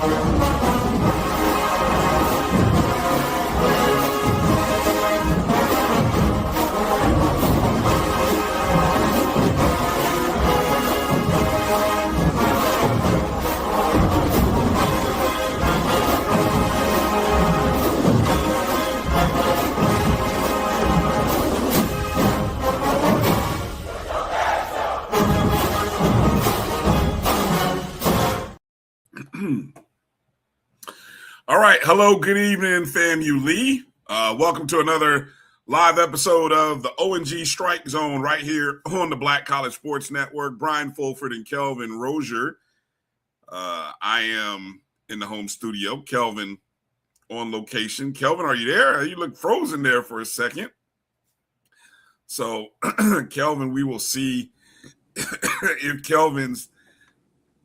All right. Hello. Good evening, FAMU Lee. Welcome to another live episode of the O&G StrikeZone right here on the Black College Sports Network. Brian Fulford and Kelvin Rozier. I am in the home studio. Kelvin on location. Kelvin, are you there? You look frozen there for a second. So, Kelvin, we will see if Kelvin's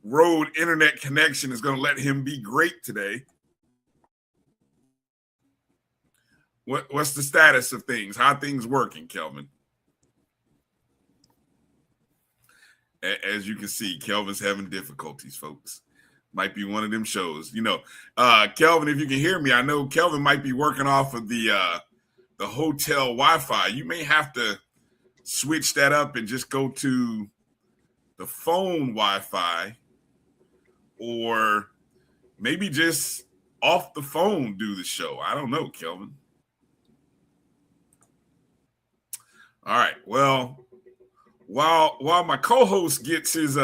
road internet connection is going to let him be great today. What's the status of things? How are things working, Kelvin? As you can see, Kelvin's having difficulties, folks. Might be one of them shows. You know, Kelvin, if you can hear me, I know Kelvin might be working off of the hotel Wi-Fi. You may have to switch that up and just go to the phone Wi-Fi, or maybe just off the phone do the show. I don't know, Kelvin. All right. Well, while my co-host gets his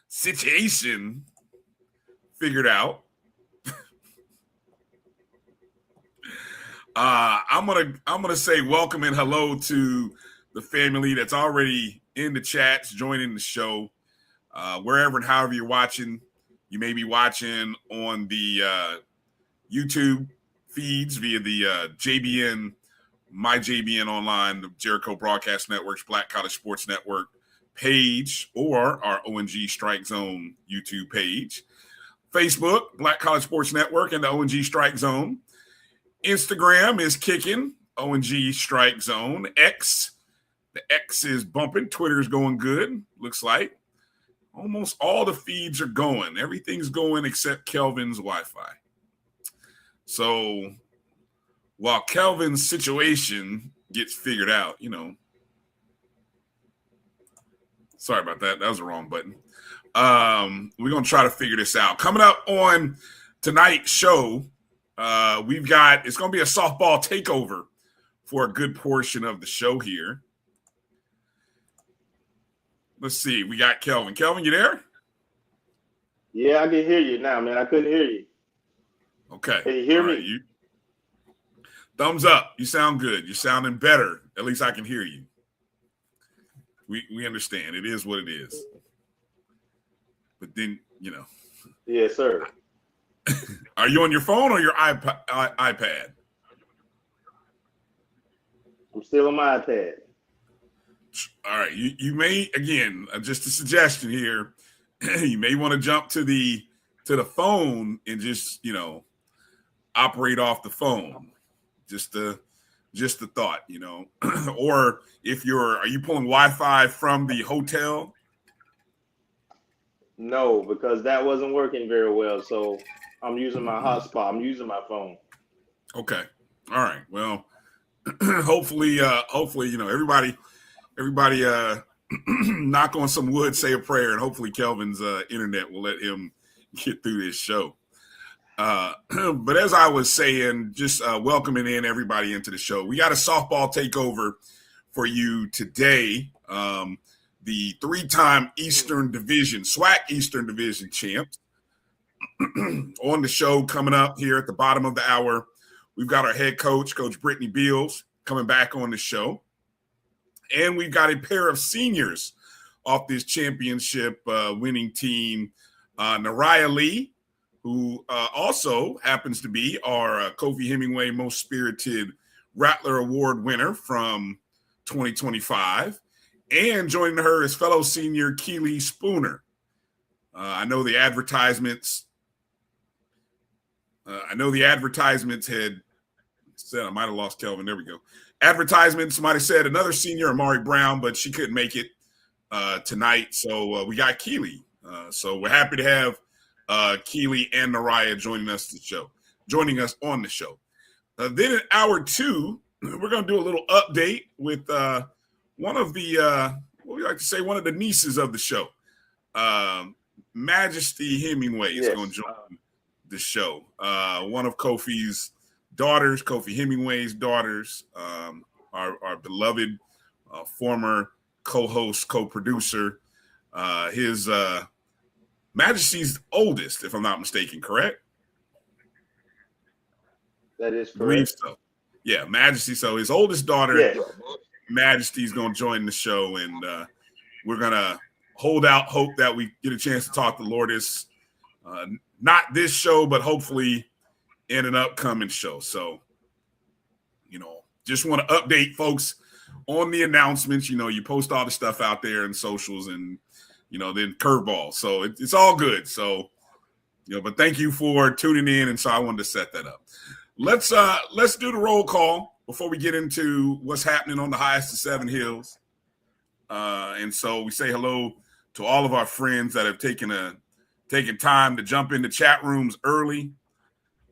situation figured out, I'm gonna say welcome and hello to the family that's already in the chats, joining the show, wherever and however you're watching. You may be watching on the YouTube feeds via the JBN. My JBN Online, the Jericho Broadcast Network's Black College Sports Network page, or our O&G StrikeZone YouTube page. Facebook, Black College Sports Network, and the O&G StrikeZone. Instagram is kicking, O&G StrikeZone. X, the X is bumping. Twitter's going good, looks like. Almost all the feeds are going. Everything's going except Kelvin's Wi-Fi. So while Kelvin's situation gets figured out, you know, sorry about that. That was the wrong button. We're going to try to figure this out. Coming up on tonight's show, it's going to be a softball takeover for a good portion of the show here. Let's see. We got Kelvin. Kelvin, you there? Yeah, I can hear you now, man. I couldn't hear you. Okay. Can you hear All me? Right. Thumbs up. You sound good. You're sounding better. At least I can hear you. We understand. It is what it is. But then, you know. Yes, sir. Are you on your phone or your iPad? I'm still on my iPad. All right. You may, again, just a suggestion here. You may want to jump to the phone and just, you know, operate off the phone. Just a thought, you know. Or are you pulling Wi-Fi from the hotel? No, because that wasn't working very well. So I'm using my hotspot. I'm using my phone. Okay. All right. Well, hopefully, you know, everybody knock on some wood, say a prayer, and hopefully Kelvin's internet will let him get through this show. But as I was saying, just welcoming in everybody into the show. We got a softball takeover for you today. The three-time Eastern Division, SWAC Eastern Division champs on the show coming up here at the bottom of the hour. We've got our head coach, Coach Brittany Beall, coming back on the show. And we've got a pair of seniors off this championship winning team, Neriah Lee, who also happens to be our Kofi Hemmingway Most Spirited Rattler Award winner from 2025. And joining her is fellow senior Keeleigh Spponer. I know the advertisements had said, I might have lost Kelvin. There we go. Advertisements might have said another senior, Amari Brown, but she couldn't make it tonight. So we got Keeleigh. So we're happy to have Keeleigh and Neriah joining us on the show. Then in hour 2, we're going to do a little update with one of the, what we like to say, one of the nieces of the show. Majesty Hemmingway is going to join the show. One of Kofi's daughters, Kofi Hemmingway's daughters, our beloved former co-host, co-producer, his Majesty's oldest, if I'm not mistaken, correct? That is correct. I believe so. Yeah, Majesty. So his oldest daughter, Majesty's going to join the show, and we're going to hold out hope that we get a chance to talk to Lourdes. Not this show, but hopefully in an upcoming show. So, just want to update folks on the announcements. You post all the stuff out there in socials and, then curveball. So it's all good. So, but thank you for tuning in. And so I wanted to set that up. Let's do the roll call before we get into what's happening on the highest of 7 hills. And so we say hello to all of our friends that have taken time to jump into chat rooms early.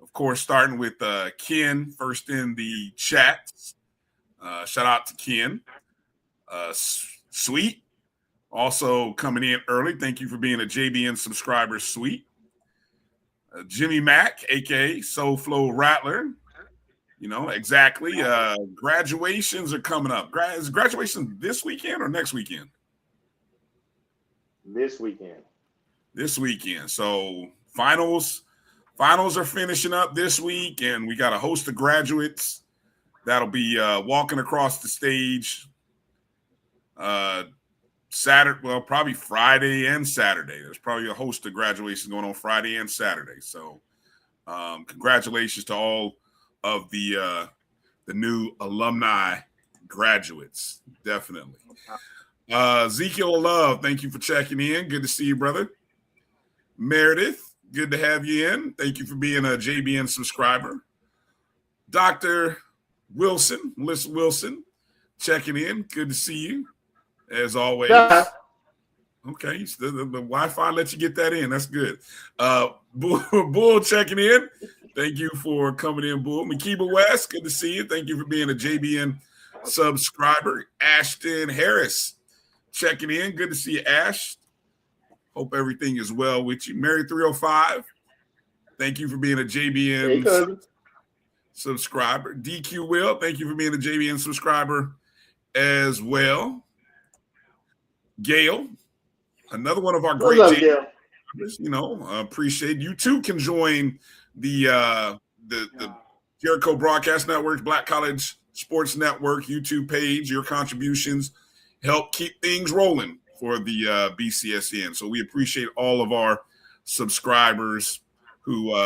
Of course, starting with Ken first in the chat. Shout out to Ken. Sweet, also coming in early. Thank you for being a JBN subscriber, Sweet. Jimmy Mack, a.k.a. Soul Flow Rattler. Exactly. Graduations are coming up. Is graduation this weekend or next weekend? This weekend. This weekend. So finals are finishing up this week, and we got a host of graduates that'll be walking across the stage Saturday, well, probably Friday and Saturday. There's probably a host of graduations going on Friday and Saturday. So congratulations to all of the new alumni graduates. Definitely. Ezekiel Love, thank you for checking in. Good to see you, brother. Meredith, good to have you in. Thank you for being a JBN subscriber. Dr. Wilson, Melissa Wilson, checking in. Good to see you, as always. Okay, the Wi-Fi lets you get that in. That's good. Bull checking in. Thank you for coming in, Bull. Makiba West, good to see you. Thank you for being a JBN subscriber. Ashton Harris checking in. Good to see you, Ash. Hope everything is well with you. Mary 305, thank you for being a JBN subscriber. DQ Will, thank you for being a JBN subscriber as well. Gail, another one of our great JBNs. Appreciate you too. Can join the Jericho Broadcast Network's Black College Sports Network YouTube page. Your contributions help keep things rolling for the BCSN. So we appreciate all of our subscribers who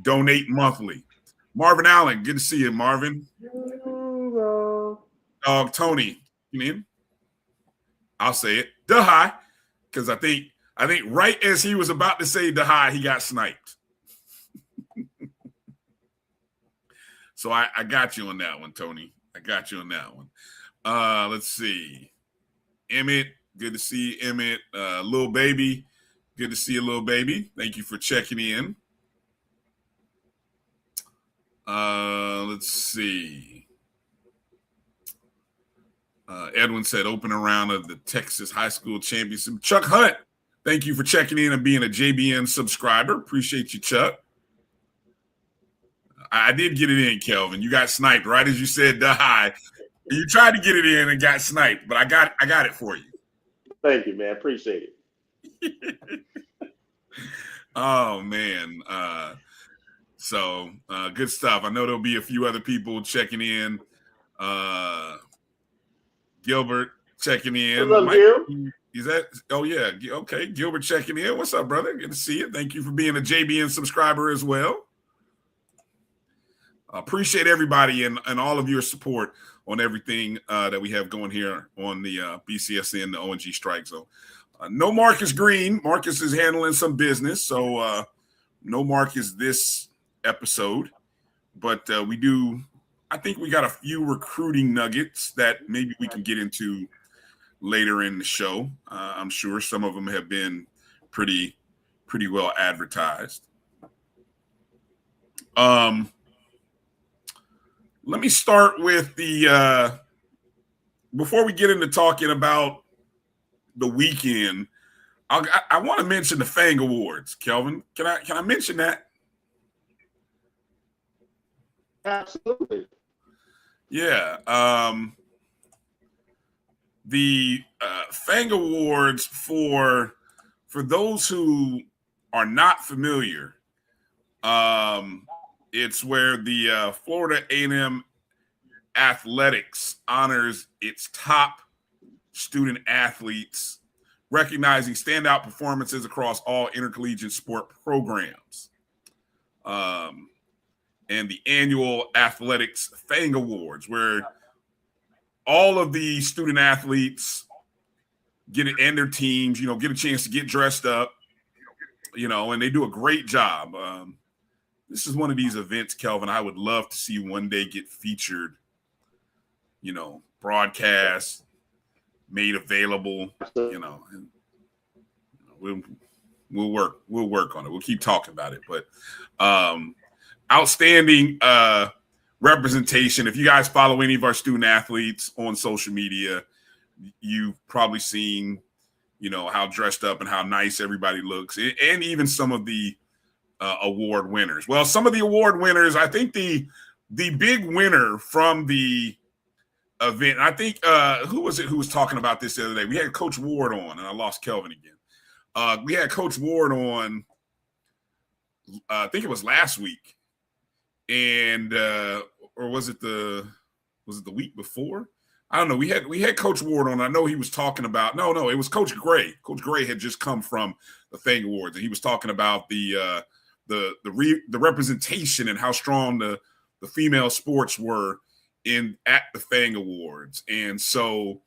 donate monthly. Marvin Allen, good to see you, Marvin. Tony, you mean? I'll say it. Hi, because I think right as he was about to say hi, he got sniped. So I got you on that one, Tony. I got you on that one. Let's see. Emmett, good to see you, Emmett. Little baby, good to see you, little baby. Thank you for checking in. Let's see. Edwin said opening round of the Texas High School Championship. Chuck Hunt, thank you for checking in and being a JBN subscriber. Appreciate you, Chuck. I did get it in, Kelvin. You got sniped right as you said hi. You tried to get it in and got sniped, but I got it for you. Thank you, man. Appreciate it. Oh man. So good stuff. I know there'll be a few other people checking in. Gilbert checking in. What's up, Gil? Is that? Oh yeah. Okay. Gilbert checking in. What's up, brother? Good to see you. Thank you for being a JBN subscriber as well. Appreciate everybody and all of your support on everything that we have going here on the BCSN, the O&G StrikeZone. No Marcus Green. Marcus is handling some business, so no Marcus this episode. But we do. I think we got a few recruiting nuggets that maybe we can get into later in the show. I'm sure some of them have been pretty pretty well advertised. Let me start with the before we get into talking about the weekend. I want to mention the FANG Awards, Kelvin. Can I mention that? Absolutely. Yeah. The FANG Awards, for those who are not familiar, it's where the Florida A&M Athletics honors its top student athletes, recognizing standout performances across all intercollegiate sport programs. And the annual Athletics FANG Awards, where all of the student athletes get it, and their teams, get a chance to get dressed up, and they do a great job. This is one of these events, Kelvin, I would love to see one day get featured, broadcast, made available, and we'll work on it. We'll keep talking about it. But outstanding representation. If you guys follow any of our student athletes on social media, you've probably seen, how dressed up and how nice everybody looks, and even some of the award winners. Well, some of the award winners, I think the big winner from the event, I think who was it who was talking about this the other day? We had Coach Ward on, and I lost Kelvin again. We had Coach Ward on, I think it was last week, and or was it the week before? I don't know. We had Coach Ward on. I know he was talking about no, it was Coach Gray. Coach Gray had just come from the FANG Awards, and he was talking about the representation and how strong the female sports were at the FANG Awards. And so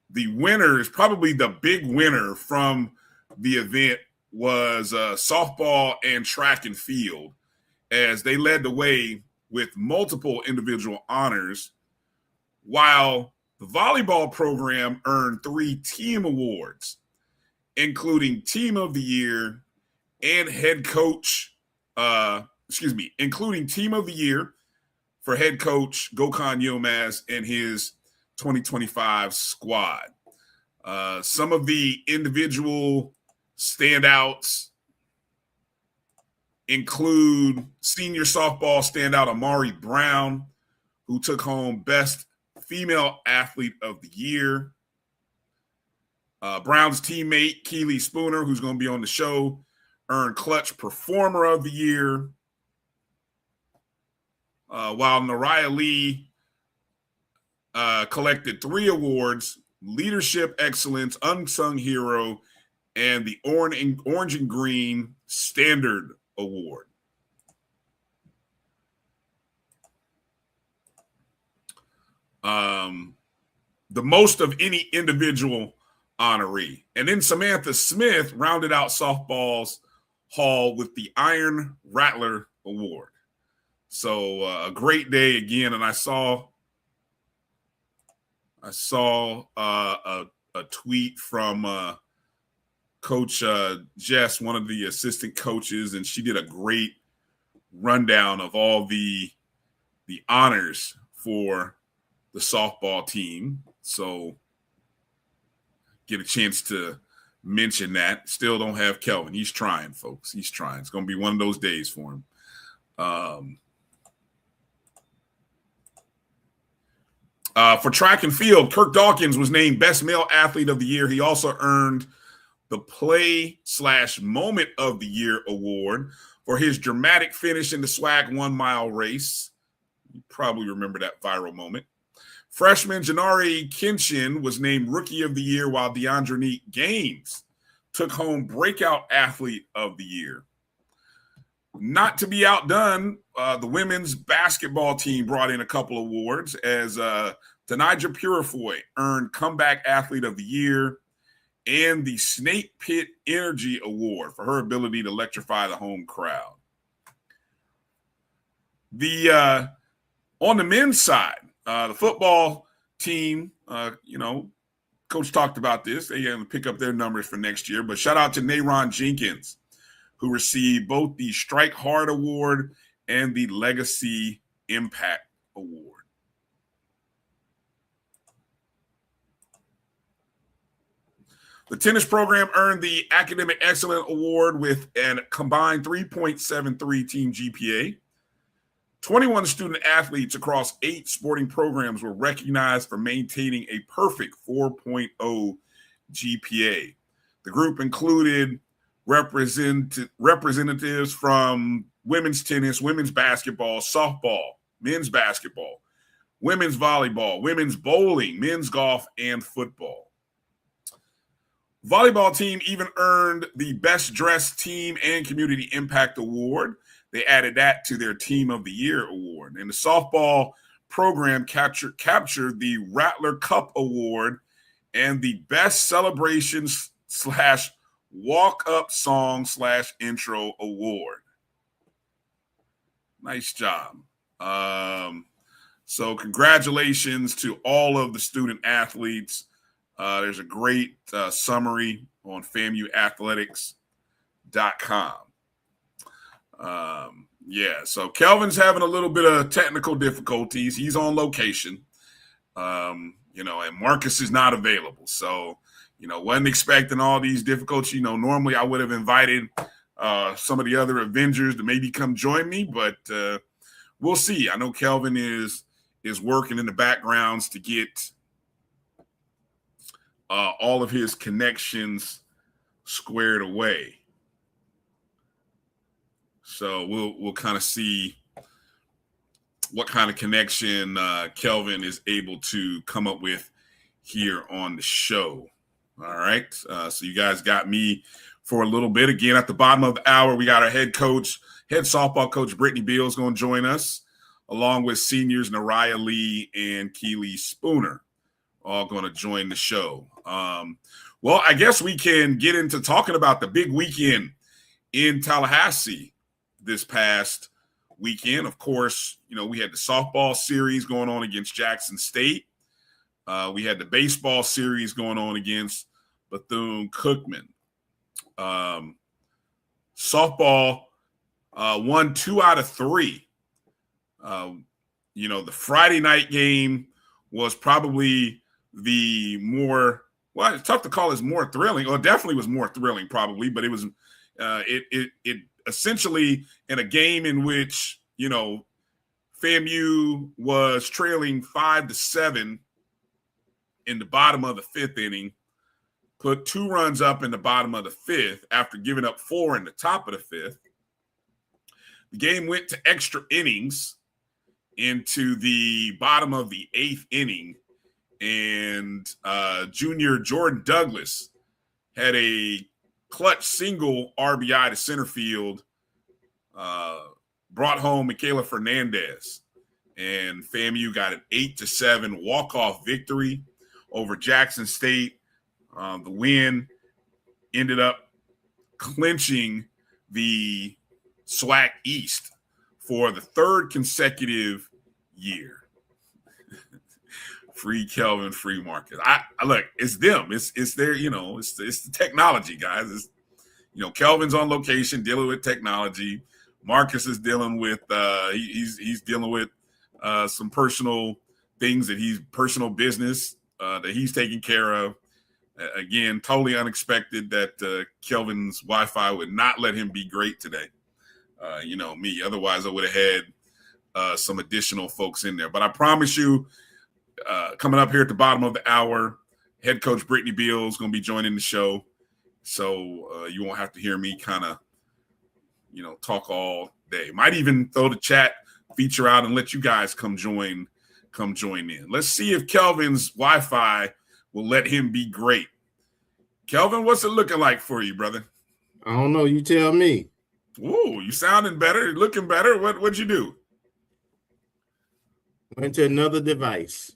the winners, probably the big winner from the event, was softball and track and field, as they led the way with multiple individual honors, while the volleyball program earned 3 team awards, including Team of the Year and head coach, including Team of the Year for head coach Gokhan Yilmaz and his 2025 squad. Some of the individual standouts include senior softball standout Amari Brown, who took home Best Female Athlete of the Year. Brown's teammate Keeleigh Spponer, who's going to be on the show, earned Clutch Performer of the Year. While Neriah Lee collected 3 awards: Leadership Excellence, Unsung Hero, and the Orange and Green Standard Award. The most of any individual honoree. And then Samantha Smith rounded out softball's haul with the Iron Rattler Award. So a great day again. And I saw a tweet from Coach Jess, one of the assistant coaches, and she did a great rundown of all the honors for the softball team. So get a chance to mention that. Still don't have Kelvin. He's trying, folks. He's trying. It's going to be one of those days for him. For track and field, Kirk Dawkins was named Best Male Athlete of the Year. He also earned the Play/Moment of the Year award for his dramatic finish in the SWAC 1 mile race. You probably remember that viral moment. Freshman Janari Kinchin was named Rookie of the Year, while DeAndre Gaines took home Breakout Athlete of the Year. Not to be outdone, the women's basketball team brought in a couple awards, as Tanija Purifoy earned Comeback Athlete of the Year and the Snake Pit Energy Award for her ability to electrify the home crowd. On the men's side, the football team, Coach talked about this. They're going to pick up their numbers for next year. But shout out to Neriah Jenkins, who received both the Strike Hard Award and the Legacy Impact Award. The tennis program earned the Academic Excellence Award with a combined 3.73 team GPA. 21 student athletes across 8 sporting programs were recognized for maintaining a perfect 4.0 GPA. The group included representatives from women's tennis, women's basketball, softball, men's basketball, women's volleyball, women's bowling, men's golf, and football. Volleyball team even earned the Best Dressed Team and Community Impact Award. They added that to their Team of the Year award. And the softball program captured the Rattler Cup Award and the Best Celebrations / Walk-Up Song / Intro Award. Nice job. So congratulations to all of the student athletes. There's a great summary on FAMUathletics.com. So Kelvin's having a little bit of technical difficulties. He's on location, and Marcus is not available. So, wasn't expecting all these difficulties. Normally I would have invited some of the other Avengers to maybe come join me, but we'll see. I know Kelvin is working in the backgrounds to get all of his connections squared away. So we'll kind of see what kind of connection Kelvin is able to come up with here on the show. All right. So you guys got me for a little bit. Again, at the bottom of the hour, we got our head softball coach, Brittany Beall, is going to join us, along with seniors Neriah Lee and Keeleigh Spponer, all going to join the show. Well, I guess we can get into talking about the big weekend in Tallahassee this past weekend. Of course, we had the softball series going on against Jackson State. We had the baseball series going on against Bethune-Cookman. Softball won 2 out of 3. The Friday night game was probably the more, well, it's tough to call it more thrilling, or definitely was more thrilling probably, but it was it essentially in a game in which, FAMU was trailing 5-7 in the bottom of the 5th inning, put 2 runs up in the bottom of the 5th after giving up 4 in the top of the 5th. The game went to extra innings into the bottom of the 8th inning, and junior Jordan Douglas had a clutch single RBI to center field, brought home Michaela Fernandez, and FAMU got an 8-7 walk-off victory over Jackson State. The win ended up clinching the SWAC East for the 3rd consecutive year. Free Kelvin, free Marcus. I look, it's them. It's their, it's the technology, guys. Kelvin's on location dealing with technology. Marcus is dealing with he's dealing with some personal things personal business that he's taking care of. Again, totally unexpected that Kelvin's Wi-Fi would not let him be great today. Me. Otherwise, I would have had some additional folks in there. But I promise you, coming up here at the bottom of the hour, head coach Brittany Beall is going to be joining the show. So you won't have to hear me kind of, talk all day. Might even throw the chat feature out and let you guys come join in. Let's see if Kelvin's Wi-Fi will let him be great. Kelvin, what's it looking like for you, brother? I don't know. You tell me. Ooh, you sounding better, looking better. What'd you do? Went to another device.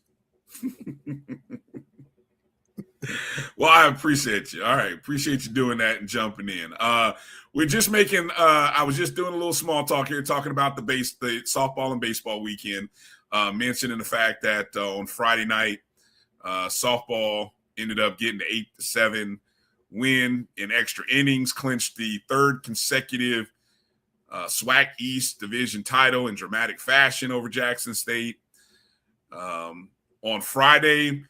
Well, I appreciate you. All right. Appreciate you doing that and jumping in. We're just making, I was just doing a little small talk here, talking about the softball and baseball weekend, mentioning the fact that on Friday night, softball ended up getting the 8-7 win in extra innings, clinched the third consecutive SWAC East Division title in dramatic fashion over Jackson State. On Friday,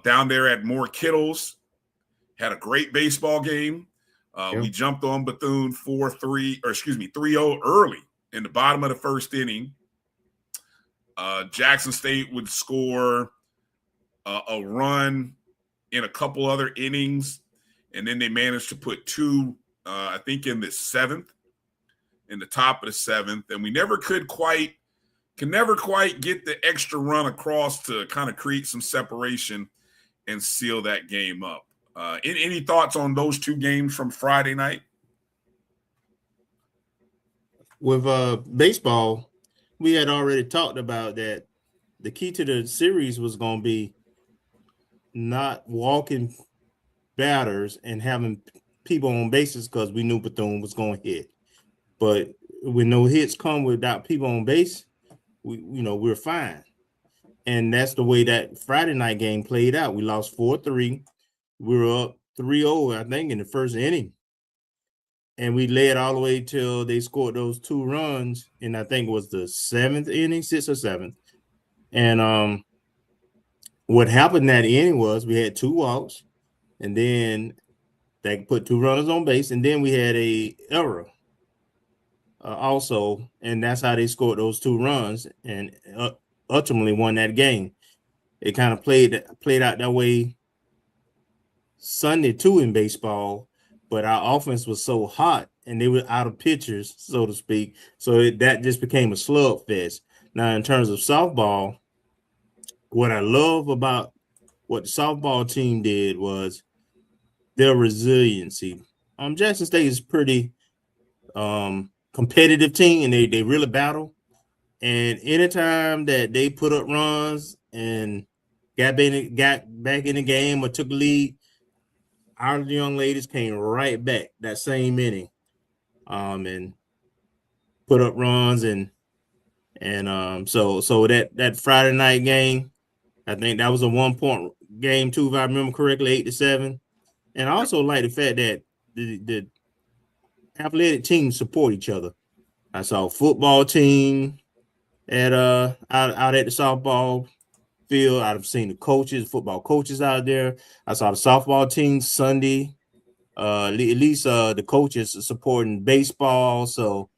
down there at Moore Kittles, had a great baseball game. We jumped on Bethune 3-0 early in the bottom of the first inning. Jackson State would score a run in a couple other innings, and then they managed to put two, I think, in the top of the seventh, and we never could quite get the extra run across to kind of create some separation and seal that game up. Any thoughts on those two games from Friday night? With baseball, we had already talked about that the key to the series was going to be not walking batters and having people on bases because we knew Bethune was going to hit. But when no hits come without people on base, we're fine. And that's the way that Friday night game played out. We lost 4-3. We were up 3-0, I think, in the first inning. And we led all the way till they scored those two runs, and I think it was the seventh inning, 6th or 7th. And what happened that inning was we had 2 walks, and then they put 2 runners on base, and then we had a error also, and that's how they scored those 2 runs and ultimately won that game. It kind of played out that way Sunday too in baseball, but our offense was so hot and they were out of pitchers, so to speak. So that just became a slugfest. Now, in terms of softball, what I love about what the softball team did was their resiliency. Jackson State is pretty competitive team, and they really battle. And anytime that they put up runs and got back in the game or took a lead, our young ladies came right back that same inning, and put up runs and so that Friday night game, I think that was a 1-point game too, if I remember correctly, 8-7. And I also like the fact that the athletic teams support each other. I saw a football team at out at the softball field. I've seen the football coaches out there. I saw the softball team Sunday. At least the coaches supporting baseball. So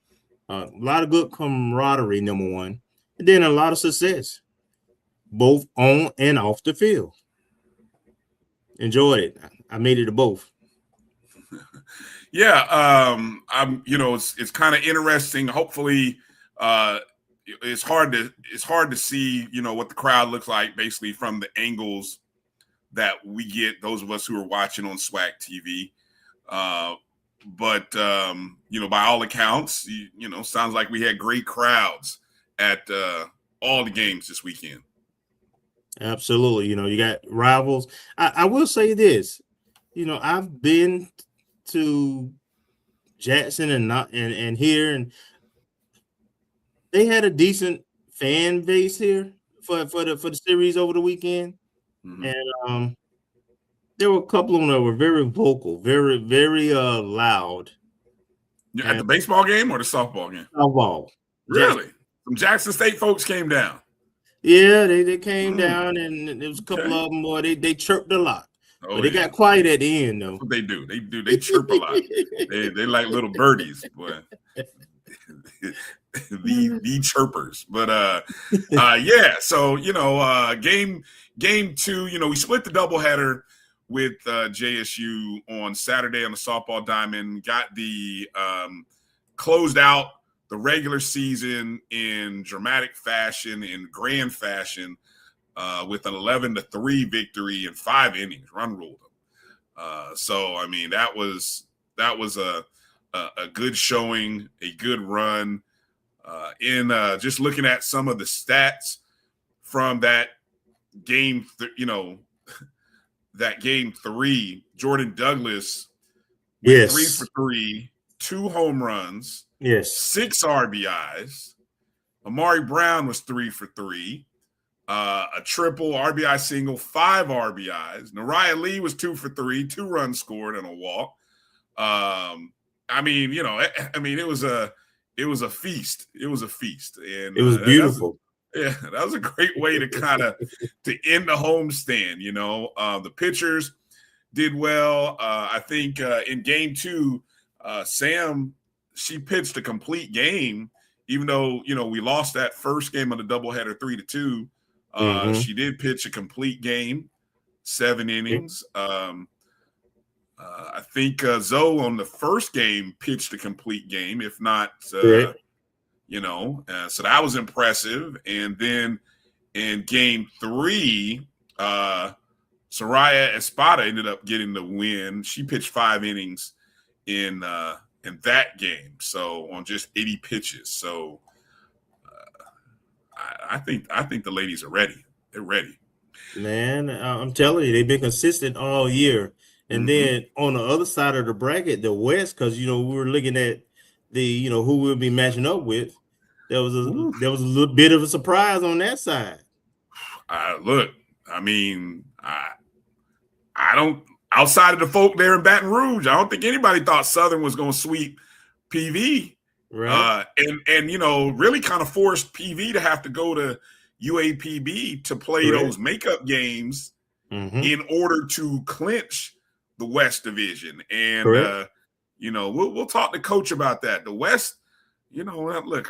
a lot of good camaraderie, number one. And then a lot of success, both on and off the field. Enjoyed it. I made it to both. Yeah, it's kind of interesting. Hopefully, it's hard to see, what the crowd looks like basically from the angles that we get, those of us who are watching on SWAC TV. But by all accounts, sounds like we had great crowds at all the games this weekend. Absolutely. You got rivals. I will say this, I've been to Jackson and here, and they had a decent fan base here for the series over the weekend. Mm-hmm. And there were a couple of them that were very vocal, very, very loud. At the baseball game or the softball game? Softball. Really? Some Jackson State folks came down. Yeah, they came down, and there was a couple of them, boy, they chirped a lot. But they got quiet at the end, though. That's what they do. They chirp a lot. They like little birdies, boy. the chirpers. But yeah, so game 2, we split the doubleheader with JSU on Saturday on the softball diamond, got the closed out the regular season in dramatic fashion, in grand fashion, with an 11-3 victory in 5 innings, run ruled them. So I mean, that was a good showing, a good run. In just looking at some of the stats from that game, that game 3, Jordan Douglas, yes, 3 for 3, 2 home runs, yes, 6 RBIs. Amari Brown was 3 for 3. a triple, RBI single, 5 RBIs. Neriah Lee was 2 for 3, 2 runs scored and a walk. I mean, it was a feast. It was a feast, and it was beautiful. That was a great way to kind of to end the homestand. The pitchers did well. I think in game 2, Sam, she pitched a complete game, even though we lost that first game of the doubleheader 3-2. She did pitch a complete game, 7 innings. I think Zoe on the first game pitched a complete game, if not, so that was impressive. And then in game 3, Soraya Espada ended up getting the win. She pitched 5 innings in that game, so on just 80 pitches. So I think the ladies are ready. They're ready. Man, I'm telling you, they've been consistent all year. And then on the other side of the bracket, the West, because we were looking at the who we'll be matching up with. There was a little bit of a surprise on that side. Look, I mean, I don't, outside of the folk there in Baton Rouge, I don't think anybody thought Southern was going to sweep PV. Right. And really kind of forced PV to have to go to UAPB to play those makeup games in order to clinch the West Division. And we'll talk to Coach about that. The West, look,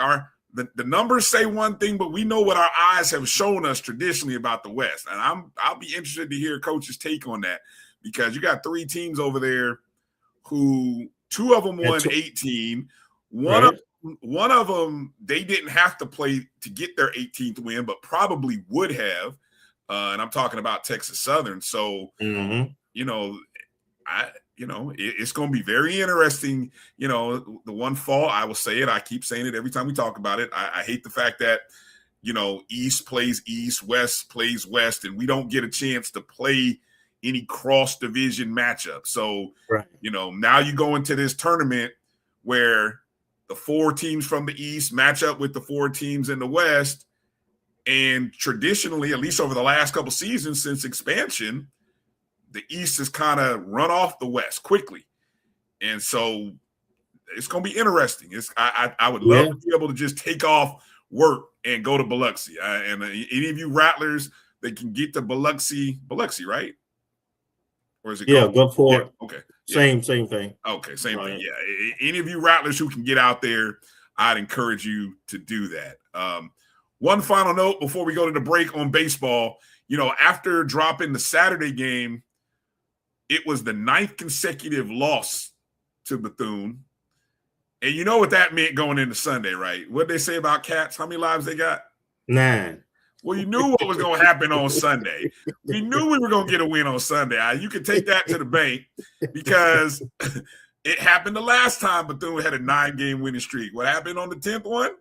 the numbers say one thing, but we know what our eyes have shown us traditionally about the West. And I'll be interested to hear Coach's take on that, because you got 3 teams over there who 2 of them won 18. One of them, they didn't have to play to get their 18th win, but probably would have. And I'm talking about Texas Southern. So, it's going to be very interesting. The one fall, I will say it, I keep saying it every time we talk about it. I hate the fact that, East plays East, West plays West, and we don't get a chance to play any cross-division matchup. So, now you go into this tournament where the 4 teams from the East match up with the 4 teams in the West. And traditionally, at least over the last couple seasons since expansion, the East has kind of run off the West quickly. And so it's going to be interesting. I would love to be able to just take off work and go to Biloxi. And any of you Rattlers that can get to Biloxi, right? Or is it? Go for it. Okay. Same thing. Okay, same thing. Yeah. Any of you Rattlers who can get out there, I'd encourage you to do that. One final note before we go to the break on baseball. After dropping the Saturday game, it was the 9th consecutive loss to Bethune. And you know what that meant going into Sunday, right? What did they say about Cats? How many lives they got? 9. Well, you knew what was going to happen on Sunday. We knew we were going to get a win on Sunday. You could take that to the bank, because it happened the last time Bethune had a 9-game winning streak. What happened on the 10th one?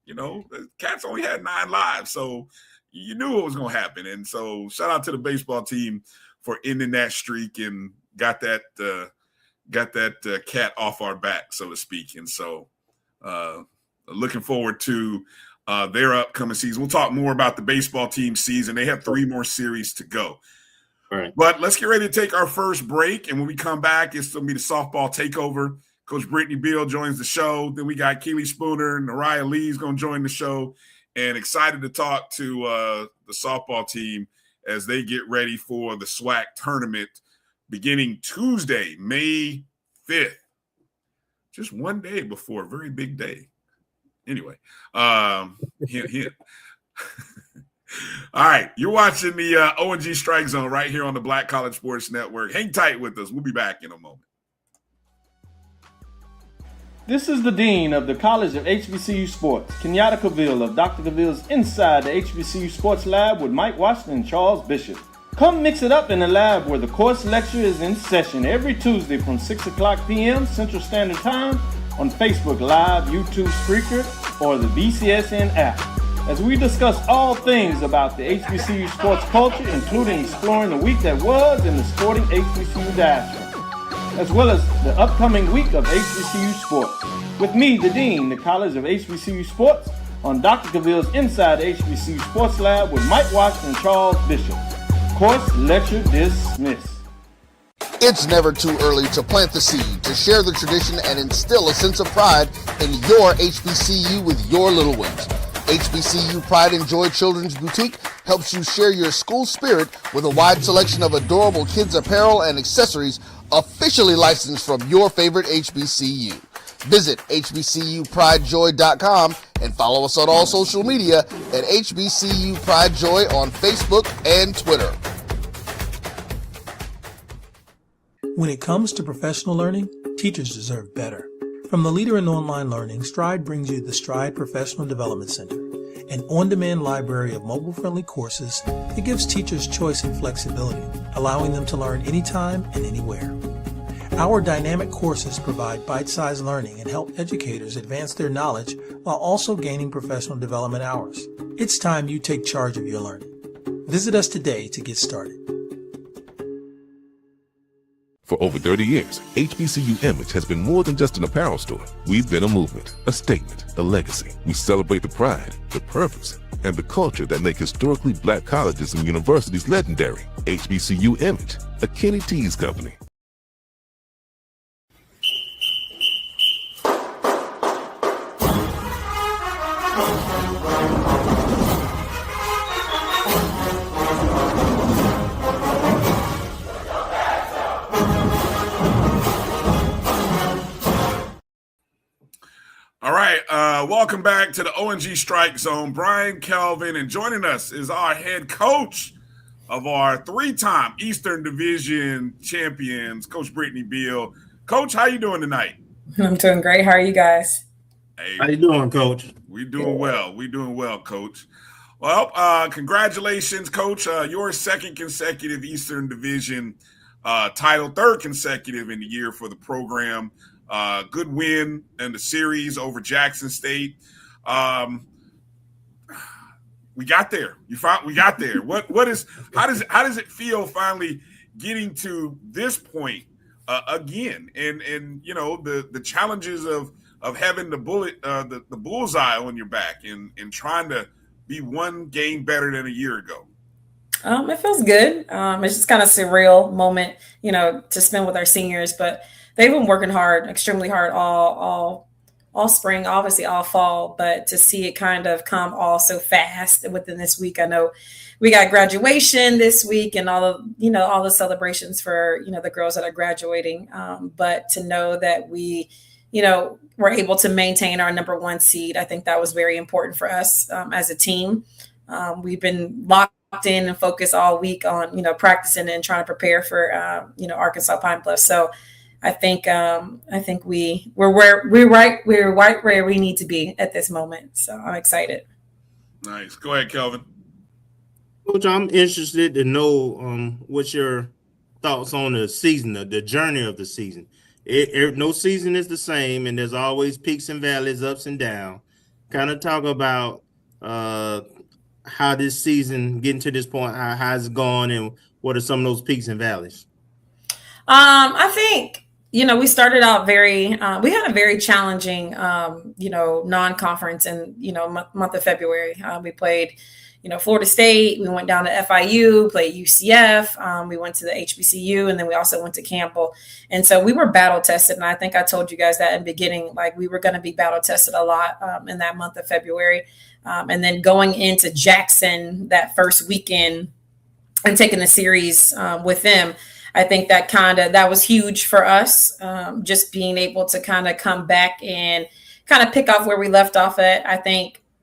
The Cats only had 9 lives. So you knew what was going to happen. And so shout out to the baseball team for ending that streak and got that cat off our back, so to speak. And so looking forward to their upcoming season. We'll talk more about the baseball team season. They have 3 more series to go. All right. But let's get ready to take our first break. And when we come back, it's going to be the softball takeover. Coach Brittany Beall joins the show. Then we got Keeleigh Spponer and Neriah Lee is going to join the show. And excited to talk to the softball team as they get ready for the SWAC tournament beginning Tuesday, May 5th. Just one day before a very big day. Anyway, hint. All right, you're watching the O&G StrikeZone right here on the Black College Sports Network. Hang tight with us. We'll be back in a moment. This is the Dean of the College of HBCU Sports, Kenyatta Cavill of Dr. Cavill's Inside the HBCU Sports Lab with Mike Washington and Charles Bishop. Come mix it up in the lab where the course lecture is in session every Tuesday from 6 o'clock p.m. Central Standard Time on Facebook Live, YouTube Spreaker, or the BCSN app, as we discuss all things about the HBCU sports culture, including exploring the week that was in the sporting HBCU diaspora, as well as the upcoming week of HBCU sports. With me, the Dean, the College of HBCU Sports, on Dr. Cavill's Inside the HBCU Sports Lab with Mike Washington and Charles Bishop. Course lecture dismissed. It's never too early to plant the seed, to share the tradition, and instill a sense of pride in your HBCU with your little ones. HBCU Pride and Joy Children's Boutique helps you share your school spirit with a wide selection of adorable kids apparel and accessories officially licensed from your favorite HBCU. Visit hbcupridejoy.com and follow us on all social media at HBCU Pride Joy on Facebook and Twitter. When it comes to professional learning, teachers deserve better. From the leader in online learning, Stride brings you the Stride Professional Development Center, an on-demand library of mobile-friendly courses that gives teachers choice and flexibility, allowing them to learn anytime and anywhere. Our dynamic courses provide bite-sized learning and help educators advance their knowledge while also gaining professional development hours. It's time you take charge of your learning. Visit us today to get started. For over 30 years, HBCU Image has been more than just an apparel store. We've been a movement, a statement, a legacy. We celebrate the pride, the purpose, and the culture that make historically black colleges and universities legendary. HBCU Image, a Kenny T's company. All right, welcome back to the O&G StrikeZone. Bryan, Kelvin, and joining us is our head coach of our three-time Eastern Division champions, Coach Brittany Beall. Coach, how you doing tonight? I'm doing great. How are you guys? Hey, How you doing, Coach? we're doing well. We're doing well, Coach. Well, congratulations, Coach. Your second consecutive Eastern Division title, third consecutive in the year for the program. Good win in the series over Jackson State. We got there. We got there. How does it feel finally getting to this point again? And you know, the challenges of having the bullseye on your back and trying to be one game better than a year ago. It feels good. It's just kind of surreal moment, you know, to spend with our seniors, but they've been working hard, extremely hard all spring, obviously all fall, but to see it kind of come all so fast within this week. I know we got graduation this week and all the celebrations for, you know, the girls that are graduating. But to know that we, you know, were able to maintain our number one seed, I think that was very important for us as a team. We've been locked in and focused all week on, you know, practicing and trying to prepare for, you know, Arkansas Pine Bluff. So I think we're right where we need to be at this moment. So I'm excited. Nice. Go ahead, Kelvin. Coach, I'm interested to know what's your thoughts on the season, the journey of the season. No season is the same, and there's always peaks and valleys, ups and downs. Kind of talk about how this season, getting to this point, how it's gone, and what are some of those peaks and valleys? I think, you know, we started out we had a very challenging, you know, non-conference in, you know, month of February. We played, you know, Florida State. We went down to FIU, played UCF. We went to the HBCU, and then we also went to Campbell. And so we were battle tested. And I think I told you guys that in the beginning, like we were going to be battle tested a lot in that month of February. And then going into Jackson that first weekend and taking the series with them, I think that was huge for us, just being able to kind of come back and kind of pick off where we left off at.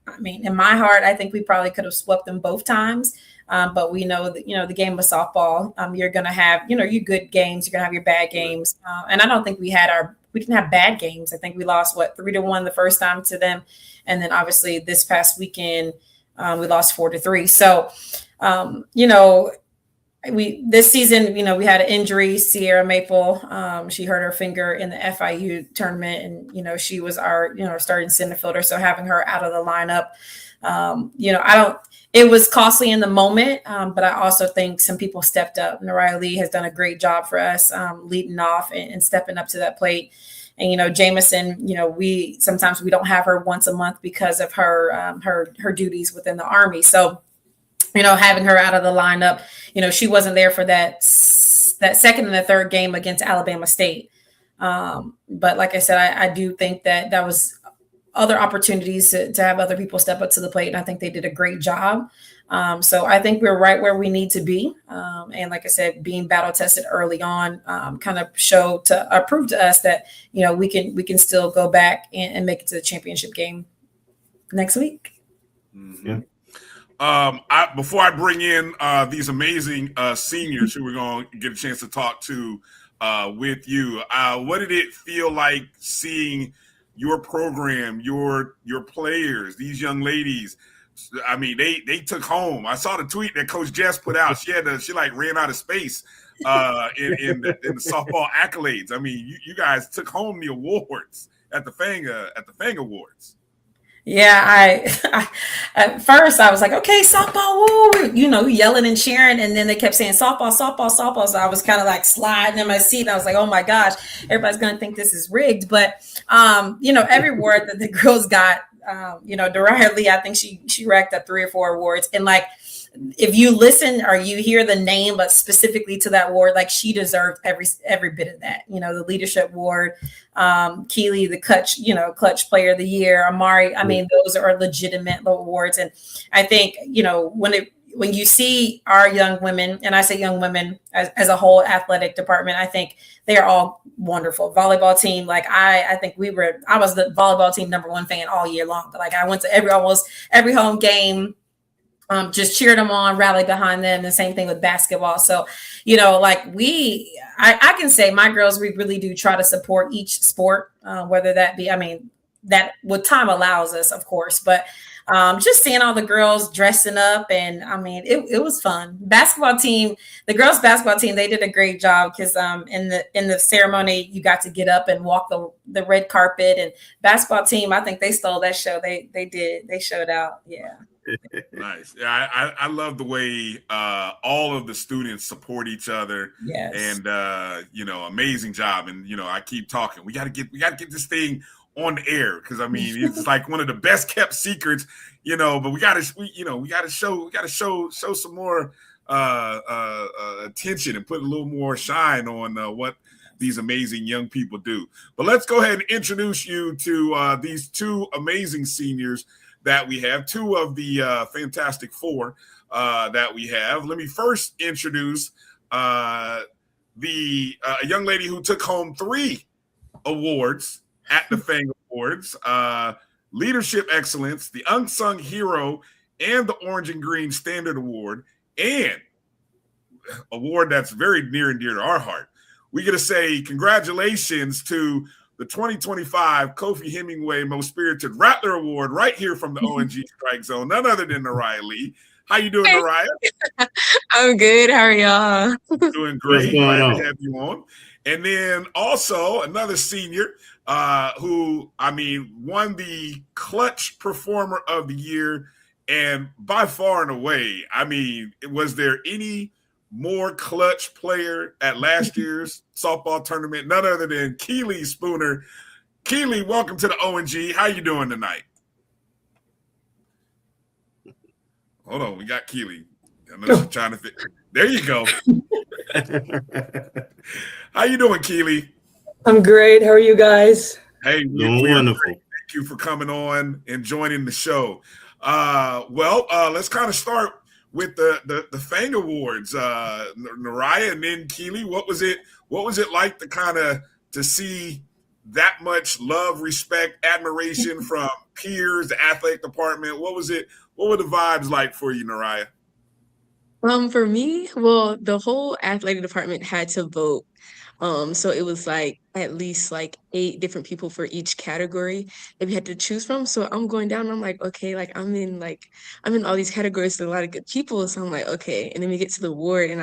I mean, in my heart, I think we probably could have swept them both times. But we know that, you know, the game of softball, you're going to have, you know, your good games, you're going to have your bad games. And I don't think we didn't have bad games. I think we lost 3-1 the first time to them. And then obviously this past weekend, we lost 4-3. So, you know, this season, you know, we had an injury, Sierra Maple. She hurt her finger in the FIU tournament, and, you know, she was our, you know, starting center fielder. So having her out of the lineup, you know, it was costly in the moment, but I also think some people stepped up. Neriah has done a great job for us, leading off and stepping up to that plate. And Jameson, we sometimes don't have her once a month because of her her duties within the Army. So, having her out of the lineup, she wasn't there for that second and the third game against Alabama State. But like I said, I do think that was other opportunities to have other people step up to the plate. And I think they did a great job. So I think we're right where we need to be. And like I said, being battle tested early on kind of proved to us that, we can still go back and make it to the championship game next week. Mm-hmm. Before I bring in these amazing seniors who we're going to get a chance to talk to with you, what did it feel like seeing your program, your players, these young ladies? I mean, they took home. I saw the tweet that Coach Jess put out. She ran out of space in the softball accolades. I mean, you guys took home the awards at the FANG Awards. Yeah, I at first I was like, okay, softball, woo, yelling and cheering, and then they kept saying softball, softball, softball. So I was kind of like sliding in my seat. I was like, oh my gosh, everybody's gonna think this is rigged. But every award that the girls got, Neriah Lee, I think she racked up 3 or 4 awards, and like, if you listen or you hear the name, but specifically to that award, like she deserved every bit of that. The leadership award, Keeleigh, the clutch player of the year, Amari. I mean, those are legitimate awards. And I think, when you see our young women, and I say young women as a whole athletic department, I think they are all wonderful. Volleyball team, like I think I was the volleyball team #1 fan all year long. Like I went to almost every home game. Just cheered them on, rallied behind them. The same thing with basketball. So, I can say my girls, we really do try to support each sport, whether that be, that what time allows us, of course, but just seeing all the girls dressing up, and it was fun. Basketball team, the girls basketball team, they did a great job because in the ceremony you got to get up and walk the red carpet, and basketball team, I think they stole that show. They showed out. Yeah. Nice. Yeah, I love the way all of the students support each other. Yes. And amazing job. And I keep talking. We gotta get this thing on the air because it's like one of the best kept secrets. But we gotta show some more attention and put a little more shine on what these amazing young people do. But let's go ahead and introduce you to these 2 amazing seniors that we have, 2 of the Fantastic 4 that we have. Let me first introduce a young lady who took home 3 awards at the FANG Awards, Leadership Excellence, the Unsung Hero, and the Orange and Green Standard Award, and award that's very near and dear to our heart. We get to say congratulations to the 2025 Kofi Hemmingway Most Spirited Rattler Award right here from the O&G StrikeZone, none other than Neriah Lee. How you doing, Neriah? I'm good. How are y'all? Doing great. Glad to have you on. And then also another senior who, won the Clutch Performer of the Year, and by far and away, was there any more clutch player at last year's softball tournament? None other than Keeleigh Spponer. Keeleigh, welcome to the O&G. How you doing tonight? Hold on, we got Keeleigh. I know she's trying to fit. There you go. How you doing, Keeleigh? I'm great. How are you guys? Hey, wonderful. Thank you for coming on and joining the show. Let's kind of start with the FANG Awards, Neriah, and then Keeleigh. What was it like to see that much love, respect, admiration from peers, the athletic department? What were the vibes like for you, Neriah? For me, the whole athletic department had to vote. So it was like at least 8 different people for each category that we had to choose from. So I'm going down and I'm like, okay, I'm in all these categories with a lot of good people. So I'm like, okay. And then we get to the award and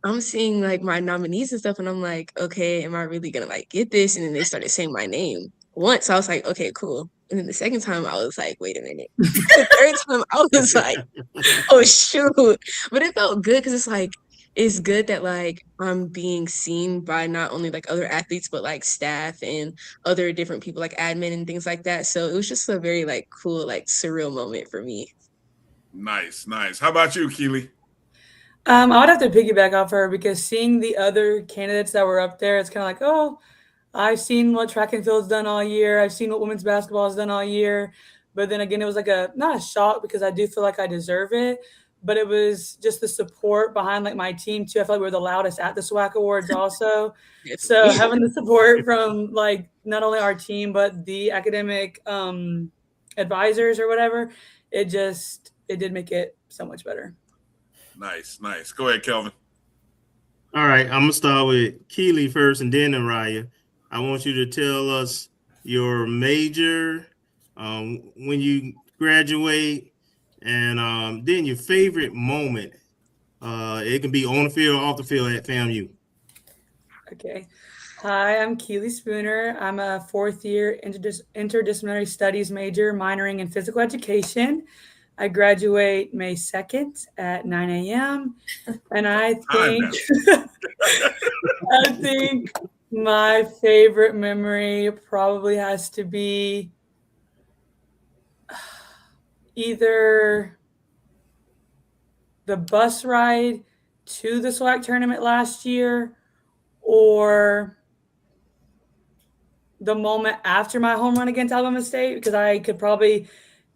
I'm seeing my nominees and stuff. And I'm like, okay, am I really gonna get this? And then they started saying my name once. So I was like, okay, cool. And then the second time I was like, wait a minute. The third time I was like, oh shoot. But it felt good because it's it's good that like I'm being seen by not only like other athletes but like staff and other different people like admin and things like that. So it was just a very like cool, like surreal moment for me. Nice. How about you, Keeleigh? I would have to piggyback off her because seeing the other candidates that were up there, it's kind of like, oh, I've seen what track and field's done all year. I've seen what women's basketball has done all year. But then again, it was like not a shock because I do feel like I deserve it. But it was just the support behind like my team too. I feel like we were the loudest at the SWAC Awards also. So having the support from like not only our team but the academic advisors or whatever, it did make it so much better. Nice. Go ahead, Kelvin. All right, I'm gonna start with Keeleigh first, and then Neriah. I want you to tell us your major, when you graduate, and then your favorite moment. It can be on the field or off the field at FAMU. Okay. Hi, I'm Keeleigh Spponer. I'm a fourth-year interdisciplinary studies major, minoring in physical education. I graduate May 2nd at 9 a.m. And I think my favorite memory probably has to be either the bus ride to the SWAC tournament last year or the moment after my home run against Alabama State, because I could probably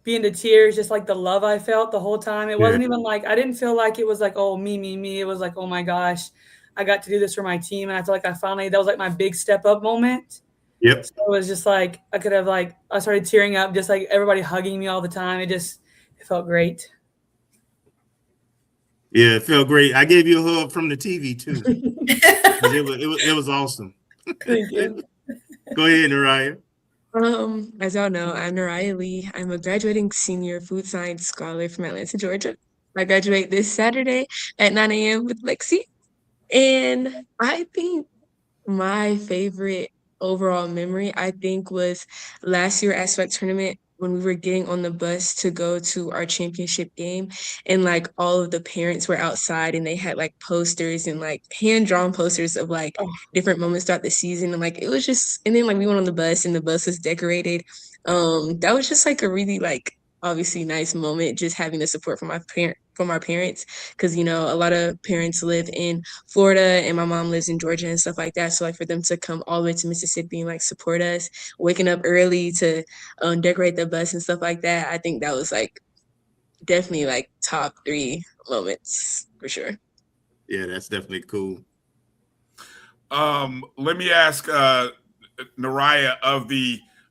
be into tears, just like the love I felt the whole time. It wasn't even like, I didn't feel like it was like, oh, me. It was like, oh my gosh, I got to do this for my team. And I feel like that was like my big step up moment. Yep. So it was just like, I started tearing up, just like everybody hugging me all the time. It felt great. Yeah, it felt great. I gave you a hug from the TV too. it was awesome. Thank you. Go ahead, Neriah. As y'all know, I'm Neriah Lee. I'm a graduating senior food science scholar from Atlanta, Georgia. I graduate this Saturday at 9 a.m. with Lexi. And I think my favorite overall memory, was last year at SWAC tournament when we were getting on the bus to go to our championship game, and like all of the parents were outside and they had like posters and like hand-drawn posters of like different moments throughout the season, and like it was just, and then like we went on the bus and the bus was decorated. That was just like a really like obviously nice moment, just having the support from our parents, because a lot of parents live in Florida and my mom lives in Georgia and stuff like that. So like for them to come all the way to Mississippi and like support us, waking up early to decorate the bus and stuff like that, I think that was like definitely like top 3 moments for sure. Yeah, that's definitely cool. Let me ask Neriah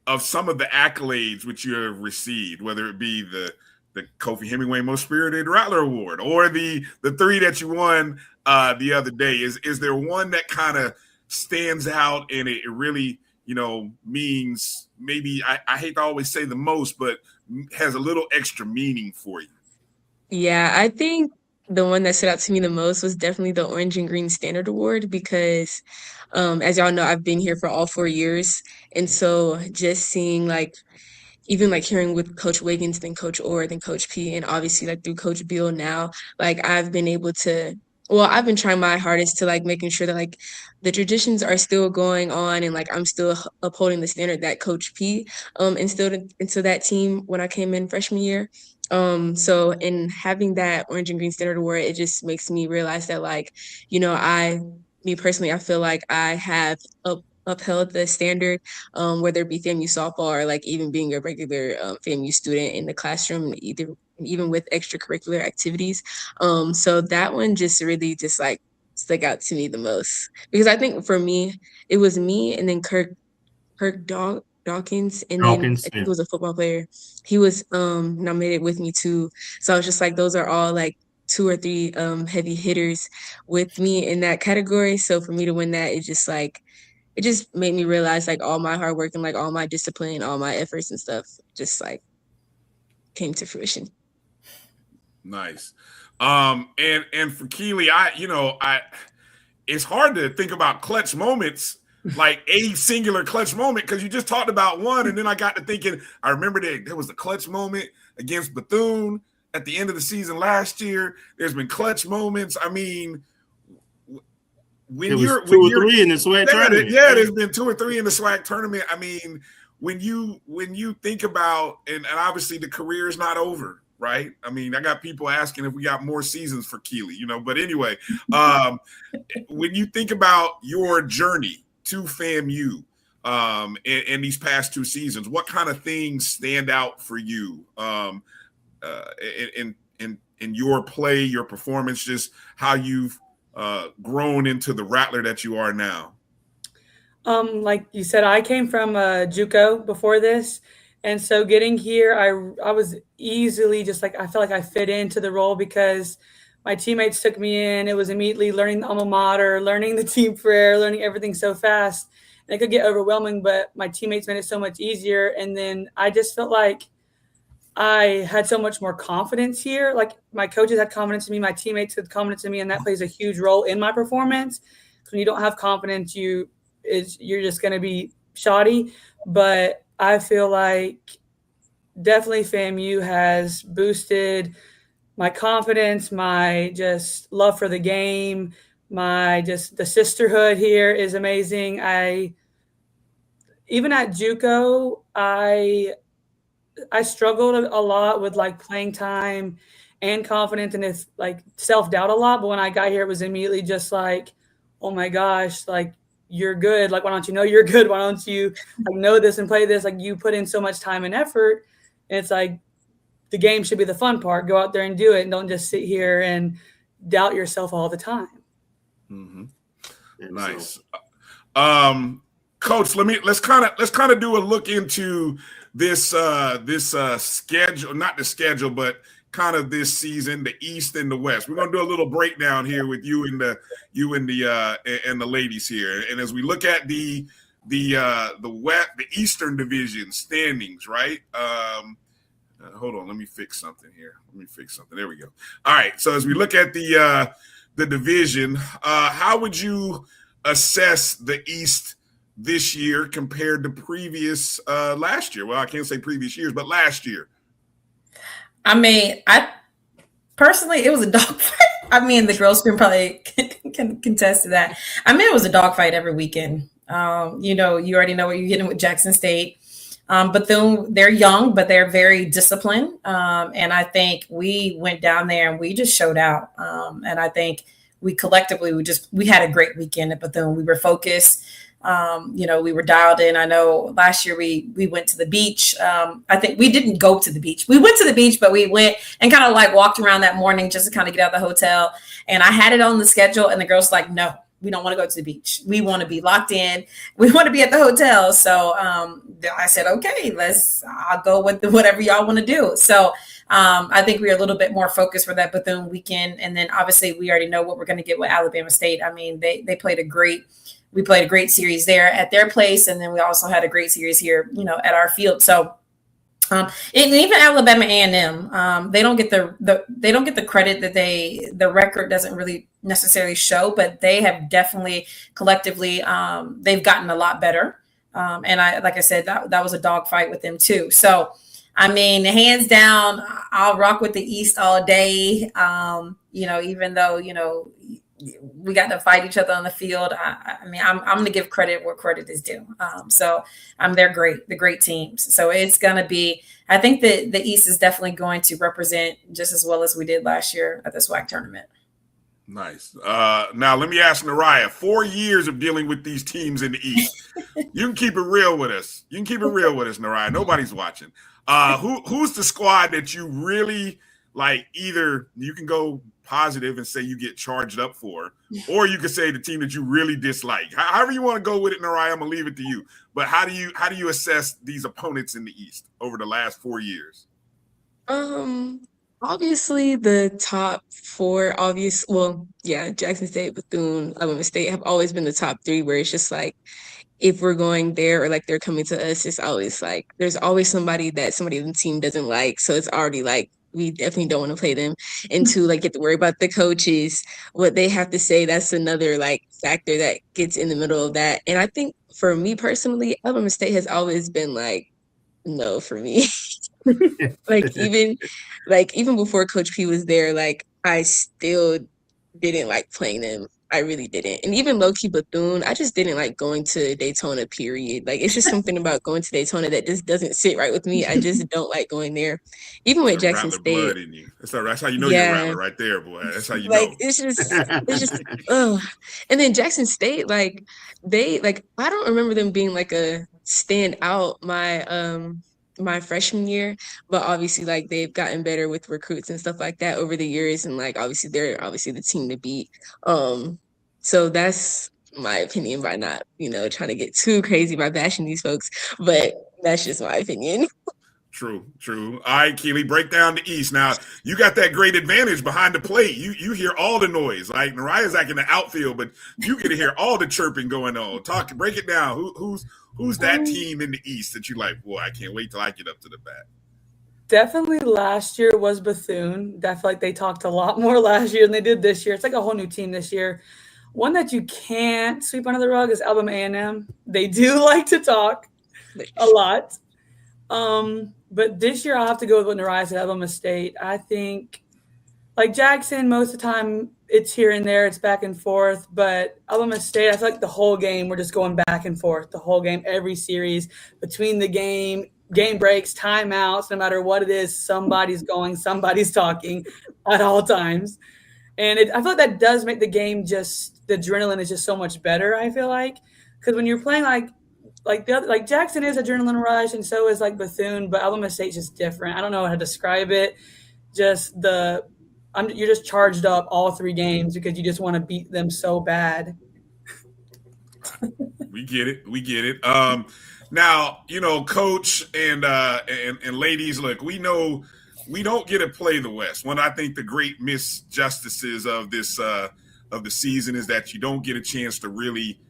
of some of the accolades which you have received, whether it be the Kofi Hemmingway Most Spirited Rattler Award or the 3 that you won the other day. Is there one that kind of stands out and it really, means maybe, I hate to always say the most, but has a little extra meaning for you? Yeah, I think the one that stood out to me the most was definitely the Orange and Green Standard Award, because as y'all know, I've been here for all 4 years. And so just seeing like, even like hearing with Coach Wiggins, then Coach Orr, then Coach P, and obviously like through Coach Beall now, like I've been trying my hardest to like making sure that like the traditions are still going on and like I'm still upholding the standard that Coach P instilled into that team when I came in freshman year. So in having that Orange and Green Standard Award, it just makes me realize that like, me personally, I feel like I have upheld the standard, whether it be FAMU softball or like even being a regular FAMU student in the classroom, even with extracurricular activities. So that one just really just like stuck out to me the most, because I think for me, it was me and then Kirk Dawkins, and then I think it was a football player. He was nominated with me too. So I was just like, those are all like 2 or 3 heavy hitters with me in that category. So for me to win that, it just made me realize like all my hard work and like all my discipline, all my efforts and stuff just like came to fruition. Nice. And for Keeleigh, it's hard to think about clutch moments, like a singular clutch moment, because you just talked about one, and then I got to thinking, I remember that there was a clutch moment against Bethune at the end of the season last year. There's been clutch moments. I mean, It was 2 or 3 in the SWAC tournament. Yeah, there's been 2 or 3 in the SWAC tournament. I mean, when you think about, and obviously the career is not over, right? I mean, I got people asking if we got more seasons for Keeleigh, but anyway, when you think about your journey to FAMU in these past 2 seasons, what kind of things stand out for you in your play, your performance, just how you've grown into the Rattler that you are now? Like you said, I came from JUCO before this, and so getting here, I was easily just like, I felt like I fit into the role because my teammates took me in. It was immediately learning the alma mater, learning the team prayer, learning everything so fast. And it could get overwhelming, but my teammates made it so much easier. And then I just felt like I had so much more confidence here. Like my coaches had confidence in me, my teammates had confidence in me, and that plays a huge role in my performance. When you don't have confidence, you're just going to be shoddy. But I feel like definitely FAMU has boosted my confidence, my just love for the game, the sisterhood here is amazing. Even at JUCO, I struggled a lot with like playing time and confidence and it's like self-doubt a lot. But when I got here, it was immediately just like, oh my gosh, like you're good. Like, why don't you know you're good? Why don't you like know this and play this? Like you put in so much time and effort. And it's like the game should be the fun part. Go out there and do it. And don't just sit here and doubt yourself all the time. Mm-hmm. Nice. Coach, let's kind of do a look into this schedule, not the schedule, but kind of this season, the East and the West. We're gonna do a little breakdown here with you and the ladies here. And as we look at the Eastern Division standings, right? Hold on, let me fix something here. There we go. All right. So as we look at the division, how would you assess the East this year compared to previous last year? Well, I can't say previous years, but last year. I mean, I personally, it was a dogfight. I mean, the girls can probably can contest to that. I mean, it was a dogfight every weekend. You already know what you're getting with Jackson State. But then they're young, but they're very disciplined. And I think we went down there and we just showed out. And I think we collectively, we had a great weekend at Bethune. We were focused. We were dialed in. I know last year we went to the beach. I think we didn't go to the beach. We went to the beach, but we went and kind of like walked around that morning just to kind of get out of the hotel. And I had it on the schedule and the girls were like, no, we don't want to go to the beach. We want to be locked in. We want to be at the hotel. So I said, okay, I'll go with whatever y'all want to do. So I think we were a little bit more focused for that Bethune weekend. And then obviously we already know what we're going to get with Alabama State. I mean, we played a great series there at their place. And then we also had a great series here, at our field. So and even Alabama A&M, they don't get the credit that the record doesn't really necessarily show, but they have definitely collectively they've gotten a lot better. And like I said, that was a dogfight with them too. So I mean, hands down, I'll rock with the East all day. Even though we got to fight each other on the field. I mean, I'm going to give credit where credit is due. They're great, the great teams. So it's going to be, I think that the East is definitely going to represent just as well as we did last year at the SWAC tournament. Nice. Now let me ask Neriah, 4 years of dealing with these teams in the East. You can keep it real with us. Neriah. Nobody's watching. Who's the squad that you really like? Either you can go positive and say you get charged up for, or you could say the team that you really dislike. However you want to go with it, Neriah, I'm gonna leave it to you. But how do you assess these opponents in the East over the last 4 years? Obviously the top 4, Jackson State, Bethune, Alabama State have always been the top 3, where it's just like, if we're going there or like they're coming to us, it's always like, there's always somebody on the team doesn't like. So it's already like, we definitely don't want to play them. And to like get to worry about the coaches, what they have to say, that's another like factor that gets in the middle of that. And I think for me personally, Alabama State has always been like, no for me. even before Coach P was there, like I still didn't like playing them. I really didn't. And even low-key Bethune, I just didn't like going to Daytona, period. Like, it's just something about going to Daytona that just doesn't sit right with me. I just don't like going there. Even with Jackson Rattler State. blood in you. That's how you know you're a Rattler right there, boy. That's how you know. It's just, ugh. And then Jackson State, I don't remember them being like a standout my freshman year, but obviously like they've gotten better with recruits and stuff like that over the years, and like obviously they're the team to beat. So that's my opinion by not, trying to get too crazy by bashing these folks, but that's just my opinion. True. All right, Keeleigh, break down the East. Now, you got that great advantage behind the plate. You hear all the noise. Like, Neriah's like in the outfield, but you get to hear all the chirping going on. Break it down. Who's that team in the East that you like, boy, I can't wait till I get up to the bat? Definitely last year was Bethune. I feel like they talked a lot more last year than they did this year. It's like a whole new team this year. One that you can't sweep under the rug is Alabama A&M. They do like to talk a lot. But this year I'll have to go with what Neriah said, Alabama State. I think, like Jackson, most of the time it's here and there, it's back and forth. But Alabama State, I feel like the whole game we're just going back and forth. The whole game, every series, between the game breaks, timeouts, no matter what it is, somebody's going, somebody's talking at all times. And I feel like that does make the game the adrenaline is just so much better, I feel like. Because when you're playing like Jackson is adrenaline rush, and so is like Bethune, but Alabama State's just different. I don't know how to describe it. You're just charged up all 3 games because you just want to beat them so bad. We get it. Now, Coach and ladies, look, we know we don't get to play the West. One, I think the great misjustices of this of the season is that you don't get a chance to really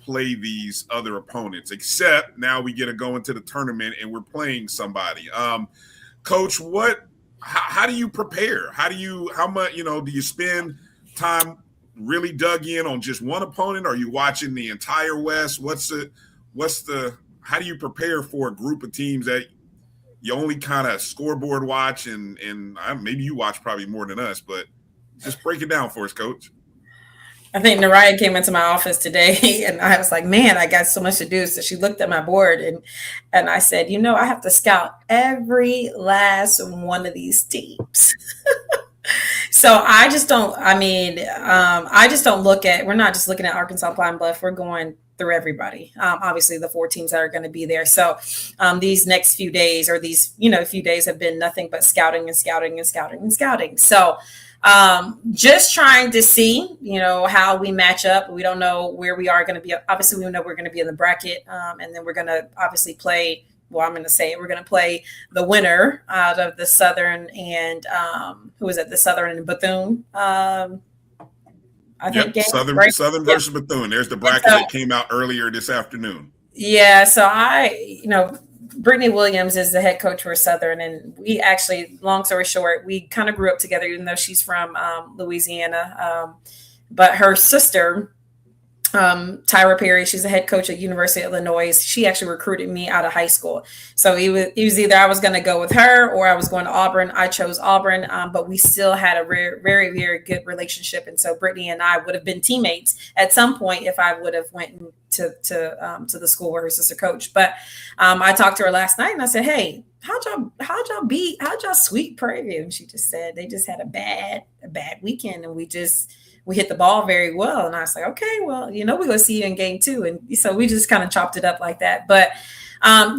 play these other opponents, except now we get to go into the tournament and we're playing somebody. Coach, how do you prepare? How much, do you spend time really dug in on just one opponent? Are you watching the entire West? How do you prepare for a group of teams that you only kind of scoreboard watch and maybe you watch probably more than us, but just break it down for us, Coach. I think Neriah came into my office today and I was like, man, I got so much to do. So she looked at my board and I said, I have to scout every last one of these teams. So I just don't look at, we're not just looking at Arkansas Pine Bluff. We're going through everybody. Obviously the 4 teams that are going to be there. So these next few days or these, few days have been nothing but scouting and scouting and scouting and scouting. So just trying to see, how we match up. We don't know where we are going to be. Obviously, we know we're going to be in the bracket, and then we're going to obviously play. Well, I'm going to say it. We're going to play the winner out of the Southern and the Southern and Bethune. I think Southern versus Bethune. There's the bracket that came out earlier this afternoon. Yeah, so Brittany Williams is the head coach for Southern, and we actually, long story short, we kind of grew up together, even though she's from Louisiana. But her sister, Tyra Perry, she's the head coach at University of Illinois. She actually recruited me out of high school. So it was either I was going to go with her or I was going to Auburn. I chose Auburn, but we still had a very, very, very good relationship. And so Brittany and I would have been teammates at some point if I would have went to the school where her sister coached. But I talked to her last night and I said, hey, how'd y'all sweep Prairie View? And she just said they just had a bad weekend and we hit the ball very well. And I was like, okay, well, we're going to see you in game 2. And so we just kind of chopped it up like that. But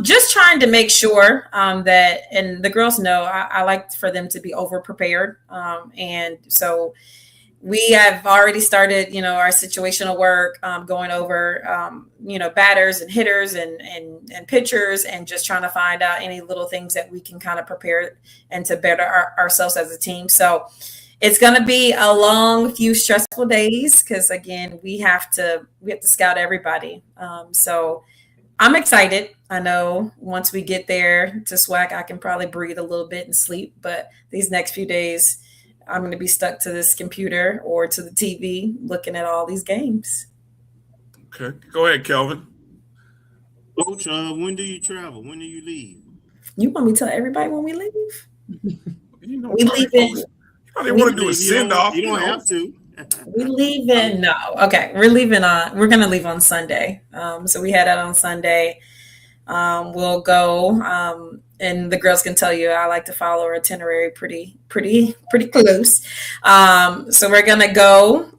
just trying to make sure that, and the girls know, I like for them to be over prepared. And so we have already started, our situational work, going over, batters and hitters and pitchers, and just trying to find out any little things that we can kind of prepare and to better ourselves as a team. So it's going to be a long few stressful days because, again, we have to scout everybody. So I'm excited. I know once we get there to SWAC, I can probably breathe a little bit and sleep. But these next few days, I'm going to be stuck to this computer or to the TV looking at all these games. Okay. Go ahead, Kelvin. Coach, when do you travel? When do you leave? You want me to tell everybody when we leave? We leave in. They want to do a send off. You don't have to. We leaving? No. Okay, we're leaving on. We're gonna leave on Sunday. So we head out on Sunday. We'll go, and the girls can tell you I like to follow our itinerary pretty close. So we're gonna go,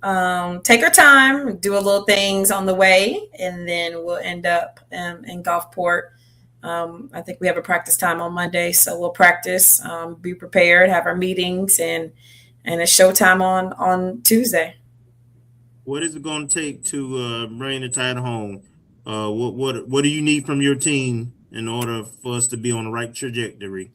take our time, do a little things on the way, and then we'll end up in Gulfport. I think we have a practice time on Monday, so we'll practice, be prepared, have our meetings, and it's showtime on Tuesday. What is it going to take to bring the title home? What do you need from your team in order for us to be on the right trajectory?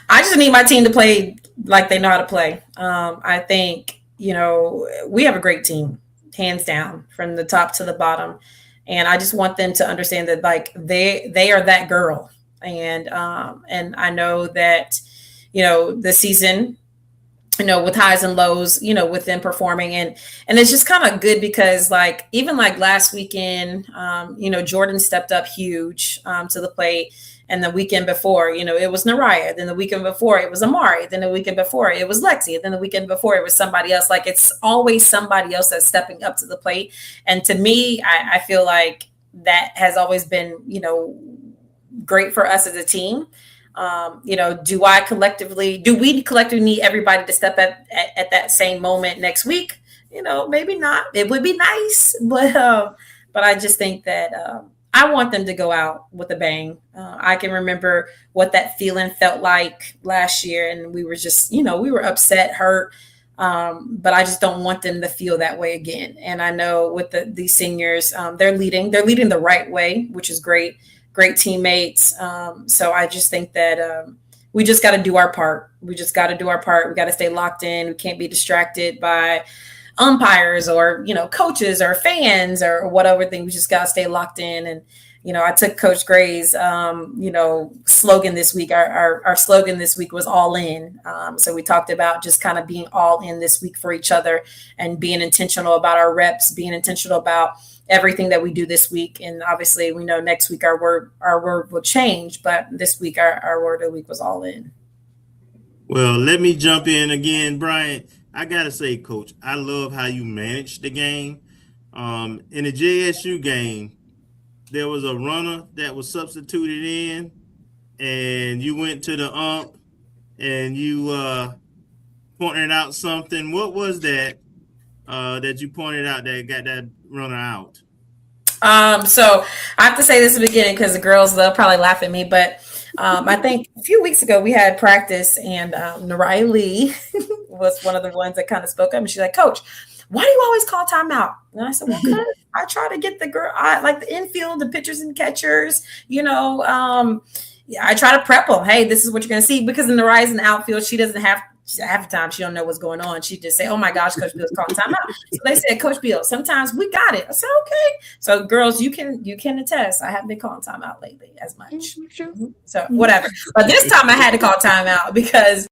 I just need my team to play like they know how to play. I think, we have a great team, hands down, from the top to the bottom. And I just want them to understand that, like, they are that girl. And I know that, the season, with highs and lows, with them performing. And it's just kind of good because, like, even like last weekend, Jordan stepped up huge to the plate. And the weekend before, it was Neriah. Then the weekend before, it was Amari. Then the weekend before, it was Lexi. And then the weekend before, it was somebody else. Like, it's always somebody else that's stepping up to the plate. And to me, I feel like that has always been, great for us as a team. Do we collectively need everybody to step up at that same moment next week? Maybe not. It would be nice, but I just think that I want them to go out with a bang. I can remember what that feeling felt like last year, and we were just, we were upset, hurt, but I just don't want them to feel that way again. And I know with these seniors, they're leading the right way, which is great. Great teammates. So I just think that we just got to do our part. We got to stay locked in. We can't be distracted by umpires or, coaches or fans or whatever thing. We just got to stay locked in. And, I took Coach Gray's, slogan this week. Our slogan this week was all in. So we talked about just kind of being all in this week for each other and being intentional about our reps, being intentional about everything that we do this week. And obviously we know next week our word will change, but this week our word of the week was all in. Well, let me jump in again, Brian. I got to say, Coach, I love how you managed the game. In the JSU game, there was a runner that was substituted in, and you went to the ump and you pointed out something. What was that that you pointed out that got that runner out? So I have to say this at the beginning because the girls, they'll probably laugh at me, but I think a few weeks ago we had practice and Neriah Lee was one of the ones that kind of spoke up, and she's like, Coach, why do you always call timeout? And I said, well, because I try to get the girl, I like the infield, the pitchers and catchers, I try to prep them. Hey, this is what you're going to see, because in Neriah's in the outfield, she doesn't have half the time she don't know what's going on. She just say, oh my gosh, Coach Beall's calling timeout. So they said, Coach Beall, sometimes we got it. I said, okay. So girls, you can attest. I haven't been calling timeout lately as much. So whatever. But this time I had to call timeout because,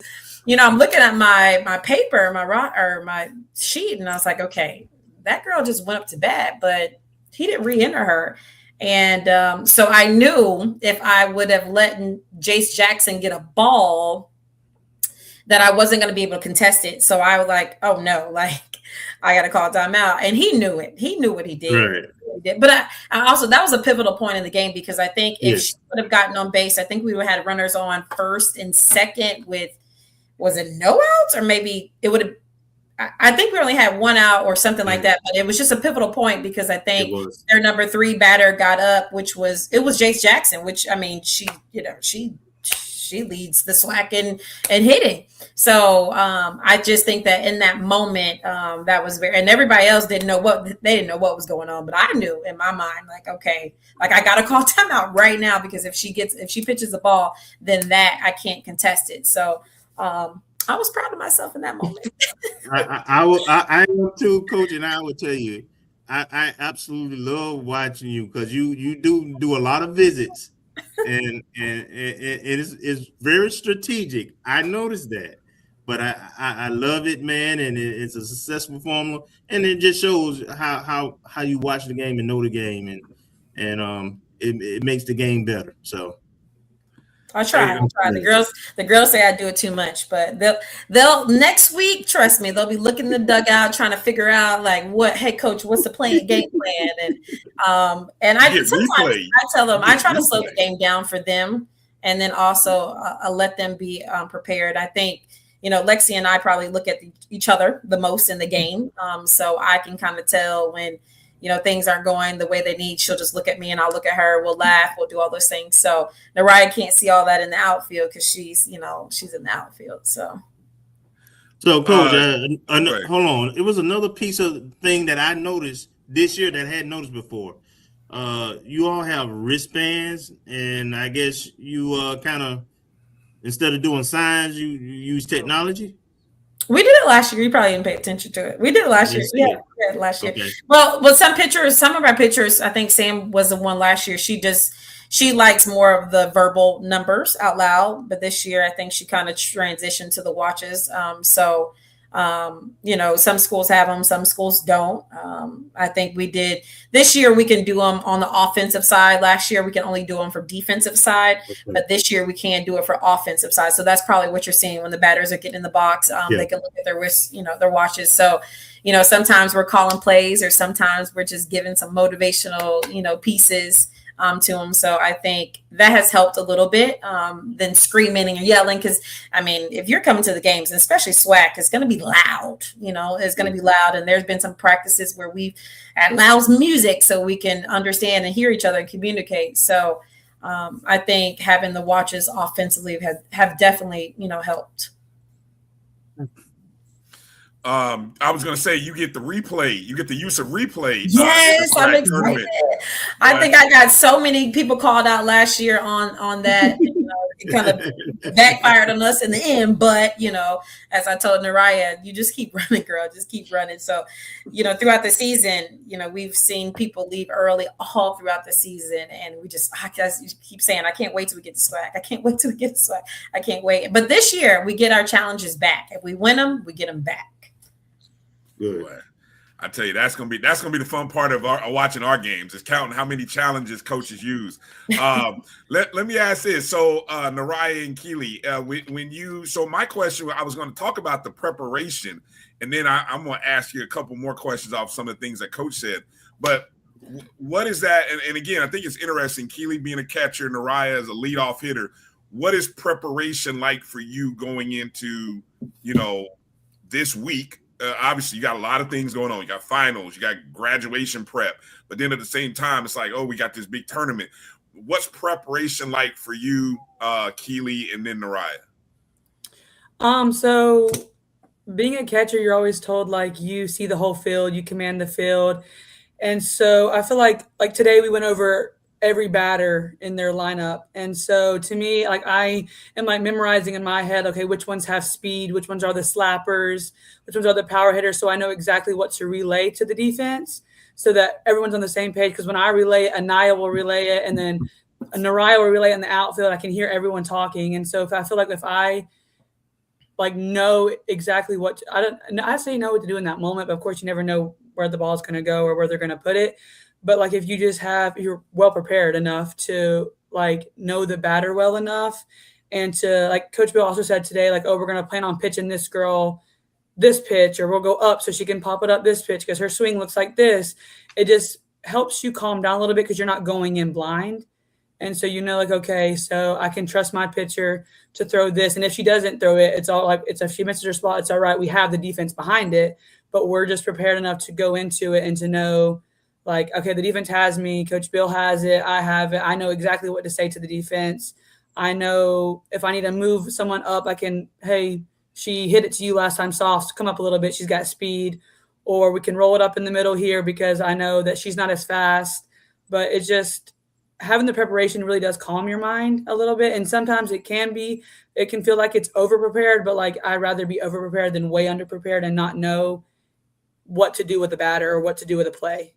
I'm looking at my paper, my sheet, and I was like, okay, that girl just went up to bat, but he didn't re-enter her. And so I knew if I would have let Jace Jackson get a ball, that I wasn't going to be able to contest it. So I was like, oh no, like I got to call timeout. And he knew it. He knew what he did. Right. But I also, that was a pivotal point in the game, because I think if she would have gotten on base, I think we would have had runners on first and second with, was it no outs? Or maybe it would have, I think we only had one out or something like that, but it was just a pivotal point because I think their number 3 batter got up, it was Jace Jackson, which, I mean, she leads the SWAC and hitting. So I just think that in that moment, that was and everybody else didn't know what was going on, but I knew in my mind, like, okay, like I got to call timeout right now, because if she pitches the ball, then that I can't contest it. So I was proud of myself in that moment. I am too, Coach, and I will tell you, I absolutely love watching you, because you do a lot of visits. and it's very strategic. I noticed that, but I love it, man, and it's a successful formula, and it just shows how you watch the game and know the game, and it makes the game better. So I try. The girls say I do it too much, but they'll next week, trust me, they'll be looking in the dugout trying to figure out like hey coach, what's the game plan? And I sometimes I tell them I try to slow the game down for them, and then also let them be prepared. I think Lexi and I probably look at each other the most in the game, so I can kind of tell when things aren't going the way they need. She'll just look at me and I'll look at her. We'll laugh. We'll do all those things. So Neriah can't see all that in the outfield because she's in the outfield. So Coach, hold on. It was another piece of thing that I noticed this year that I hadn't noticed before. You all have wristbands, and I guess you kind of, instead of doing signs, you use technology. We did it last year. You probably didn't pay attention to it. We did it last year. Yeah, last year. Okay. Well, some of our pictures, I think Sam was the one last year. She likes more of the verbal numbers out loud, but this year I think she kind of transitioned to the watches. Some schools have them, some schools don't. I think we did this year. We can do them on the offensive side. Last year we can only do them for defensive side, but this year we can do it for offensive side. So that's probably what you're seeing when the batters are getting in the box. They can look at their wrists, their watches. So, sometimes we're calling plays, or sometimes we're just giving some motivational, pieces to them. So I think that has helped a little bit than screaming and yelling. Because, if you're coming to the games, and especially SWAC, it's going to be loud. It's going to be loud. And there's been some practices where we've had loud music so we can understand and hear each other and communicate. So I think having the watches offensively have definitely, helped. I was going to say, you get the replay. You get the use of replay. Yes, I'm excited. I think I got so many people called out last year on that. It kind of backfired on us in the end. But, as I told Neriah, you just keep running, girl. Just keep running. So, throughout the season, we've seen people leave early all throughout the season. And I just keep saying, I can't wait till we get to SWAC. I can't wait till we get to SWAC. I can't wait. But this year, we get our challenges back. If we win them, we get them back. Good. Boy, I tell you, that's gonna be the fun part of watching our games, is counting how many challenges coaches use. Let me ask this. So Neriah and Keeleigh, so my question, I was going to talk about the preparation, and then I'm going to ask you a couple more questions off some of the things that Coach said. But what is that? And again, I think it's interesting, Keeleigh being a catcher, Neriah as a leadoff hitter. What is preparation like for you going into, this week? Obviously, you got a lot of things going on. You got finals, you got graduation prep, but then at the same time, it's like, oh, we got this big tournament. What's preparation like for you, Keeleigh, and then Neriah? So being a catcher, you're always told like you see the whole field, you command the field, and so I feel like today we went over every batter in their lineup. And so to me, like I am like memorizing in my head, okay, which ones have speed, which ones are the slappers, which ones are the power hitters. So I know exactly what to relay to the defense so that everyone's on the same page. Because when I relay it, Neriah will relay it, and then Neriah will relay it in the outfield. I can hear everyone talking. And so if I know exactly I say know what to do in that moment, but of course you never know where the ball is going to go or where they're going to put it. But like if you just you're well prepared enough to like know the batter well enough, and to like Coach Bill also said today, like, oh, we're going to plan on pitching this girl this pitch, or we'll go up so she can pop it up this pitch because her swing looks like this. It just helps you calm down a little bit because you're not going in blind. And so, like, okay, so I can trust my pitcher to throw this. And if she doesn't throw it, it's all like, if she misses her spot, it's all right. We have the defense behind it, but we're just prepared enough to go into it and to know, like, okay, the defense has me. Coach Bill has it. I have it. I know exactly what to say to the defense. I know if I need to move someone up, I can, hey, she hit it to you last time soft. Come up a little bit. She's got speed. Or we can roll it up in the middle here because I know that she's not as fast. But it's just having the preparation really does calm your mind a little bit. And sometimes it can feel like it's over-prepared. But, like, I'd rather be over-prepared than way under-prepared and not know what to do with the batter or what to do with a play.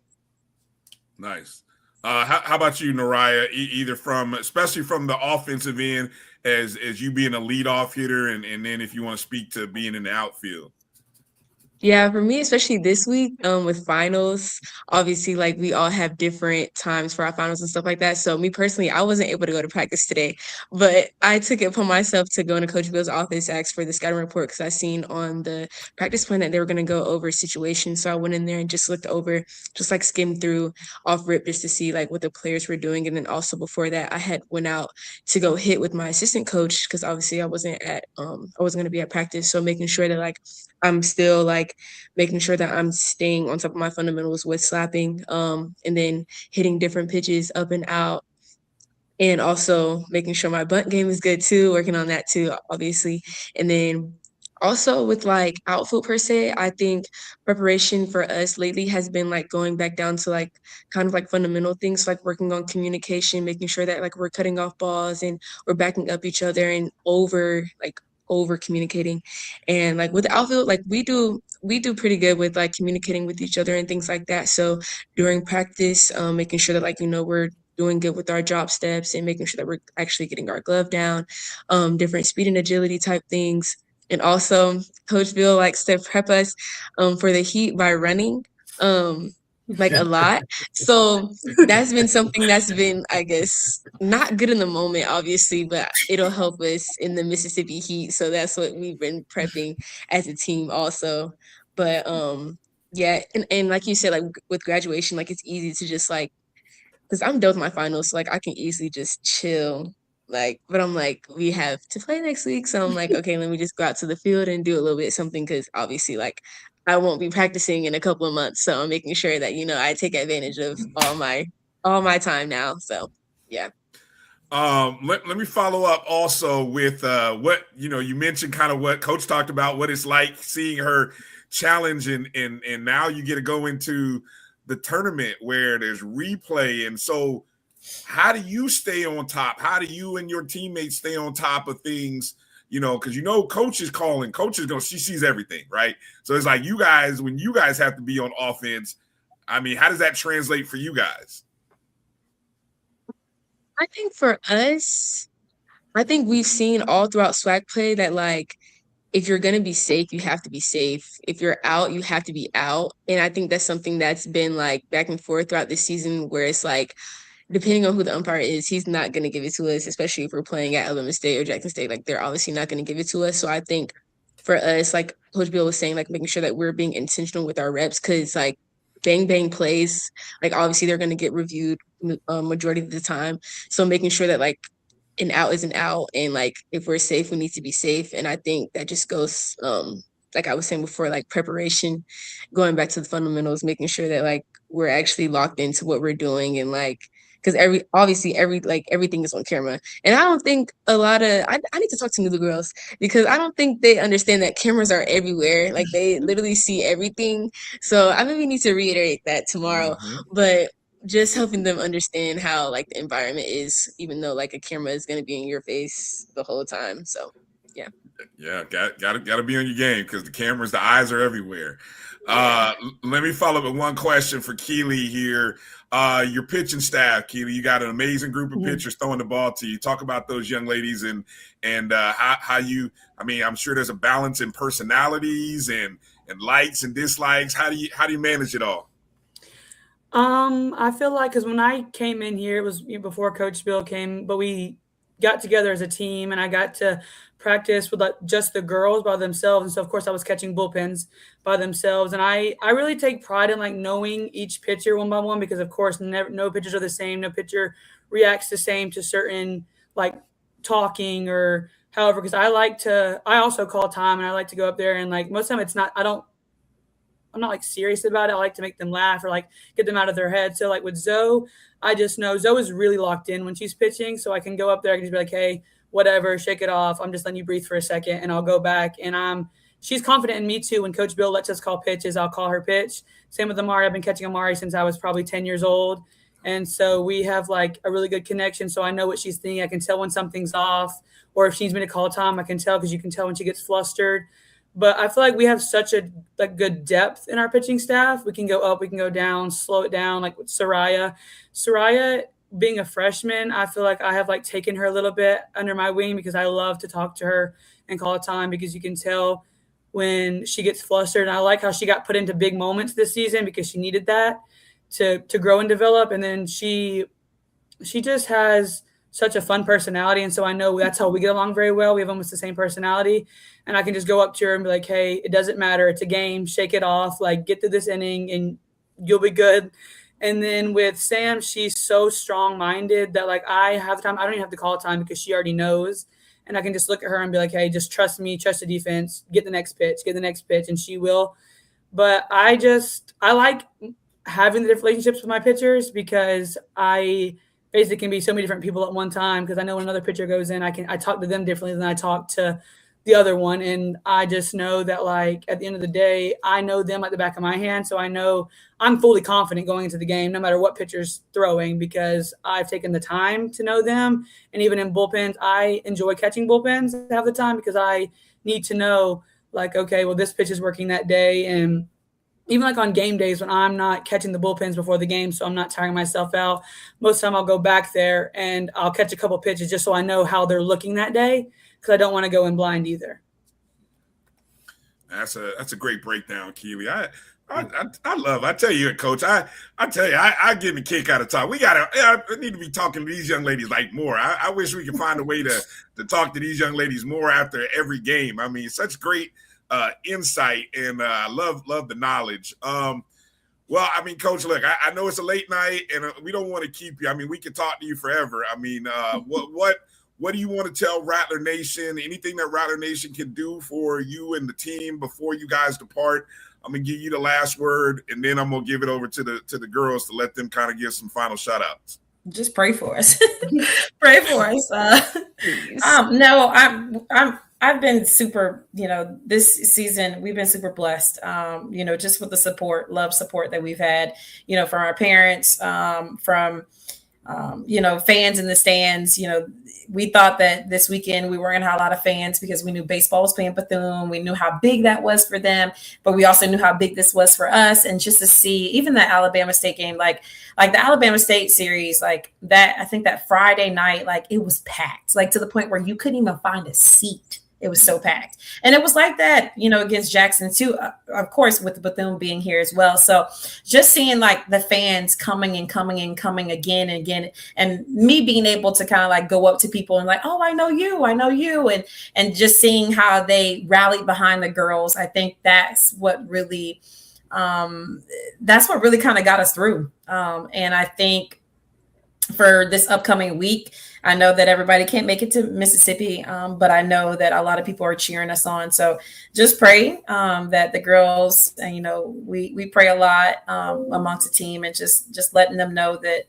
Nice. How about you, Neriah? Either especially from the offensive end, as you being a leadoff hitter, and then if you want to speak to being in the outfield. Yeah, for me, especially this week, with finals, obviously, like we all have different times for our finals and stuff like that. So me personally, I wasn't able to go to practice today, but I took it upon myself to go into Coach Bill's office, ask for the scouting report because I seen on the practice plan that they were going to go over situations. So I went in there and just looked over, just like skimmed through off rip just to see like what the players were doing. And then also before that, I had went out to go hit with my assistant coach because obviously I wasn't going to be at practice. So making sure that like I'm still like making sure that I'm staying on top of my fundamentals with slapping, and then hitting different pitches up and out, and also making sure my bunt game is good too, working on that too, obviously. And then also with like outfield per se, I think preparation for us lately has been like going back down to like kind of like fundamental things, like working on communication, making sure that like we're cutting off balls and we're backing up each other and over communicating. And like with the outfield, like we do pretty good with like communicating with each other and things like that. So during practice, making sure that like, we're doing good with our drop steps and making sure that we're actually getting our glove down, different speed and agility type things. And also Coach Bill likes to prep us for the heat by running. Like a lot. So that's been something that's been, I guess, not good in the moment, obviously, but it'll help us in the Mississippi heat. So that's what we've been prepping as a team also. But yeah, and like you said, like with graduation, like it's easy to just like, because I'm done with my finals, so like I can easily just chill. Like, but I'm like, we have to play next week. So I'm like, okay, let me just go out to the field and do a little bit something because obviously like I won't be practicing in a couple of months. So I'm making sure that, I take advantage of all my time now. So yeah. Let me follow up also with what you mentioned kind of what Coach talked about, what it's like seeing her challenge and now you get to go into the tournament where there's replay. And so how do you stay on top? How do you and your teammates stay on top of things? Because Coach is calling. Coach is she sees everything, right? So it's like you guys, when you guys have to be on offense, I mean, how does that translate for you guys? I think for us, I think we've seen all throughout swag play that like if you're going to be safe, you have to be safe. If you're out, you have to be out. And I think that's something that's been like back and forth throughout the season where it's like, depending on who the umpire is, he's not going to give it to us, especially if we're playing at Alabama State or Jackson State. Like, they're obviously not going to give it to us. So I think for us, like Coach Bill was saying, like making sure that we're being intentional with our reps because, like, bang, bang plays, like, obviously they're going to get reviewed majority of the time. So making sure that, like, an out is an out. And, like, if we're safe, we need to be safe. And I think that just goes, like I was saying before, like preparation, going back to the fundamentals, making sure that, like, we're actually locked into what we're doing and, like, because everything is on camera. And I don't think a lot of I need to talk to the girls because I don't think they understand that cameras are everywhere. Like they literally see everything. So I maybe need to reiterate that tomorrow. But just helping them understand how like the environment is, even though like a camera is gonna be in your face the whole time. So yeah. Yeah, gotta be on your game because the cameras, the eyes are everywhere. Let me follow up with one question for Keeleigh here. Your pitching staff, Keeleigh, you got an amazing group of pitchers throwing the ball to you. Talk about those young ladies and how you. I mean, I'm sure there's a balance in personalities and likes and dislikes. How do you manage it all? I feel like because when I came in here, it was before Coach Bill came, but we got together as a team and I got to practice with like just the girls by themselves. And so of course I was catching bullpens by themselves. And I really take pride in like knowing each pitcher one by one, because of course no pitchers are the same. No pitcher reacts the same to certain like talking or however, because I also call time and I like to go up there and like most of the time I'm not like serious about it. I like to make them laugh or like get them out of their head. So like with Zoe, I just know Zoe is really locked in when she's pitching. So I can go up there and just be like, hey, whatever, shake it off. I'm just letting you breathe for a second and I'll go back. And she's confident in me too. When Coach Bill lets us call pitches, I'll call her pitch. Same with Amari. I've been catching Amari since I was probably 10 years old. And so we have like a really good connection. So I know what she's thinking. I can tell when something's off, or if she needs me to call time, I can tell because you can tell when she gets flustered. But I feel like we have such a like good depth in our pitching staff. We can go up, we can go down, slow it down. Like with Neriah, being a freshman, I feel like I have like taken her a little bit under my wing because I love to talk to her and call time because you can tell when she gets flustered. And I like how she got put into big moments this season because she needed that to grow and develop. And then she just has such a fun personality. And so I know that's how we get along very well. We have almost the same personality. And I can just go up to her and be like, hey, it doesn't matter. It's a game. Shake it off. Like, get through this inning and you'll be good. And then with Sam, she's so strong-minded that, like, I have time. I don't even have to call time because she already knows. And I can just look at her and be like, hey, just trust me, trust the defense, get the next pitch, and she will. But I like having the different relationships with my pitchers because I basically can be so many different people at one time, because I know when another pitcher goes in, I talk to them differently than I talk to the other one. And I just know that, like, at the end of the day, I know them like the back of my hand. So I know I'm fully confident going into the game, no matter what pitcher's throwing, because I've taken the time to know them. And even in bullpens, I enjoy catching bullpens half the time because I need to know, like, okay, well, this pitch is working that day. And even like on game days when I'm not catching the bullpens before the game, so I'm not tiring myself out, most of the time I'll go back there and I'll catch a couple pitches just so I know how they're looking that day, because I don't want to go in blind either. That's a great breakdown, Keeleigh. I tell you, Coach, I get a kick out of talk. I need to be talking to these young ladies like more. I wish we could find a way to talk to these young ladies more after every game. I mean, such great insight, and I love the knowledge. Well, I mean, Coach, look, I know it's a late night, and we don't want to keep you. I mean, we could talk to you forever. I mean, what do you want to tell Rattler Nation? Anything that Rattler Nation can do for you and the team before you guys depart? I'm gonna give you the last word, and then I'm gonna give it over to the girls to let them kind of give some final shout outs. Just pray for us. Pray for us. No, I've been super, this season we've been super blessed, just with the love support that we've had, from our parents, from fans in the stands. We thought that this weekend we weren't going to have a lot of fans because we knew baseball was playing Bethune. We knew how big that was for them, but we also knew how big this was for us. And just to see even the Alabama State game, like the Alabama State series, like that, I think that Friday night, like it was packed, like to the point where you couldn't even find a seat. It was so packed. And it was like that, against Jackson too, of course, with Bethune being here as well. So just seeing like the fans coming again and again, and me being able to kind of like go up to people and like, oh, I know you. And just seeing how they rallied behind the girls. I think that's what really kind of got us through. And I think for this upcoming week, I know that everybody can't make it to Mississippi, but I know that a lot of people are cheering us on. So just pray that the girls, and, we pray a lot amongst the team, and just letting them know that,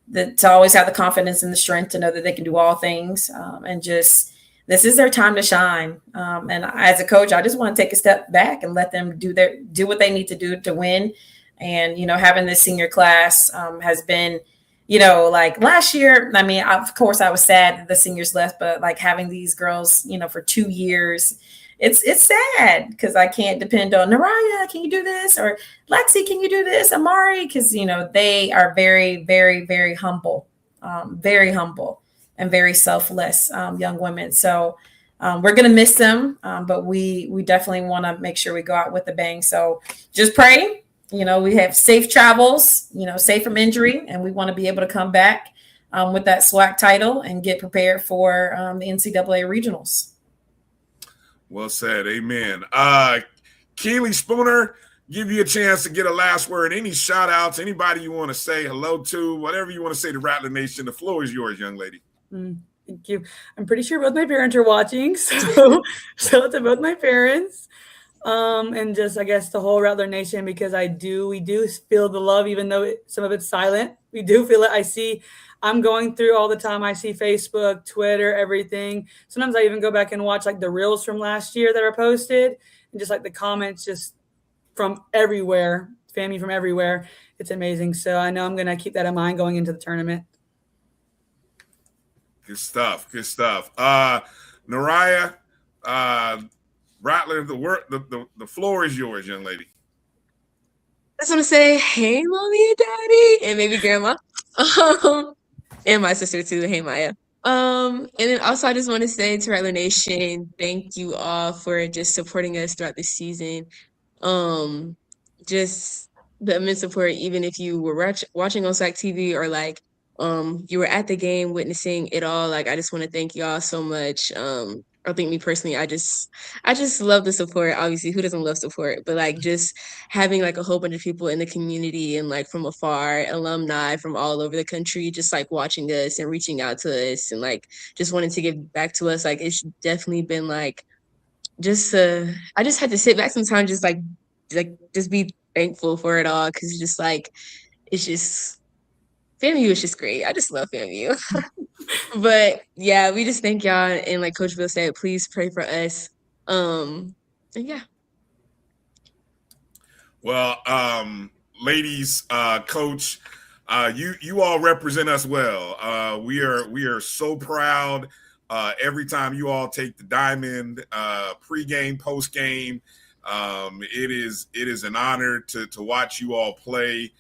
that to always have the confidence and the strength to know that they can do all things, and just this is their time to shine. And as a coach, I just want to take a step back and let them do what they need to do to win. And, having this senior class has been, like last year, I mean, of course I was sad that the seniors left, but like having these girls, for 2 years, it's sad because I can't depend on Neriah. Can you do this? Or Lexi, can you do this? Amari, because, they are very, very, very humble and very selfless young women. So we're going to miss them, but we definitely want to make sure we go out with a bang. So just pray. We have safe travels, safe from injury, and we want to be able to come back with that SWAC title and get prepared for the NCAA regionals. Well said. Amen. Keeleigh, Spponer, give you a chance to get a last word. Any shout outs, anybody you want to say hello to, whatever you want to say to Rattler Nation. The floor is yours, young lady. Thank you. I'm pretty sure both my parents are watching, so shout out to both my parents. And just, I guess, the whole Rattler Nation, because we do feel the love, even though some of it's silent. We do feel it. I'm going through all the time. I see Facebook, Twitter, everything. Sometimes I even go back and watch like the reels from last year that are posted, and just like the comments just from everywhere, FAMU from everywhere. It's amazing. So I know I'm going to keep that in mind going into the tournament. Good stuff. Neriah, Rattler, the floor is yours, young lady. I just want to say, hey, mommy and daddy, and maybe grandma, and my sister too. Hey, Maya. And then also I just want to say to Rattler Nation, thank you all for just supporting us throughout the season. Just the immense support, even if you were watching on SWAC TV or like you were at the game witnessing it all. Like I just want to thank y'all so much. I think me personally, I just love the support. Obviously, who doesn't love support? But like just having like a whole bunch of people in the community and like from afar, alumni from all over the country, just like watching us and reaching out to us and like just wanting to give back to us. Like it's definitely been like just I just had to sit back sometimes, just like just be thankful for it all, because it's just like it's just FAMU is just great. I just love FAMU. But yeah, we just thank y'all, and like Coach Bill said, please pray for us. And yeah. Well, ladies, Coach, you all represent us well. We are so proud every time you all take the diamond, pregame, postgame. It is an honor to watch you all play.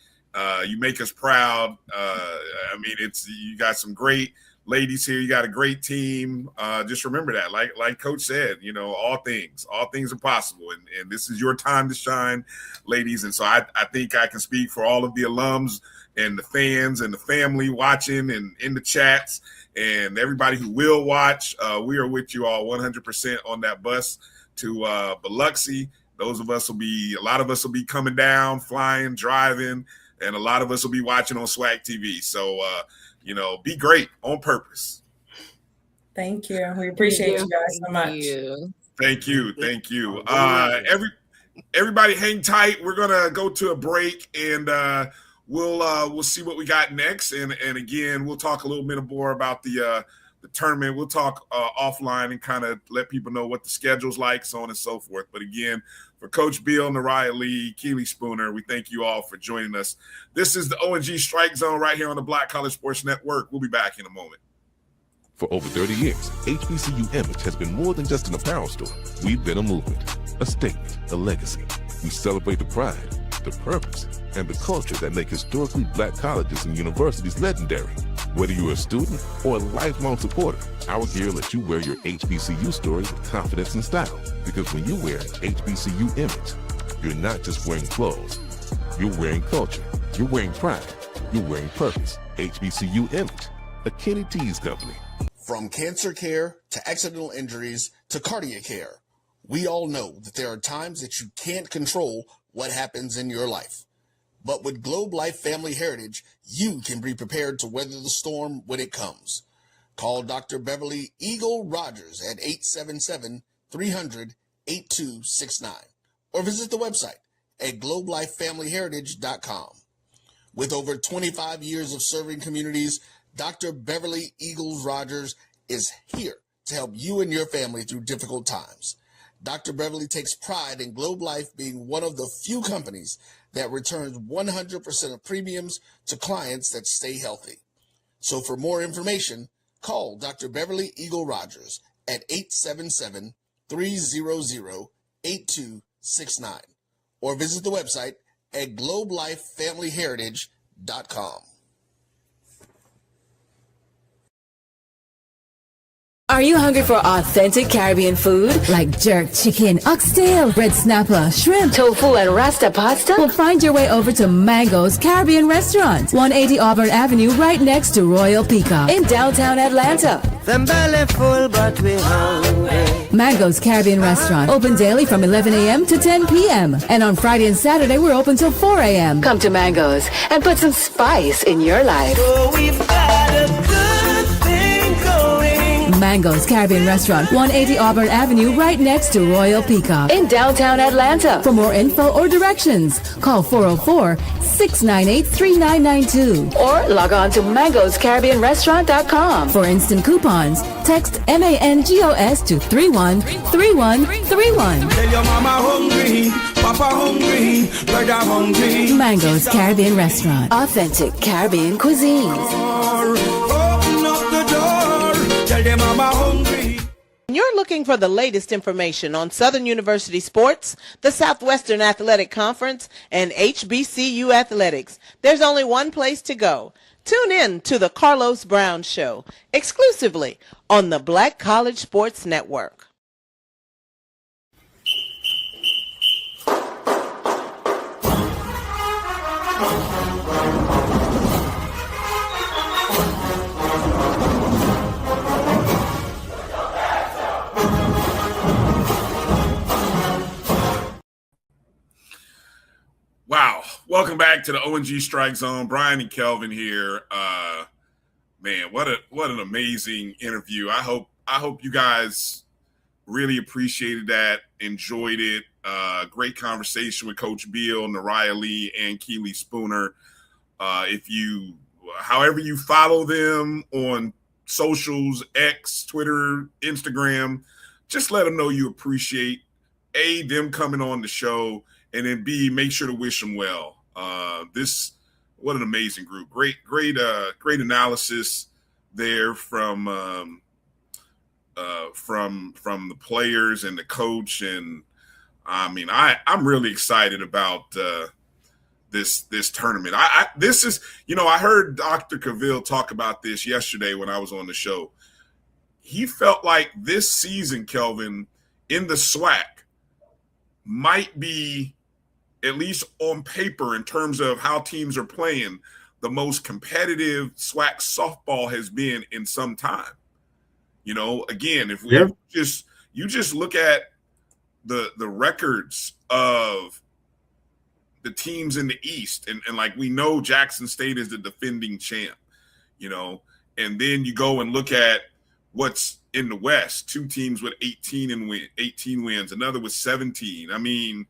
You make us proud. I mean, you got some great ladies here. You got a great team. Just remember that, like Coach said, all things are possible, and this is your time to shine, ladies. And so I think I can speak for all of the alums and the fans and the family watching and in the chats and everybody who will watch. We are with you all 100% on that bus to Biloxi. A lot of us will be coming down, flying, driving, and a lot of us will be watching on SWAC TV. So, be great on purpose. Thank you. We appreciate you guys so much. Thank you. Everybody hang tight. We're going to go to a break, and we'll see what we got next. And again, we'll talk a little bit more about the tournament. We'll talk offline and kind of let people know what the schedule's like, so on and so forth. But again, for Coach Beall, Neriah Lee, Keeleigh Spponer, we thank you all for joining us. This is the O&G StrikeZone right here on the Black College Sports Network. We'll be back in a moment. For over 30 years, HBCU Image has been more than just an apparel store. We've been a movement, a statement, a legacy. We celebrate the pride, the purpose, and the culture that make historically Black colleges and universities legendary. Whether you're a student or a lifelong supporter, our gear lets you wear your HBCU story with confidence and style. Because when you wear HBCU Image, you're not just wearing clothes. You're wearing culture. You're wearing pride. You're wearing purpose. HBCU Image, a Kenny T's company. From cancer care to accidental injuries to cardiac care, we all know that there are times that you can't control what happens in your life. But with Globe Life Family Heritage, you can be prepared to weather the storm when it comes. Call Dr. Beverly Eagle Rogers at 877-300-8269 or visit the website at globelifefamilyheritage.com. With over 25 years of serving communities, Dr. Beverly Eagles Rogers is here to help you and your family through difficult times. Dr. Beverly takes pride in Globe Life being one of the few companies that returns 100% of premiums to clients that stay healthy. So for more information, call Dr. Beverly Eagle Rogers at 877-300-8269 or visit the website at globelifefamilyheritage.com. Are you hungry for authentic Caribbean food like jerk chicken, oxtail, red snapper, shrimp, tofu, and rasta pasta? Well, find your way over to Mango's Caribbean Restaurant, 180 Auburn Avenue, right next to Royal Peacock in downtown Atlanta. Them belly full, but we hungry. Mango's Caribbean Restaurant, open daily from 11 a.m. to 10 p.m. And on Friday and Saturday, we're open till 4 a.m. Come to Mango's and put some spice in your life. So we've got a good thing going. Mango's Caribbean Restaurant, 180 Auburn Avenue, right next to Royal Peacock in downtown Atlanta. For more info or directions, call 404-698-3992 or log on to mangoscaribbeanrestaurant.com. For instant coupons, text MANGOS to 313131. Tell your mama hungry, papa hungry, brother hungry. Mango's Caribbean Restaurant, authentic Caribbean cuisines. When you're looking for the latest information on Southern University sports, the Southwestern Athletic Conference, and HBCU athletics, there's only one place to go. Tune in to the Carlos Brown Show, exclusively on the Black College Sports Network. Wow. Welcome back to the O&G StrikeZone. Bryan and Kelvin here. Man, what an amazing interview. I hope you guys really appreciated that, enjoyed it. Great conversation with Coach Beall, Neriah Lee, and Keeleigh Spponer. However you follow them on socials, X, Twitter, Instagram, just let them know you appreciate A, them coming on the show, and then B, make sure to wish them well. What an amazing group. Great analysis there from the players and the coach. And I mean, I'm really excited about this tournament. This is, I heard Dr. Cavill talk about this yesterday when I was on the show. He felt like this season, Kelvin, in the SWAC might be, at least on paper, in terms of how teams are playing, the most competitive SWAC softball has been in some time. Again, if we just look at the records of the teams in the East, and like we know Jackson State is the defending champ, and then you go and look at what's in the West, 2 teams with 18 wins, another with 17. I mean,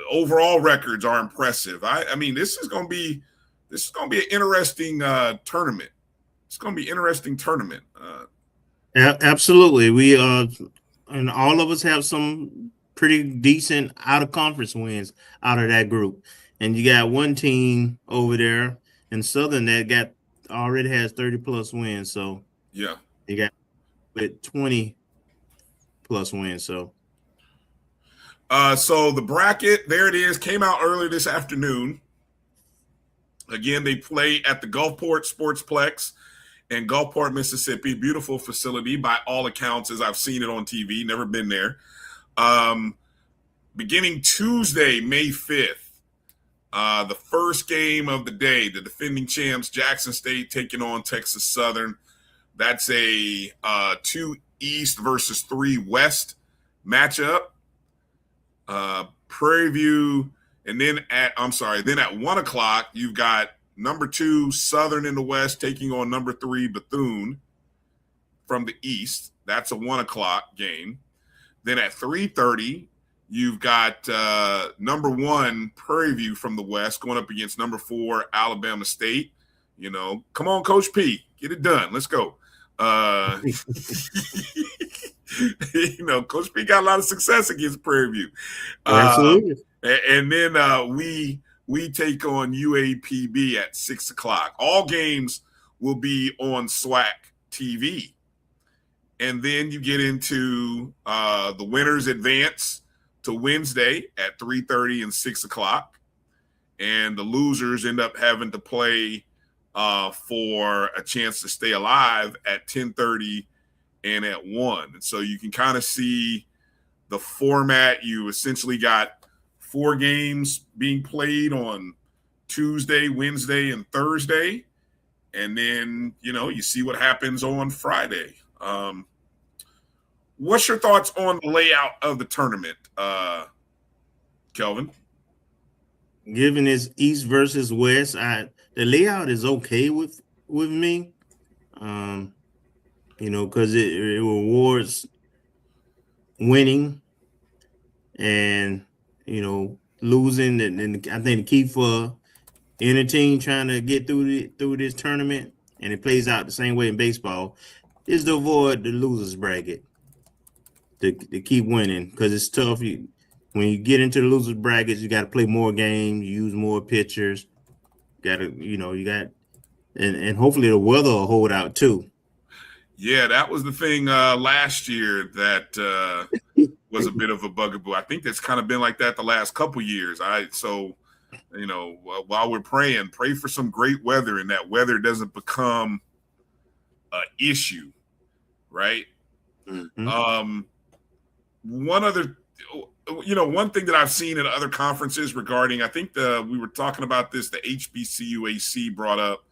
overall records are impressive. I mean, this is going to be an interesting tournament. It's going to be an interesting tournament. Absolutely. We and all of us have some pretty decent out of conference wins out of that group. And you got one team over there in Southern that already has 30 plus wins. So yeah, you got with 20 plus wins. So the bracket, there it is, came out earlier this afternoon. Again, they play at the Gulfport Sportsplex in Gulfport, Mississippi. Beautiful facility by all accounts, as I've seen it on TV. Never been there. Beginning Tuesday, May 5th, the first game of the day, the defending champs, Jackson State, taking on Texas Southern. That's a 2 East versus 3 West matchup. Prairie View, and then at 1 o'clock, you've got number 2 Southern in the West taking on number 3 Bethune from the East. That's a 1 o'clock game. Then at 3:30, you've got number 1 Prairie View from the West going up against number 4 Alabama State. Come on, Coach P, get it done. Let's go. Coach P got a lot of success against Prairie View. Absolutely. And then we take on UAPB at 6 o'clock. All games will be on SWAC TV. And then you get into the winners advance to Wednesday at 3:30 and 6 o'clock. And the losers end up having to play for a chance to stay alive at 10:30 and at 1. And so you can kind of see the format. You essentially got 4 games being played on Tuesday, Wednesday, and Thursday. And then, you see what happens on Friday. What's your thoughts on the layout of the tournament, Kelvin? Given it's East versus West, the layout is okay with me. Because it rewards winning and, losing. And I think the key for any team trying to get through this tournament, and it plays out the same way in baseball, is to avoid the losers bracket, to keep winning, because it's tough. When you get into the losers brackets, you got to play more games, you use more pitchers. And hopefully the weather will hold out too. Yeah, that was the thing last year that was a bit of a bugaboo. I think that's kind of been like that the last couple years. So while we're praying, pray for some great weather, and that weather doesn't become an issue, right? Mm-hmm. One thing that I've seen in other conferences regarding, I think we were talking about this, the HBCUAC brought up,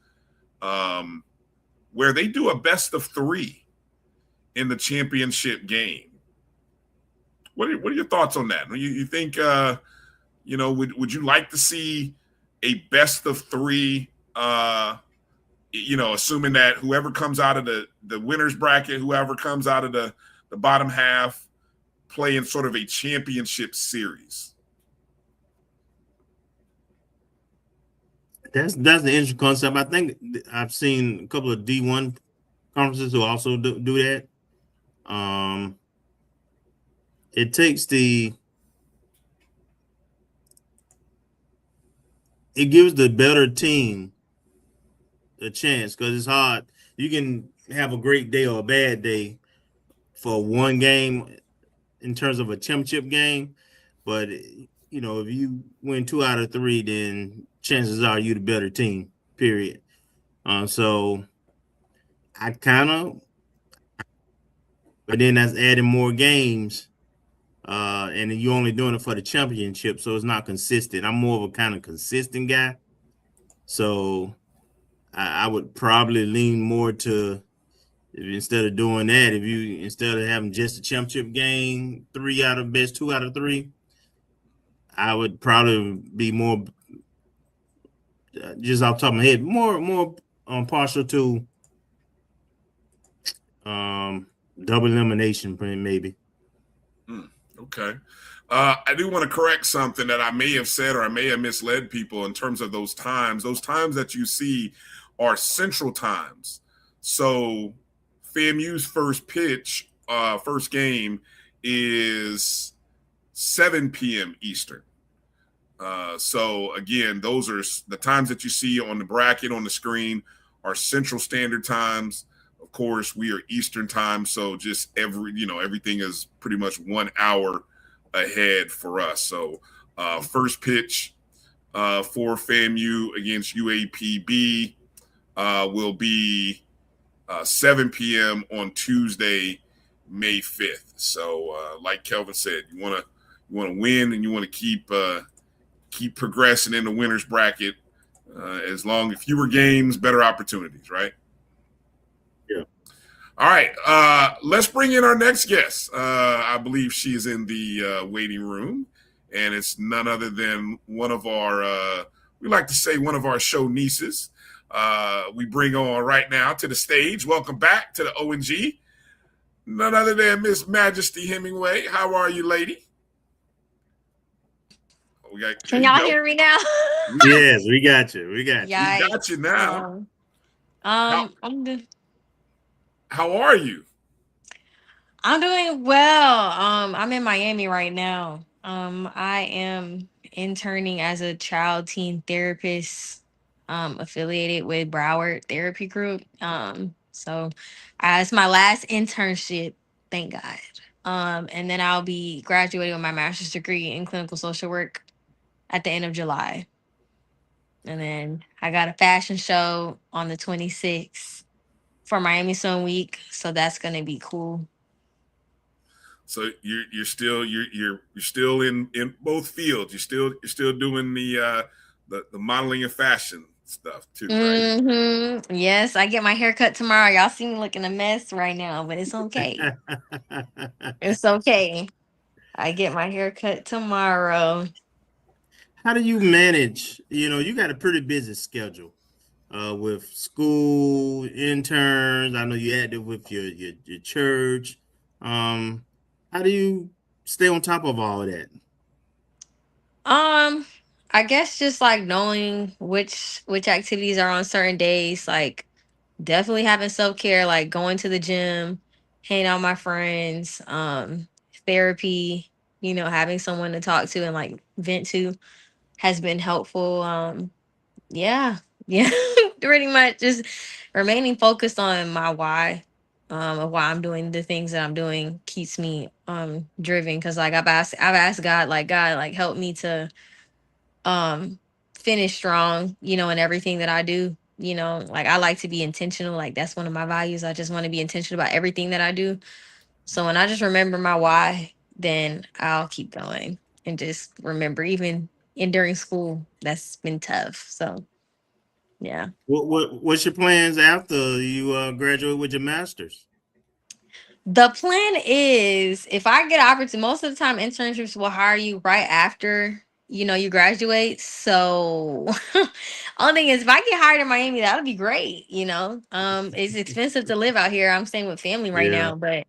where they do a best of 3 in the championship game. What are your thoughts on that? You think, would you like to see a best of 3, assuming that whoever comes out of the winner's bracket, whoever comes out of the bottom half, play in sort of a championship series? That's the interesting concept. I think I've seen a couple of D1 conferences who also do that. It takes it gives the better team a chance, because it's hard. You can have a great day or a bad day for one game in terms of a championship game, but if you win 2 out of 3, then chances are you're the better team, period. So but then that's adding more games, and then you're only doing it for the championship, so it's not consistent. I'm more of a kind of consistent guy, so I would probably lean more to, instead of doing that, instead of having just a championship game, 2 out of 3, I would probably be more, just off the top of my head, more partial to double elimination, maybe. Okay. I do want to correct something that I may have said, or I may have misled people in terms of those times. Those times that you see are central times. So FAMU's first game is 7 p.m. Eastern. So again, those are the times that you see on the bracket on the screen are Central Standard Times. Of course, we are Eastern time, so just everything is pretty much 1 hour ahead for us. So first pitch for FAMU against UAPB will be 7 p.m. on Tuesday, May 5th. So like Kelvin said, you want to win, and you want to keep progressing in the winner's bracket. As fewer games, better opportunities, right? Yeah. All right. Let's bring in our next guest. I believe she's in the waiting room, and it's none other than one of our, we like to say one of our show nieces. We bring on right now to the stage. Welcome back to the O&G. None other than Miss Majesty Hemmingway. How are you, lady? Can y'all hear me now? Yes, we got you. We got you now. I'm good. How are you? I'm doing well. I'm in Miami right now. I am interning as a child teen therapist, affiliated with Broward Therapy Group. So it's my last internship, thank God. And then I'll be graduating with my master's degree in clinical social work at the end of July. And then I got a fashion show on the 26th for Miami Swim Week, so that's gonna be cool. So you're still in both fields. You're still doing the modeling and fashion stuff too, right? Mm-hmm. Yes, I get my hair cut tomorrow. Y'all see me looking a mess right now, but it's okay. It's okay. I get my hair cut tomorrow. How do you manage? You got a pretty busy schedule with school, interns. I know you're active with your church. How do you stay on top of all of that? I guess just like knowing which activities are on certain days, like definitely having self-care, like going to the gym, hanging out with my friends, therapy, having someone to talk to and like vent to has been helpful. Yeah, pretty much just remaining focused on my why, of why I'm doing the things that I'm doing keeps me driven. Cause like I've asked God, like help me to finish strong, you know, in everything that I do. You know, like I like to be intentional. Like that's one of my values. I just want to be intentional about everything that I do. So when I just remember my why, then I'll keep going and just remember, even in during school, that's been tough. So yeah. What's your plans after you graduate with your master's? The plan is if I get an opportunity, most of the time internships will hire you right after, you know, you graduate. So only thing is if I get hired in Miami, that'll be great. You know, it's expensive to live out here. I'm staying with family right Yeah. now, but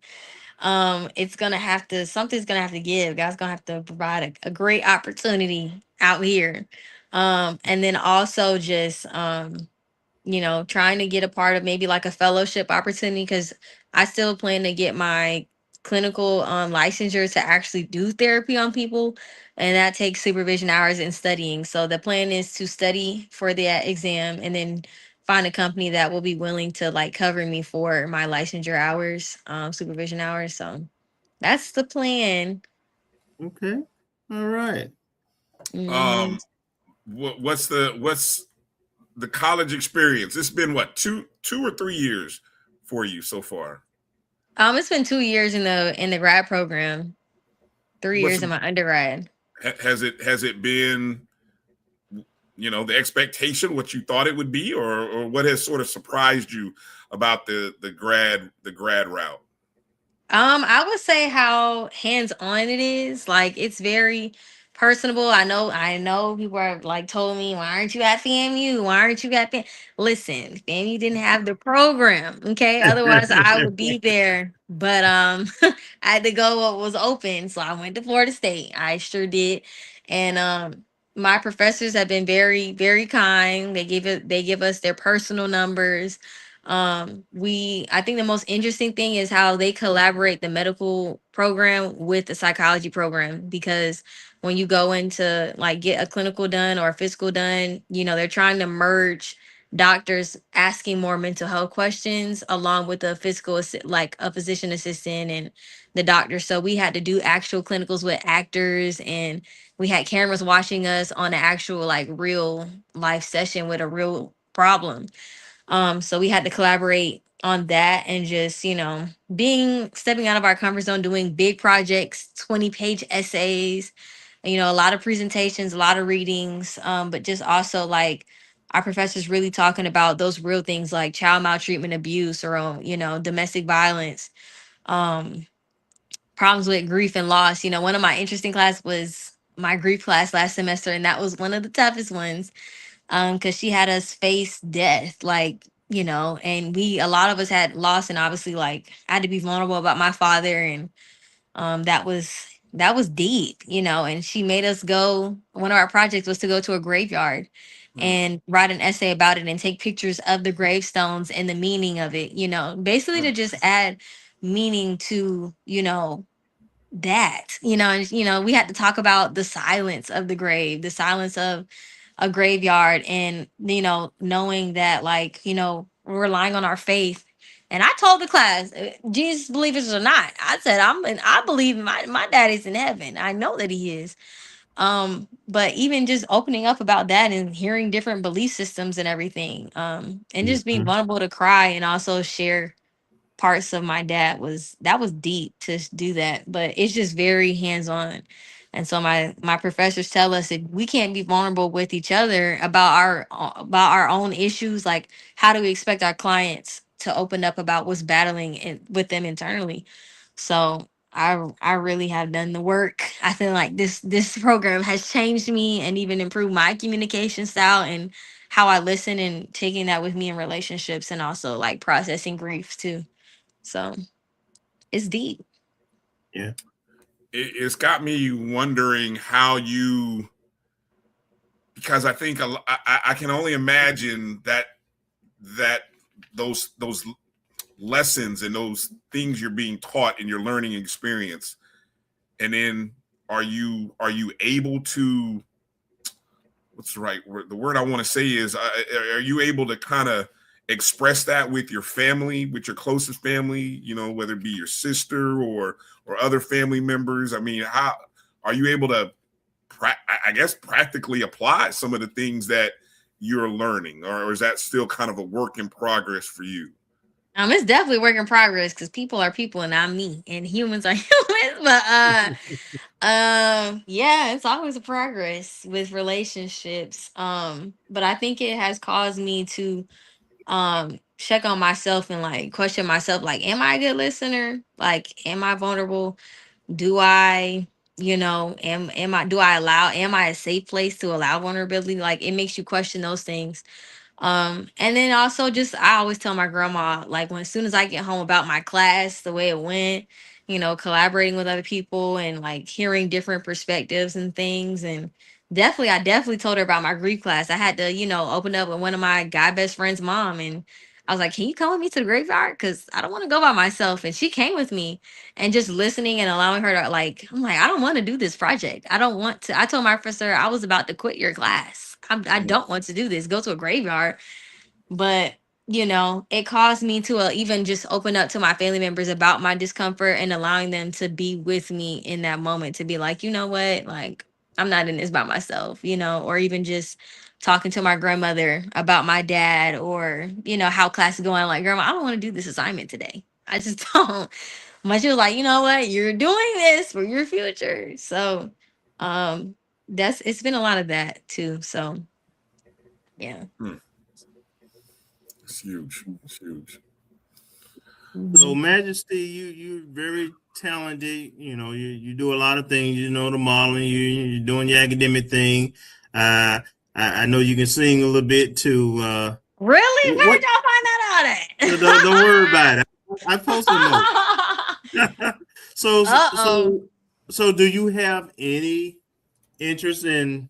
it's gonna have to, something's gonna have to give. God's gonna have to provide a great opportunity out here. And then also just you know, trying to get a part of maybe like a fellowship opportunity, because I still plan to get my clinical licensure to actually do therapy on people, and that takes supervision hours and studying. So the plan is to study for that exam and then find a company that will be willing to like cover me for my licensure hours, supervision hours. So that's the plan. Okay. All right. Mhm. What's the college experience? It's been what, two or 3 years for you so far? It's been 2 years in the grad program, 3 years in my undergrad. Has it been, you know, the expectation, what you thought it would be, or what has sort of surprised you about the grad route? I would say how hands-on it is. Like it's very personable. I know people are like told me, why aren't you at FAMU? Why aren't you at Listen, FAMU didn't have the program. Okay. Otherwise I would be there. But I had to go what was open. So I went to Florida State. I sure did. And my professors have been very, very kind. They give us their personal numbers. I think the most interesting thing is how they collaborate the medical program with the psychology program, because when you go into like get a clinical done or a physical done, you know, they're trying to merge doctors asking more mental health questions along with like a physician assistant and the doctor. So we had to do actual clinicals with actors, and we had cameras watching us on an actual like real life session with a real problem. So we had to collaborate on that and just, you know, stepping out of our comfort zone, doing big projects, 20-page essays, you know, a lot of presentations, a lot of readings, but just also like our professors really talking about those real things like child maltreatment, abuse, or, you know, domestic violence, um, problems with grief and loss. You know, one of my interesting class was my grief class last semester, and that was one of the toughest ones, because she had us face death, like, you know, and a lot of us had lost, and obviously like I had to be vulnerable about my father, and that was deep, you know. And she made us go, one of our projects was to go to a graveyard and write an essay about it and take pictures of the gravestones and the meaning of it, you know, basically to just add meaning to, you know, that, you know. And you know, we had to talk about the silence of the grave, the silence of a graveyard, and you know, knowing that, like, you know, we're relying on our faith. And I told the class, Jesus believers or not, I said I believe my daddy's in heaven. I know that he is. But even just opening up about that and hearing different belief systems and everything, and just being vulnerable to cry and also share parts of my dad, that was deep to do that. But it's just very hands-on. And so my professors tell us if we can't be vulnerable with each other about our own issues, like how do we expect our clients to open up about what's battling with them internally? So I really have done the work. I feel like this program has changed me and even improved my communication style and how I listen, and taking that with me in relationships, and also like processing grief too. So it's deep. Yeah. It's got me wondering how you, because I think I can only imagine that those lessons and those things you're being taught in your learning experience, and then are you able to, what's the right word? The word I want to say is, are you able to kind of express that with your family, with your closest family, you know, whether it be your sister or other family members? I mean, how are you able to I guess, practically apply some of the things that you're learning, or is that still kind of a work in progress for you? It's definitely a work in progress because people are people and I'm me, and humans are humans. But yeah, it's always a progress with relationships. But I think it has caused me to check on myself and like question myself, like, am I a good listener? Like, am I vulnerable? Do I, am I a safe place to allow vulnerability? Like, it makes you question those things. And then also just I always tell my grandma, like, when as soon as I get home about my class, the way it went, collaborating with other people and like hearing different perspectives and things. And I definitely told her about my Greek class. I had to, open up with one of my guy best friend's mom, and I was like, can you come with me to the graveyard? Because I don't want to go by myself. And she came with me, and just listening and allowing her to, like, I'm like, I don't want to do this project. I don't want to. I told my professor I was about to quit your class. I don't want to do this. Go to a graveyard. But, it caused me to even just open up to my family members about my discomfort and allowing them to be with me in that moment, to be like, you know what, like, I'm not in this by myself, or even just talking to my grandmother about my dad, or, how class is going. Like, grandma, I don't want to do this assignment today. I just don't. But she was like, you know what, you're doing this for your future. So it's been a lot of that too. So yeah. It's huge. It's huge. So Majesty, you're very talented. You do a lot of things. The modeling. You're doing your academic thing. I know you can sing a little bit too. Really? Where did y'all find that out at? Don't worry about it. I posted notes. So do you have any interest in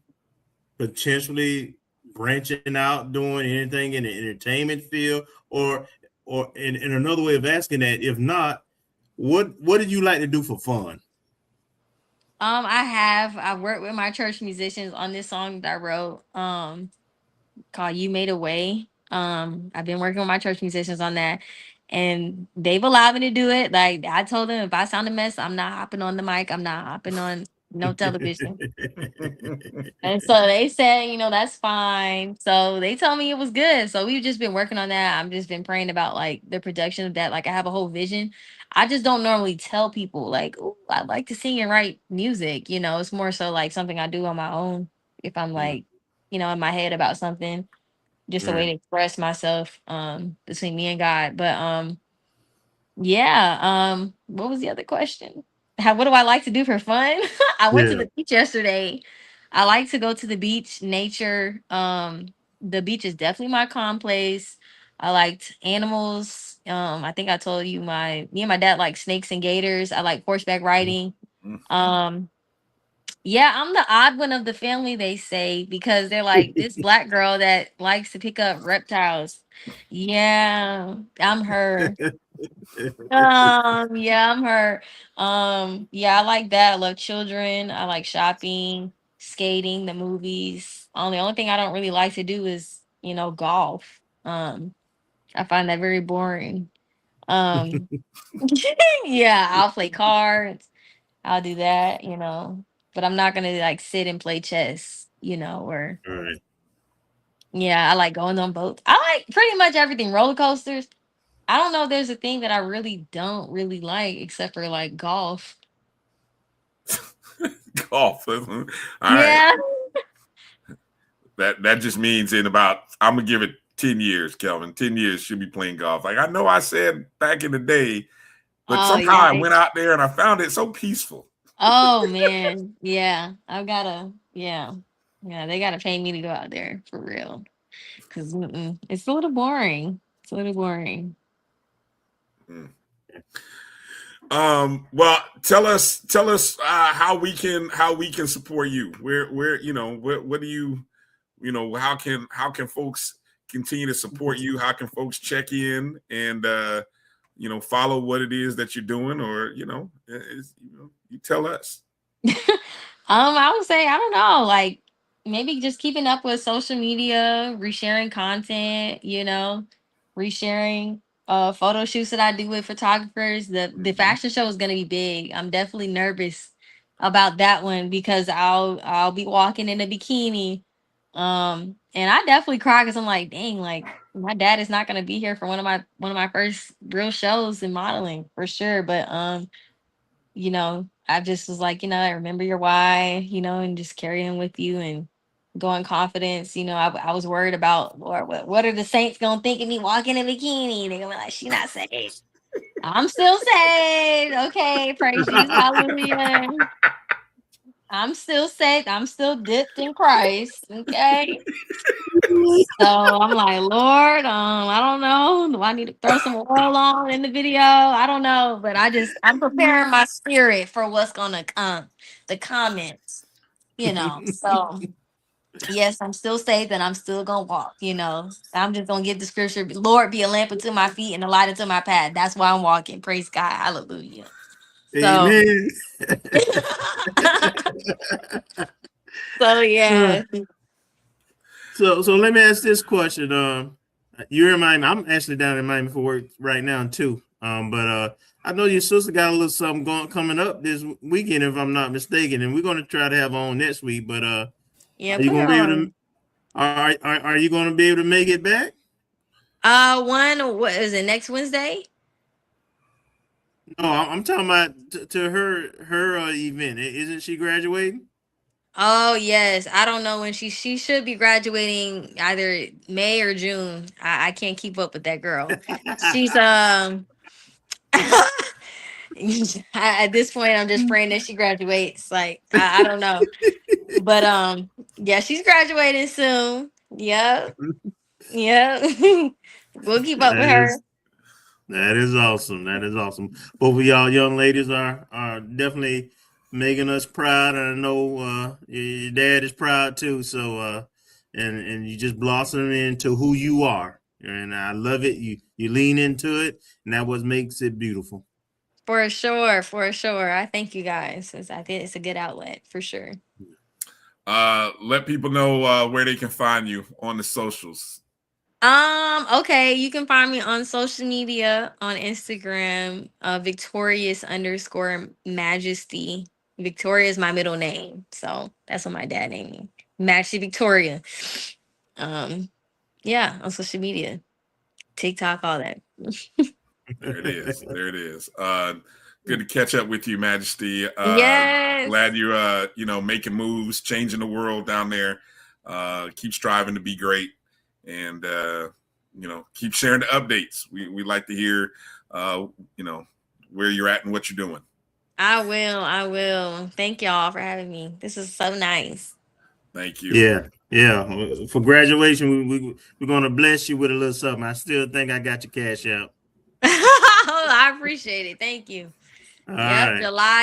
potentially branching out, doing anything in the entertainment field, or in another way of asking that, if not, what did you like to do for fun? I've worked with my church musicians on this song that I wrote, called You Made a Way. I've been working with my church musicians on that, and they've allowed me to do it. Like, I told them, if I sound a mess, I'm not hopping on the mic. I'm not hopping on no television. And so they said, that's fine. So they told me it was good. So we've just been working on that. I've just been praying about like the production of that. Like, I have a whole vision. I just don't normally tell people like, oh, I like to sing and write music. It's more so like something I do on my own if I'm like, in my head about something, just a way to express myself between me and God. But yeah. What was the other question? What do I like to do for fun? I went to the beach yesterday. I like to go to the beach, nature. The beach is definitely my calm place. I liked animals. I think I told you me and my dad like snakes and gators. I like horseback riding. Yeah, I'm the odd one of the family, they say, because they're like this black girl that likes to pick up reptiles. Yeah, I'm her. Yeah, I'm her. Yeah, I like that. I love children. I like shopping, skating, the movies. The only thing I don't really like to do is, golf. I find that very boring. Yeah, I'll play cards. I'll do that, but I'm not gonna like sit and play chess, or yeah, I like going on boats. I like pretty much everything. Roller coasters. I don't know if there's a thing that I really don't really like except for like golf. Golf. All right. That just means I'm gonna give it 10 years, Kelvin. 10 years she'll be playing golf. Like, I know I said back in the day, but somehow I went out there and I found it so peaceful. Oh man. Yeah. I've gotta, yeah. Yeah, they gotta pay me to go out there for real. Cause it's a little boring. It's a little boring. Well, tell us how we can support you. Where what do you how can folks continue to support you? How can folks check in and follow what it is that you're doing, or you tell us. I would say, I don't know, like maybe just keeping up with social media, resharing content, resharing photo shoots that I do with photographers. The fashion show is gonna be big. I'm definitely nervous about that one because I'll be walking in a bikini. And I definitely cry because I'm like, dang, like my dad is not gonna be here for one of my first real shows in modeling for sure. But you know, I just was like, you know, I remember your why, you know, and just carry on with you and go in confidence. You know, I was worried about, Lord, what are the saints gonna think of me walking in a bikini? They're gonna be like, she not saved. I'm still saved. Okay, praise Jesus, hallelujah. I'm still saved. I'm still dipped in Christ. Okay. So I'm like, Lord, I don't know. Do I need to throw some oil on in the video? I don't know, but I'm preparing my spirit for what's gonna come, the comments, you know. So yes, I'm still saved and I'm still gonna walk, you know. I'm just gonna give the scripture, Lord, be a lamp unto my feet and a light unto my path. That's why I'm walking. Praise God, hallelujah. So, Amen. so yeah. So let me ask this question. You're in Miami. I'm actually down in Miami for work right now too. But I know your sister got a little something coming up this weekend, if I'm not mistaken, and we're going to try to have her on next week. But Yeah, are you going to be able on. to? Are you going to be able to make it back? What is it, next Wednesday? No, I'm talking about to her event. Isn't she graduating? Oh yes, I don't know when she should be graduating either May or June. I can't keep up with that girl. She's at this point I'm just praying that she graduates. Like I don't know, but yeah, she's graduating soon. Yep, yep. We'll keep up with her. That is awesome. That is awesome. Both of y'all young ladies are definitely making us proud. And I know your dad is proud too. So and you just blossom into who you are. And I love it. You lean into it, and that what makes it beautiful. For sure, for sure. I thank you guys. I think it's a good outlet for sure. Let people know where they can find you on the socials. Okay, you can find me on social media on Instagram, Victorious_Majesty. Victoria is my middle name, so that's what my dad named me. Majesty Victoria. Yeah, on social media, TikTok, all that. There it is. There it is. Good to catch up with you, Majesty. Yes. Glad you're making moves, changing the world down there. Keep striving to be great. And keep sharing the updates. We like to hear where you're at and what you're doing. I will. Thank y'all for having me. This is so nice. Thank you. Yeah. For graduation, we're gonna bless you with a little something. I still think I got your cash out. I appreciate it. Thank you. All right.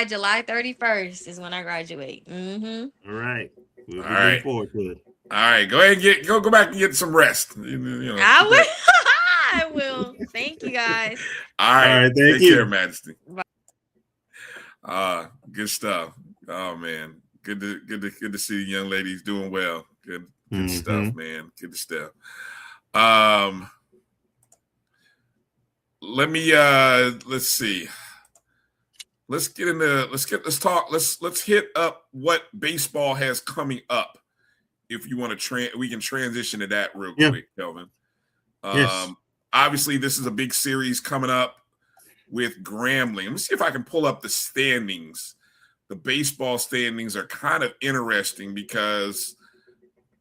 July 31st is when I graduate. Mm-hmm. All right. We'll All right. Looking forward to it. All right, go ahead and go back and get some rest. I will. I will. Thank you guys. All right. Thank Take you. care, Majesty. Good stuff. Oh man, good to see young ladies doing well. Good stuff, man. Good stuff. Let's see. Let's hit up what baseball has coming up. If you want to we can transition to that real quick, Kelvin. Yes. Obviously, this is a big series coming up with Grambling. Let me see if I can pull up the standings. The baseball standings are kind of interesting because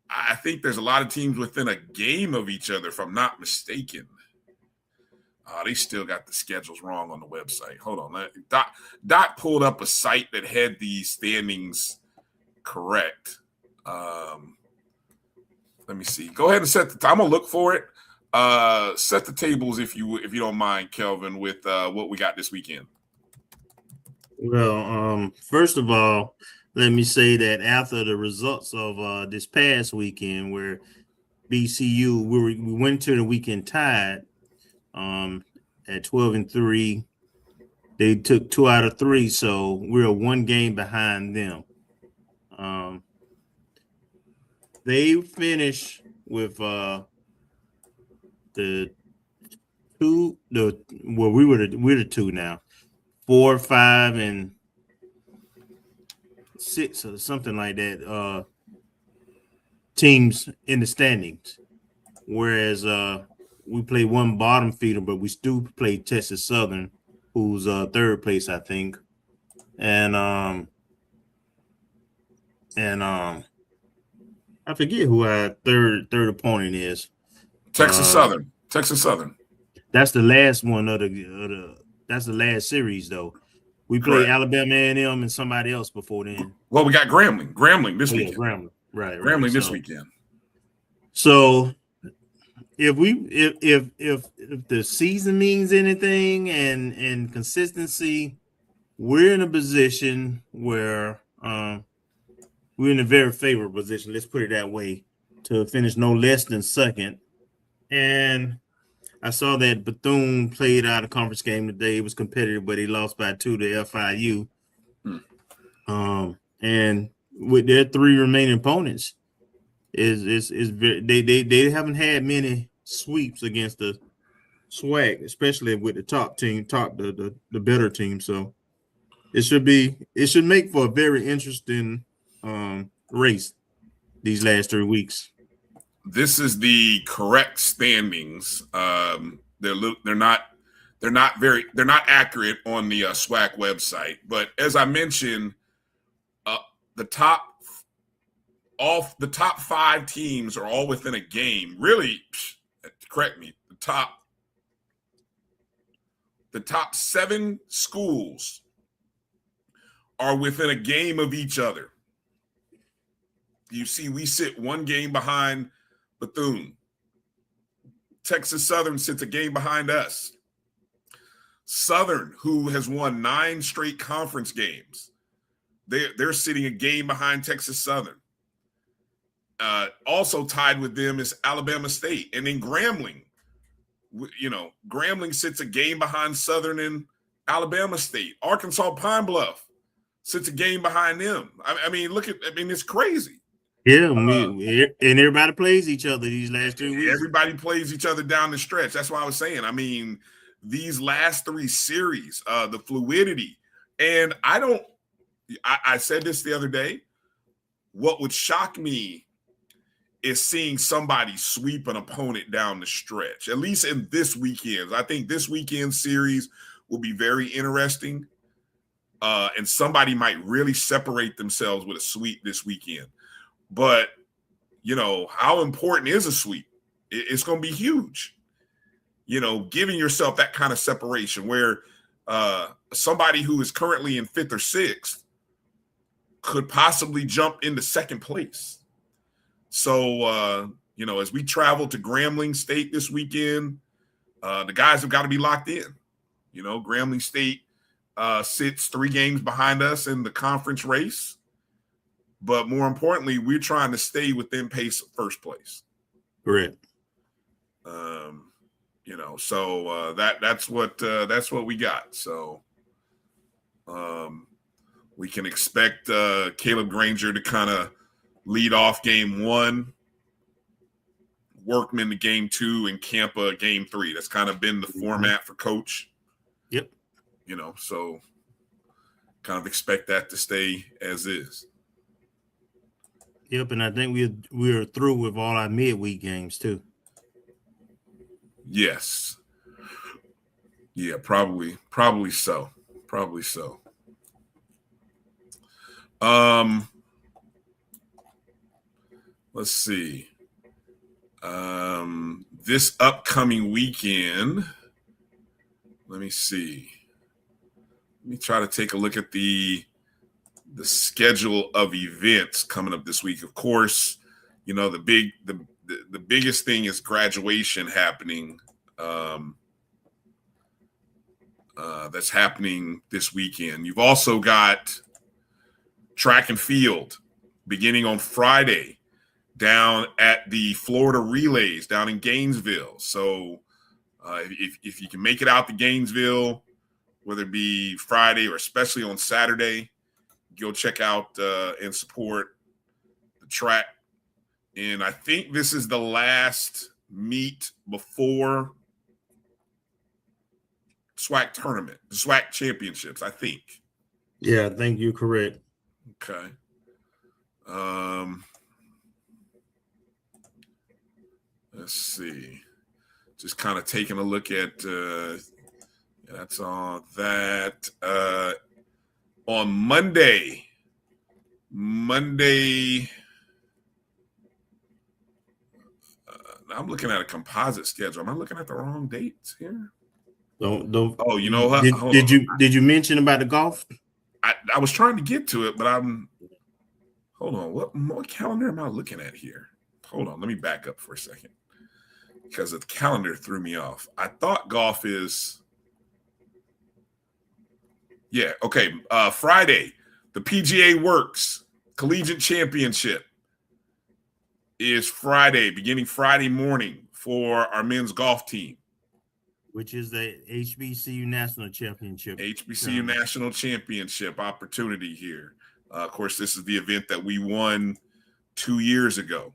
I think there's a lot of teams within a game of each other, if I'm not mistaken. They still got the schedules wrong on the website. Hold on. Doc pulled up a site that had the standings correct. Let me see. Go ahead and set the. I'm gonna look for it. Set the tables if you don't mind, Kelvin, with what we got this weekend. Well, first of all, let me say that after the results of this past weekend, where BCU we went to the weekend tied at 12-3. They took 2 out of 3, so we're 1 game behind them. They finished with we're the 2 now. 4, 5, and 6 or something like that teams in the standings, whereas we play one bottom feeder, but we still play Texas Southern, who's third place, I think, and I forget who our third opponent is. Texas Southern. That's the last one of the that's the last series though. We play Alabama A&M and somebody else before then. Well, we got Grambling this weekend. Grambling. Right. Grambling this weekend. So if the season means anything and consistency, we're in a position where we're in a very favorable position. Let's put it that way, to finish no less than second. And I saw that Bethune played out a conference game today. It was competitive, but he lost by 2 to FIU. And with their 3 remaining opponents, they haven't had many sweeps against the SWAC, especially with the top team, the better team. So it should make for a very interesting race these last 3 weeks. This is the correct standings. They're not accurate on the SWAC website, but as I mentioned, the top 5 teams are all within a game. Really, correct me. The top 7 schools are within a game of each other. You see, we sit 1 game behind Bethune. Texas Southern sits a game behind us. Southern, who has won 9 straight conference games, they're sitting a game behind Texas Southern. Also tied with them is Alabama State. And then Grambling, Grambling sits a game behind Southern and Alabama State. Arkansas Pine Bluff sits a game behind them. I mean, it's crazy. Yeah, and everybody plays each other these last 3 weeks. Everybody plays each other down the stretch. That's why I was saying, these last 3 series, the fluidity. And I said this the other day, what would shock me is seeing somebody sweep an opponent down the stretch, at least in this weekend. I think this weekend series will be very interesting, and somebody might really separate themselves with a sweep this weekend. But, how important is a sweep? It's going to be huge. Giving yourself that kind of separation where somebody who is currently in 5th or 6th could possibly jump into 2nd place. So, as we travel to Grambling State this weekend, the guys have got to be locked in. Grambling State sits 3 games behind us in the conference race. But more importantly, we're trying to stay within pace of 1st place. Correct. So that's what we got. So we can expect Caleb Granger to kind of lead off game 1, Workman to game 2, and Campa game 3. That's kind of been the format for Coach. Yep. So kind of expect that to stay as is. Yep, and I think we're through with all our midweek games too. Yes. Yeah, probably so. Let's see. This upcoming weekend, let me see. Let me try to take a look at the schedule of events coming up this week. Of course, the biggest thing is graduation happening. That's happening this weekend. You've also got track and field beginning on Friday down at the Florida Relays down in Gainesville. So if you can make it out to Gainesville, whether it be Friday or especially on Saturday, go check out and support the track. And I think this is the last meet before SWAC tournament, the SWAC championships, I think. Yeah, I think you're correct. Okay. Let's see. Just kind of taking a look at that's all that. On Monday, I'm looking at a composite schedule. Am I looking at the wrong dates here? Don't. Oh, you know what? Did you mention about the golf? I was trying to get to it, but hold on. What calendar am I looking at here? Hold on. Let me back up for a second because the calendar threw me off. I thought golf is. Yeah. Okay. Friday, the PGA Works Collegiate Championship is Friday, beginning Friday morning for our men's golf team. Which is the HBCU National Championship. HBCU National Championship opportunity here. Of course, this is the event that we won 2 years ago.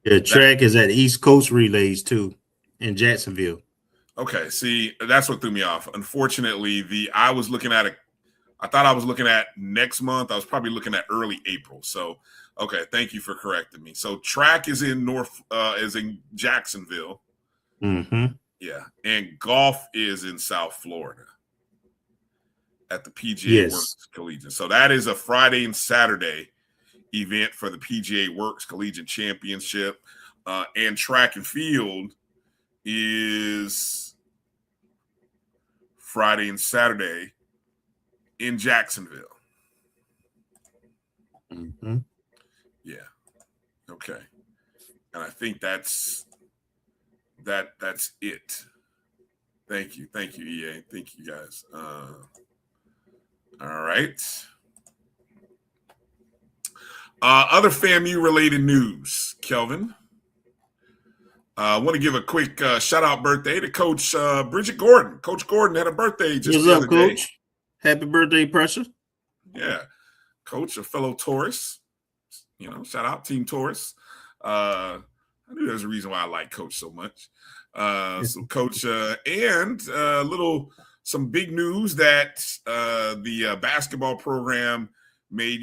The track is at East Coast Relays too in Jacksonville. Okay, see, that's what threw me off. Unfortunately, I was looking at I thought I was looking at next month. I was probably looking at early April. So, okay, thank you for correcting me. So, track is in Jacksonville. Mm-hmm. Yeah, and golf is in South Florida at the PGA Works Collegiate. So that is a Friday and Saturday event for the PGA Works Collegiate Championship, and track and field is Friday and Saturday in Jacksonville. Mm-hmm. Yeah. Okay. And I think that's it. Thank you, EA. Thank you, guys. All right. Other FAMU related news, Kelvin. I want to give a quick shout out birthday to Coach Bridget Gordon. Coach Gordon had a birthday just the other day. Coach? Happy birthday, Pressure. Yeah. Coach, a fellow Taurus. Shout out Team Taurus. I knew there's a reason why I like Coach so much. So Coach, and some big news that the basketball program made.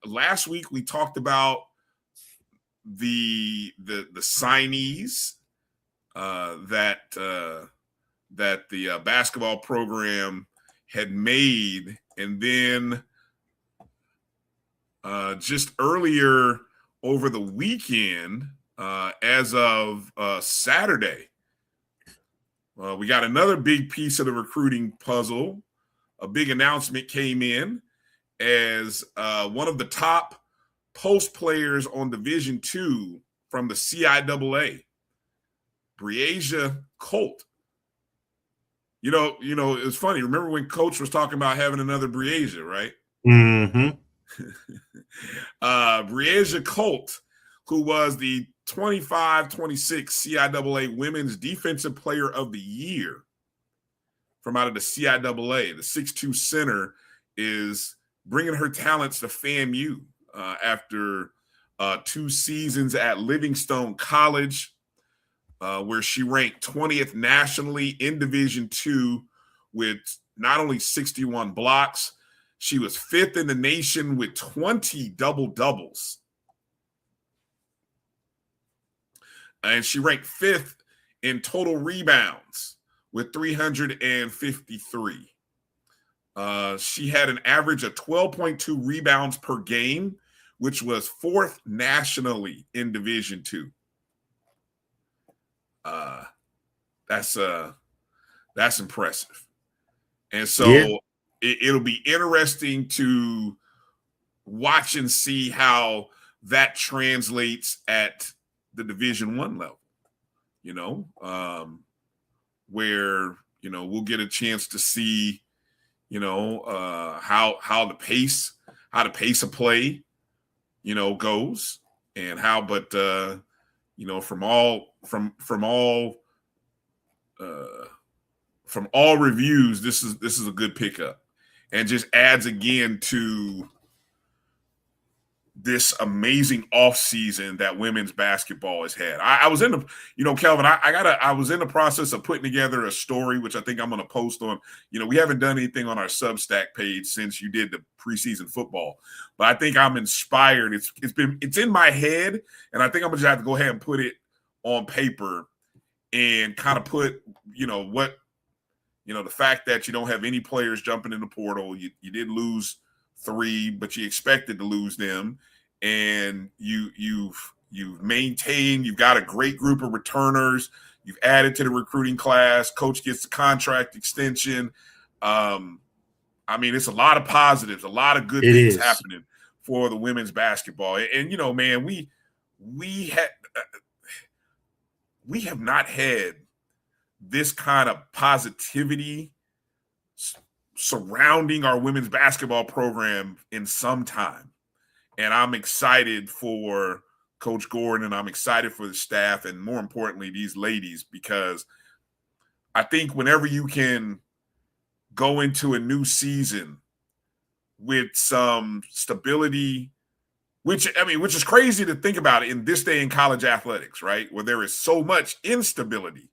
Last week we talked about the signees that the basketball program had made, and then just earlier over the weekend, as of Saturday, we got another big piece of the recruiting puzzle. A big announcement came in as one of the top post players on Division II from the CIAA, Breasia Colt. It's funny. Remember when Coach was talking about having another Breasia, right? Mm-hmm. Breasia Colt, who was the 25-26 CIAA Women's Defensive Player of the Year from out of the CIAA. The 6'2" center is bringing her talents to FAMU after 2 seasons at Livingstone College, where she ranked 20th nationally in Division II with not only 61 blocks, she was 5th in the nation with 20 double-doubles. And she ranked 5th in total rebounds with 353. She had an average of 12.2 rebounds per game, which was 4th nationally in Division II. That's impressive. And so it'll be interesting to watch and see how that translates at the Division I level, where, we'll get a chance to see, how the pace of play, goes, and how, but, from all reviews, this is a good pickup, and just adds again to this amazing offseason that women's basketball has had. I was in the, Kelvin, I was in the process of putting together a story, which I think I'm going to post on, we haven't done anything on our Substack page since you did the preseason football, but I think I'm inspired. It's in my head, and I think I'm going to just have to go ahead and put it on paper and kind of put, the fact that you don't have any players jumping in the portal, you did lose 3, but you expected to lose them, and you've maintained. You've got a great group of returners. You've added to the recruiting class. Coach gets the contract extension. It's a lot of positives, a lot of good things happening for the women's basketball. And man, we have not had this kind of positivity surrounding our women's basketball program in some time. And I'm excited for Coach Gordon, and I'm excited for the staff, and more importantly, these ladies, because I think whenever you can go into a new season with some stability, which is crazy to think about in this day in college athletics, right? Where there is so much instability.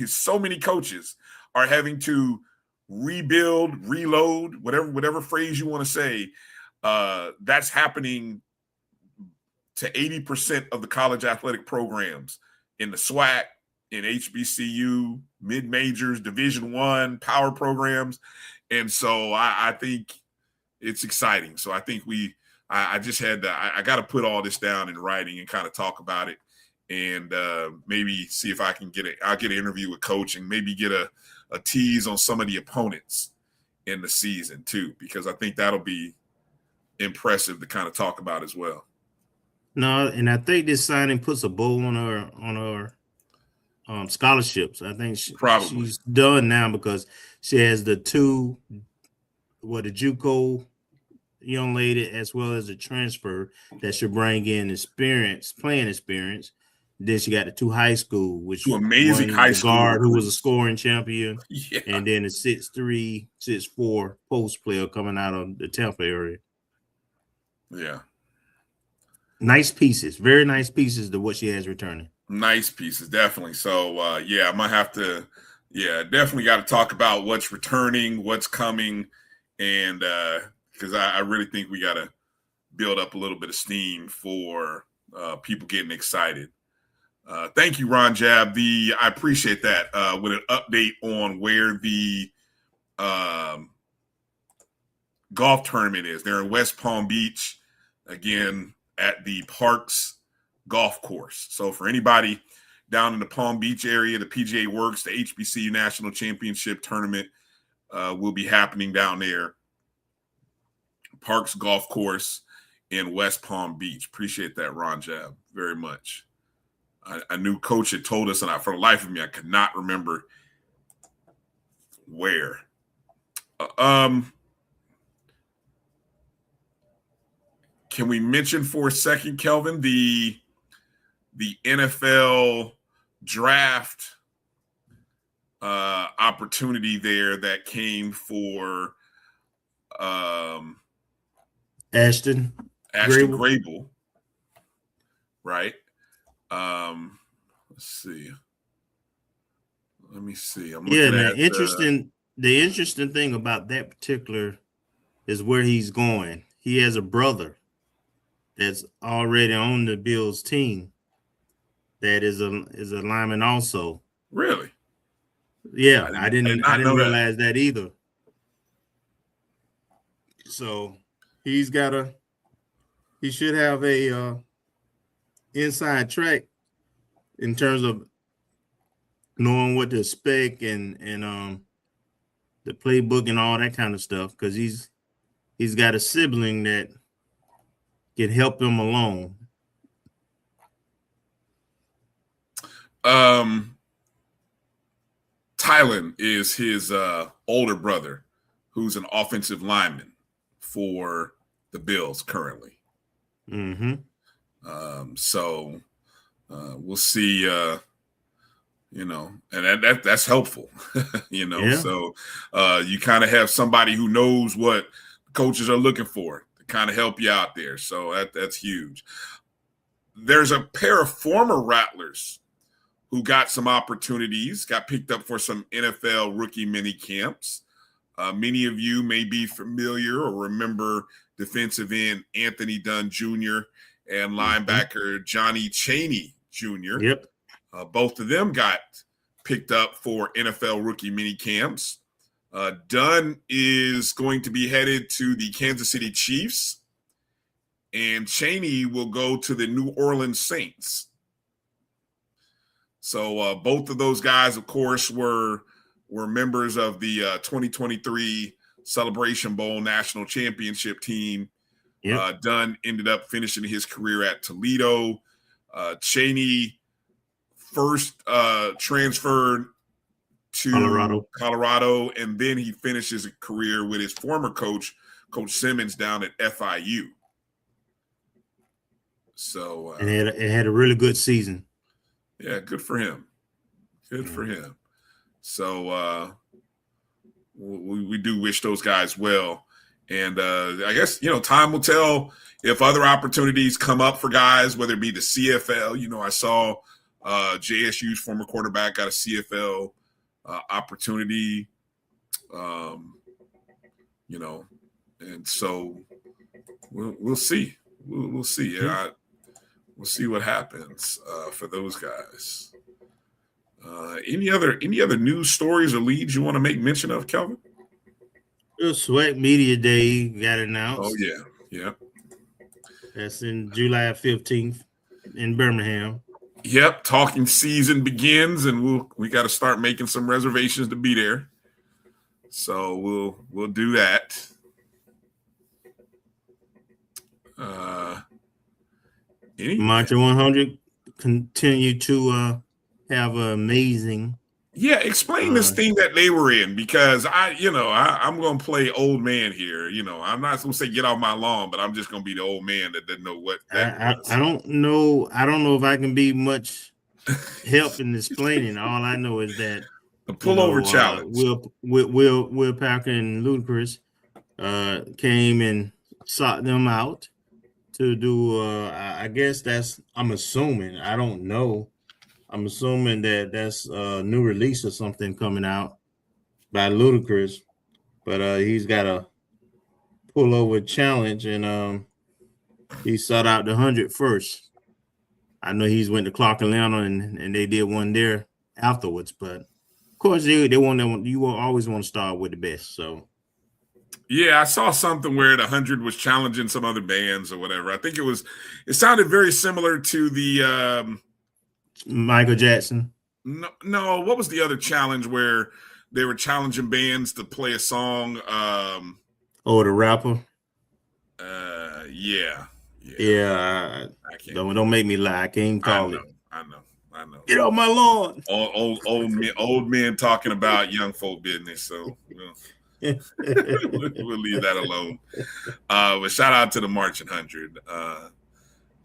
So many coaches are having to rebuild, reload, whatever phrase you want to say. That's happening to 80% of the college athletic programs in the SWAC, in HBCU, mid-majors, Division I, power programs. And so I think it's exciting. So I think I just had to, I got to put all this down in writing and kind of talk about it, and maybe see if I can I'll get an interview with Coach, and maybe get a tease on some of the opponents in the season too, because I think that'll be impressive to kind of talk about as well. No, and I think this signing puts a bow on her scholarships. I think she's done now, because she has the JUCO young lady as well as a transfer that should bring in playing experience. Then she got the 2 high school, which 2 amazing high school guard who was a scoring champion, yeah. And then a 6'3", 6'4" post player coming out of the Tampa area. Yeah, nice pieces, very nice pieces to what she has returning. Nice pieces, definitely. So I might have to, definitely got to talk about what's returning, what's coming, and because I really think we got to build up a little bit of steam for people getting excited. Thank you, Ron Jab. I appreciate that. With an update on where the golf tournament is. They're in West Palm Beach, again, at the Parks Golf Course. So for anybody down in the Palm Beach area, the PGA Works, the HBCU National Championship Tournament will be happening down there. Parks Golf Course in West Palm Beach. Appreciate that, Ron Jab, very much. I knew Coach had told us, and for the life of me, I could not remember where. Can we mention for a second, Kelvin, the NFL draft opportunity there that came for Ashton Grable, right? Let's see. Let me see. I'm looking at the interesting thing about that particular is where he's going. He has a brother that's already on the Bills team that is a lineman also. Really? Yeah, I didn't realize that either. So he should have a inside track in terms of knowing what to expect and the playbook and all that kind of stuff, because he's got a sibling that can help him along. Tylen is his older brother, who's an offensive lineman for the Bills currently. Mm-hmm. So we'll see, and that's helpful, Yeah. So you kind of have somebody who knows what coaches are looking for to kind of help you out there. So that's huge. There's a pair of former Rattlers who got some opportunities, got picked up for some NFL rookie mini camps. Many of you may be familiar or remember defensive end Anthony Dunn Jr. and linebacker Johnny Chaney Jr. Yep. Both of them got picked up for NFL rookie mini camps. Dunn is going to be headed to the Kansas City Chiefs, and Chaney will go to the New Orleans Saints. So both of those guys, of course, were members of the 2023 Celebration Bowl National Championship team. Yep. Dunn ended up finishing his career at Toledo. Chaney first transferred to Colorado, and then he finished his career with his former coach, Coach Simmons, down at FIU. So and it had a really good season. Yeah, good for him. Good for him. So we do wish those guys well. And I guess, time will tell if other opportunities come up for guys, whether it be the CFL. I saw JSU's former quarterback got a CFL opportunity, and so we'll see. We'll see. We'll see what happens for those guys. Any other news stories or leads you want to make mention of, Kelvin? Swag Media Day got announced. Oh yeah. That's in July 15th in Birmingham. Yep, talking season begins, and we got to start making some reservations to be there. So we'll do that. Mantra 100 continue to have an amazing. Yeah, explain this thing that they were in, because I'm going to play old man here. I'm not supposed to say get off my lawn, but I'm just going to be the old man that doesn't know what that I don't know. I don't know if I can be much help in explaining. All I know is that the pullover challenge. Will Packer and Ludacris came and sought them out to do. I guess I'm assuming. I don't know. I'm assuming that that's a new release or something coming out by Ludacris, but he's got a pullover challenge, and he sought out the 100 first. I know he's went to Clark Atlanta, and they did one there afterwards, but of course you will always want to start with the best. So yeah, I saw something where the 100 was challenging some other bands or whatever. I think it sounded very similar to the Michael Jackson. No, what was the other challenge where they were challenging bands to play a song? The rapper. Yeah. I can't. Don't make me lie. I can't call it. I know. Get off my lawn. Old men talking about young folk business. So we'll leave that alone. But shout out to the Marching 100.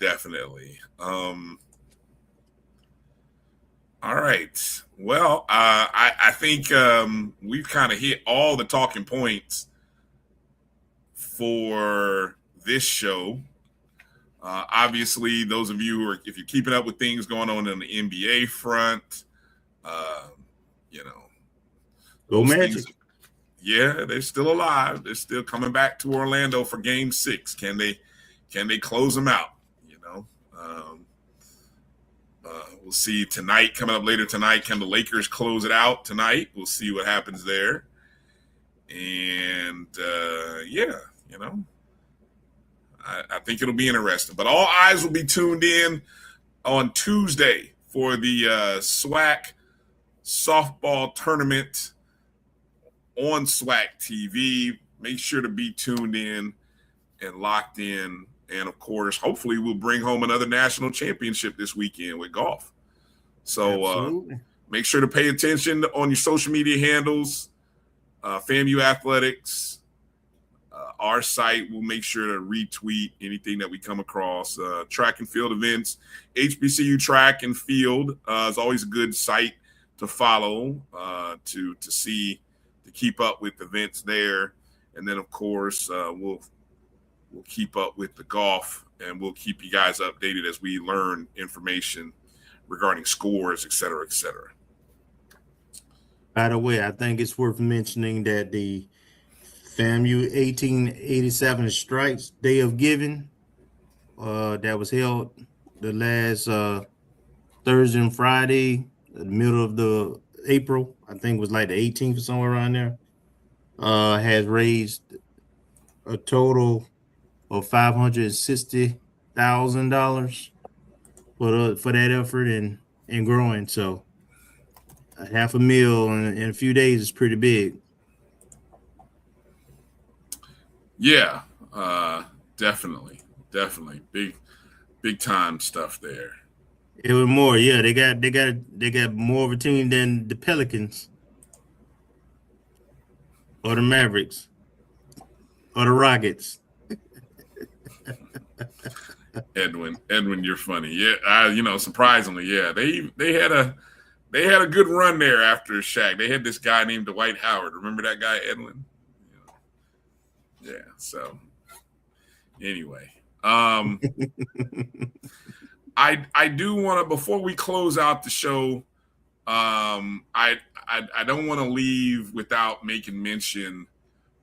Definitely. All right. Well, I think we've kind of hit all the talking points for this show. Obviously, those of you if you're keeping up with things going on in the NBA front, Go Magic. They're still alive. They're still coming back to Orlando for Game 6. Can they close them out? We'll see tonight. Coming up later tonight, can the Lakers close it out tonight? We'll see what happens there. And I think it'll be interesting. But all eyes will be tuned in on Tuesday for the SWAC softball tournament on SWAC TV. Make sure to be tuned in and locked in. And, of course, hopefully we'll bring home another national championship this weekend with golf. So make sure to pay attention on your social media handles, FAMU Athletics, our site. We'll make sure to retweet anything that we come across. Track and field events, HBCU Track and Field is always a good site to follow to keep up with events there. And then, of course, we'll We'll keep up with the golf, and we'll keep you guys updated as we learn information regarding scores, et cetera, et cetera. By the way, I think it's worth mentioning that the FAMU 1887 Strikes Day of Giving that was held the last Thursday and Friday, the middle of the April, I think it was like the 18th or somewhere around there, has raised a total of $560,000 for that effort and growing. So $500,000 in a few days is pretty big. Yeah, definitely big time stuff there. It was more, yeah. They got more of a team than the Pelicans or the Mavericks or the Rockets. Edwin, you're funny. Yeah, surprisingly, yeah, they had a good run there after Shaq. They had this guy named Dwight Howard. Remember that guy, Edwin? Yeah. So anyway, I do want to, before we close out the show, I don't want to leave without making mention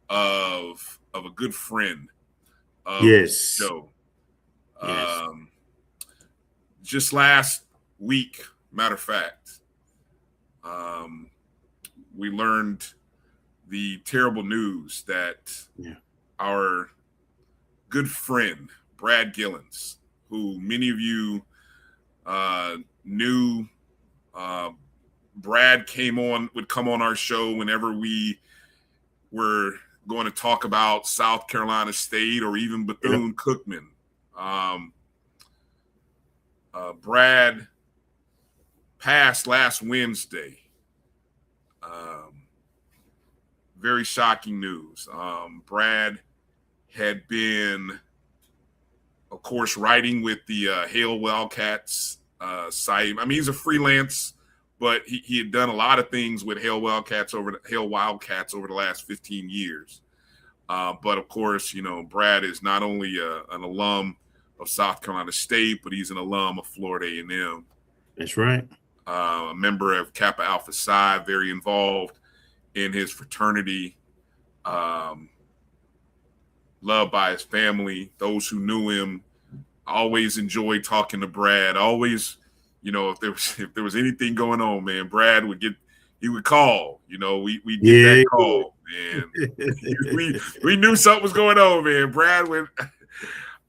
of a good friend of the show. Yes. Just last week, matter of fact, we learned the terrible news that our good friend Brad Gillens, who many of you knew, Brad would come on our show whenever we were going to talk about South Carolina State or even Bethune-Cookman. Brad passed last Wednesday. Very shocking news. Brad had been, of course, writing with the Hale Wildcats site. I mean, he's a freelance, but he had done a lot of things with Hale Wildcats over the last 15 years. But of course, Brad is not only an alum of South Carolina State, but he's an alum of Florida A&M. That's right. A member of Kappa Alpha Psi, very involved in his fraternity, loved by his family. Those who knew him always enjoyed talking to Brad. Always, if there was anything going on, man, Brad would call. We get that call, man. we knew something was going on, man. Brad would.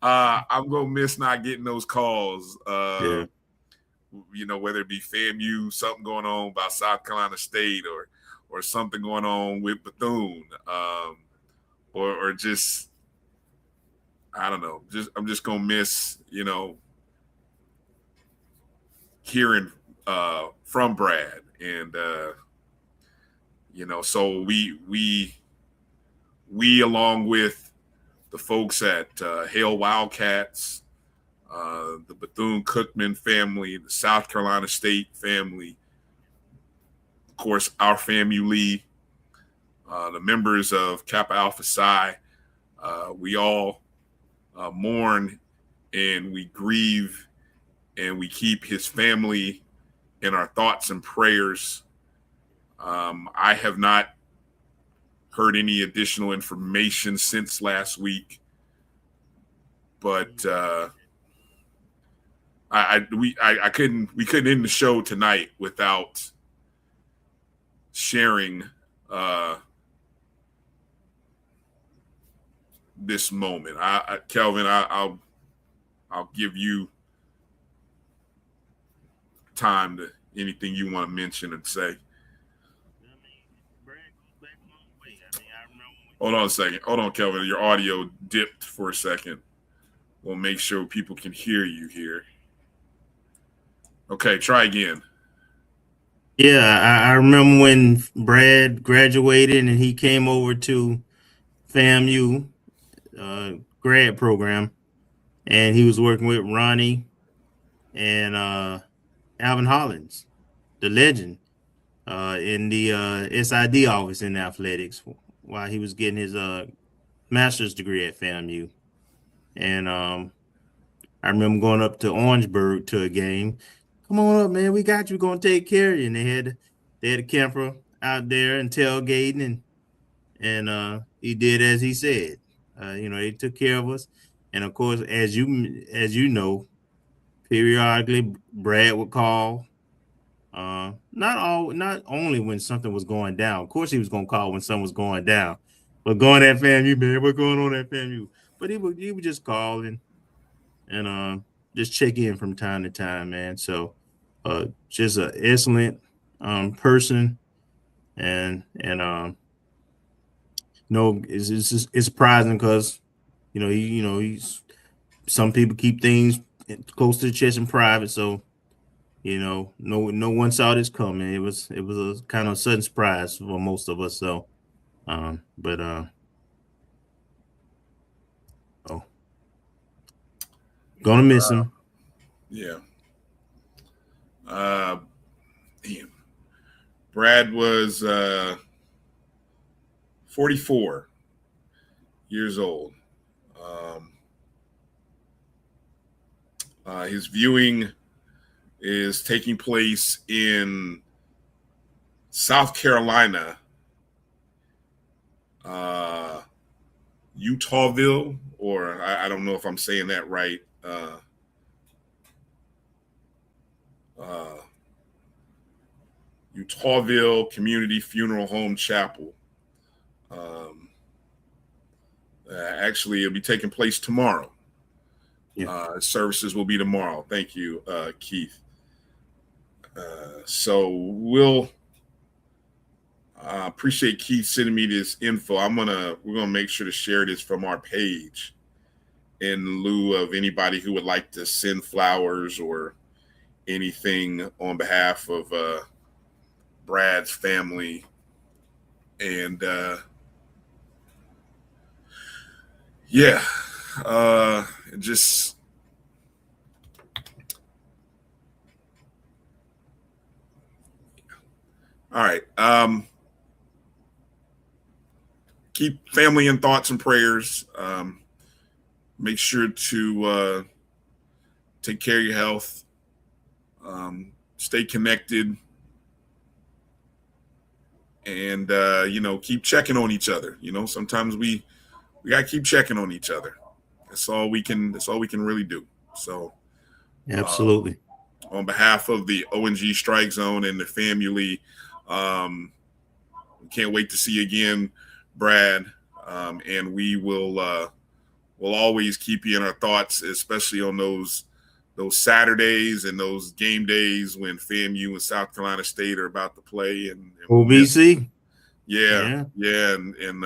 I'm gonna miss not getting those calls. Whether it be FAMU, something going on about South Carolina State, or something going on with Bethune, or just, I don't know. I'm just gonna miss, hearing from Brad, and so we along with the folks at Hale Wildcats, the Bethune-Cookman family, the South Carolina State family, of course, our FAMU, the members of Kappa Alpha Psi, we all mourn and we grieve and we keep his family in our thoughts and prayers. I have not heard any additional information since last week, but we couldn't end the show tonight without sharing this moment. Kelvin, I'll give you time to anything you want to mention and say. Hold on a second. Hold on, Kelvin. Your audio dipped for a second. We'll make sure people can hear you here. Okay, try again. Yeah, I remember when Brad graduated and he came over to FAMU grad program, and he was working with Ronnie and Alvin Hollins, the legend, in the SID office in athletics while he was getting his master's degree at FAMU. And I remember going up to Orangeburg to a game. Come on up, man. We got you. We're gonna take care of you. And they had a camper out there and tailgating, and he did as he said. They took care of us. And of course, as you know, periodically Brad would call. Not only when something was going down. Of course, he was gonna call when something was going down. But going at FAMU, man, what's going on at FAMU? But he would just call and just check in from time to time, man. So just an excellent person, and it's surprising because he's some people keep things close to the chest and private, so no one saw this coming. It was a kind of sudden surprise for most of us. So gonna miss him. Yeah. Brad was 44 years old. His viewing is taking place in South Carolina, Utahville, or I don't know if I'm saying that right. Utahville Community Funeral Home Chapel. Actually, it'll be taking place tomorrow. Yeah. Services will be tomorrow. Thank you, Keith. So we'll appreciate Keith sending me this info. We're gonna make sure to share this from our page in lieu of anybody who would like to send flowers or anything on behalf of Brad's family. And just all right. Keep family in thoughts and prayers. Make sure to take care of your health. Stay connected. And keep checking on each other. Sometimes we gotta keep checking on each other. That's all we can really do. So absolutely. On behalf of the O&G StrikeZone and the family, we can't wait to see you again, Brad. And we will always keep you in our thoughts, especially on those Saturdays and those game days when FAMU and South Carolina State are about to play. And OBC. Yeah. And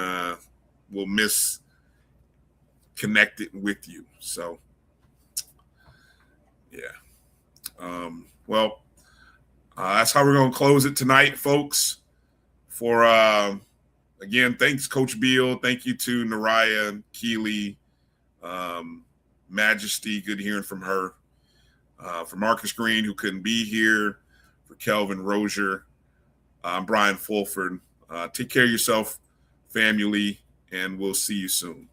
we'll miss connected with you. So, yeah. That's how we're going to close it tonight, folks. For, again, thanks, Coach Beall. Thank you to Neriah, Keeleigh, Majesty. Good hearing from her. For Marcus Green, who couldn't be here. For Kelvin Rozier. I'm Bryan Fulford. Take care of yourself, family, and we'll see you soon.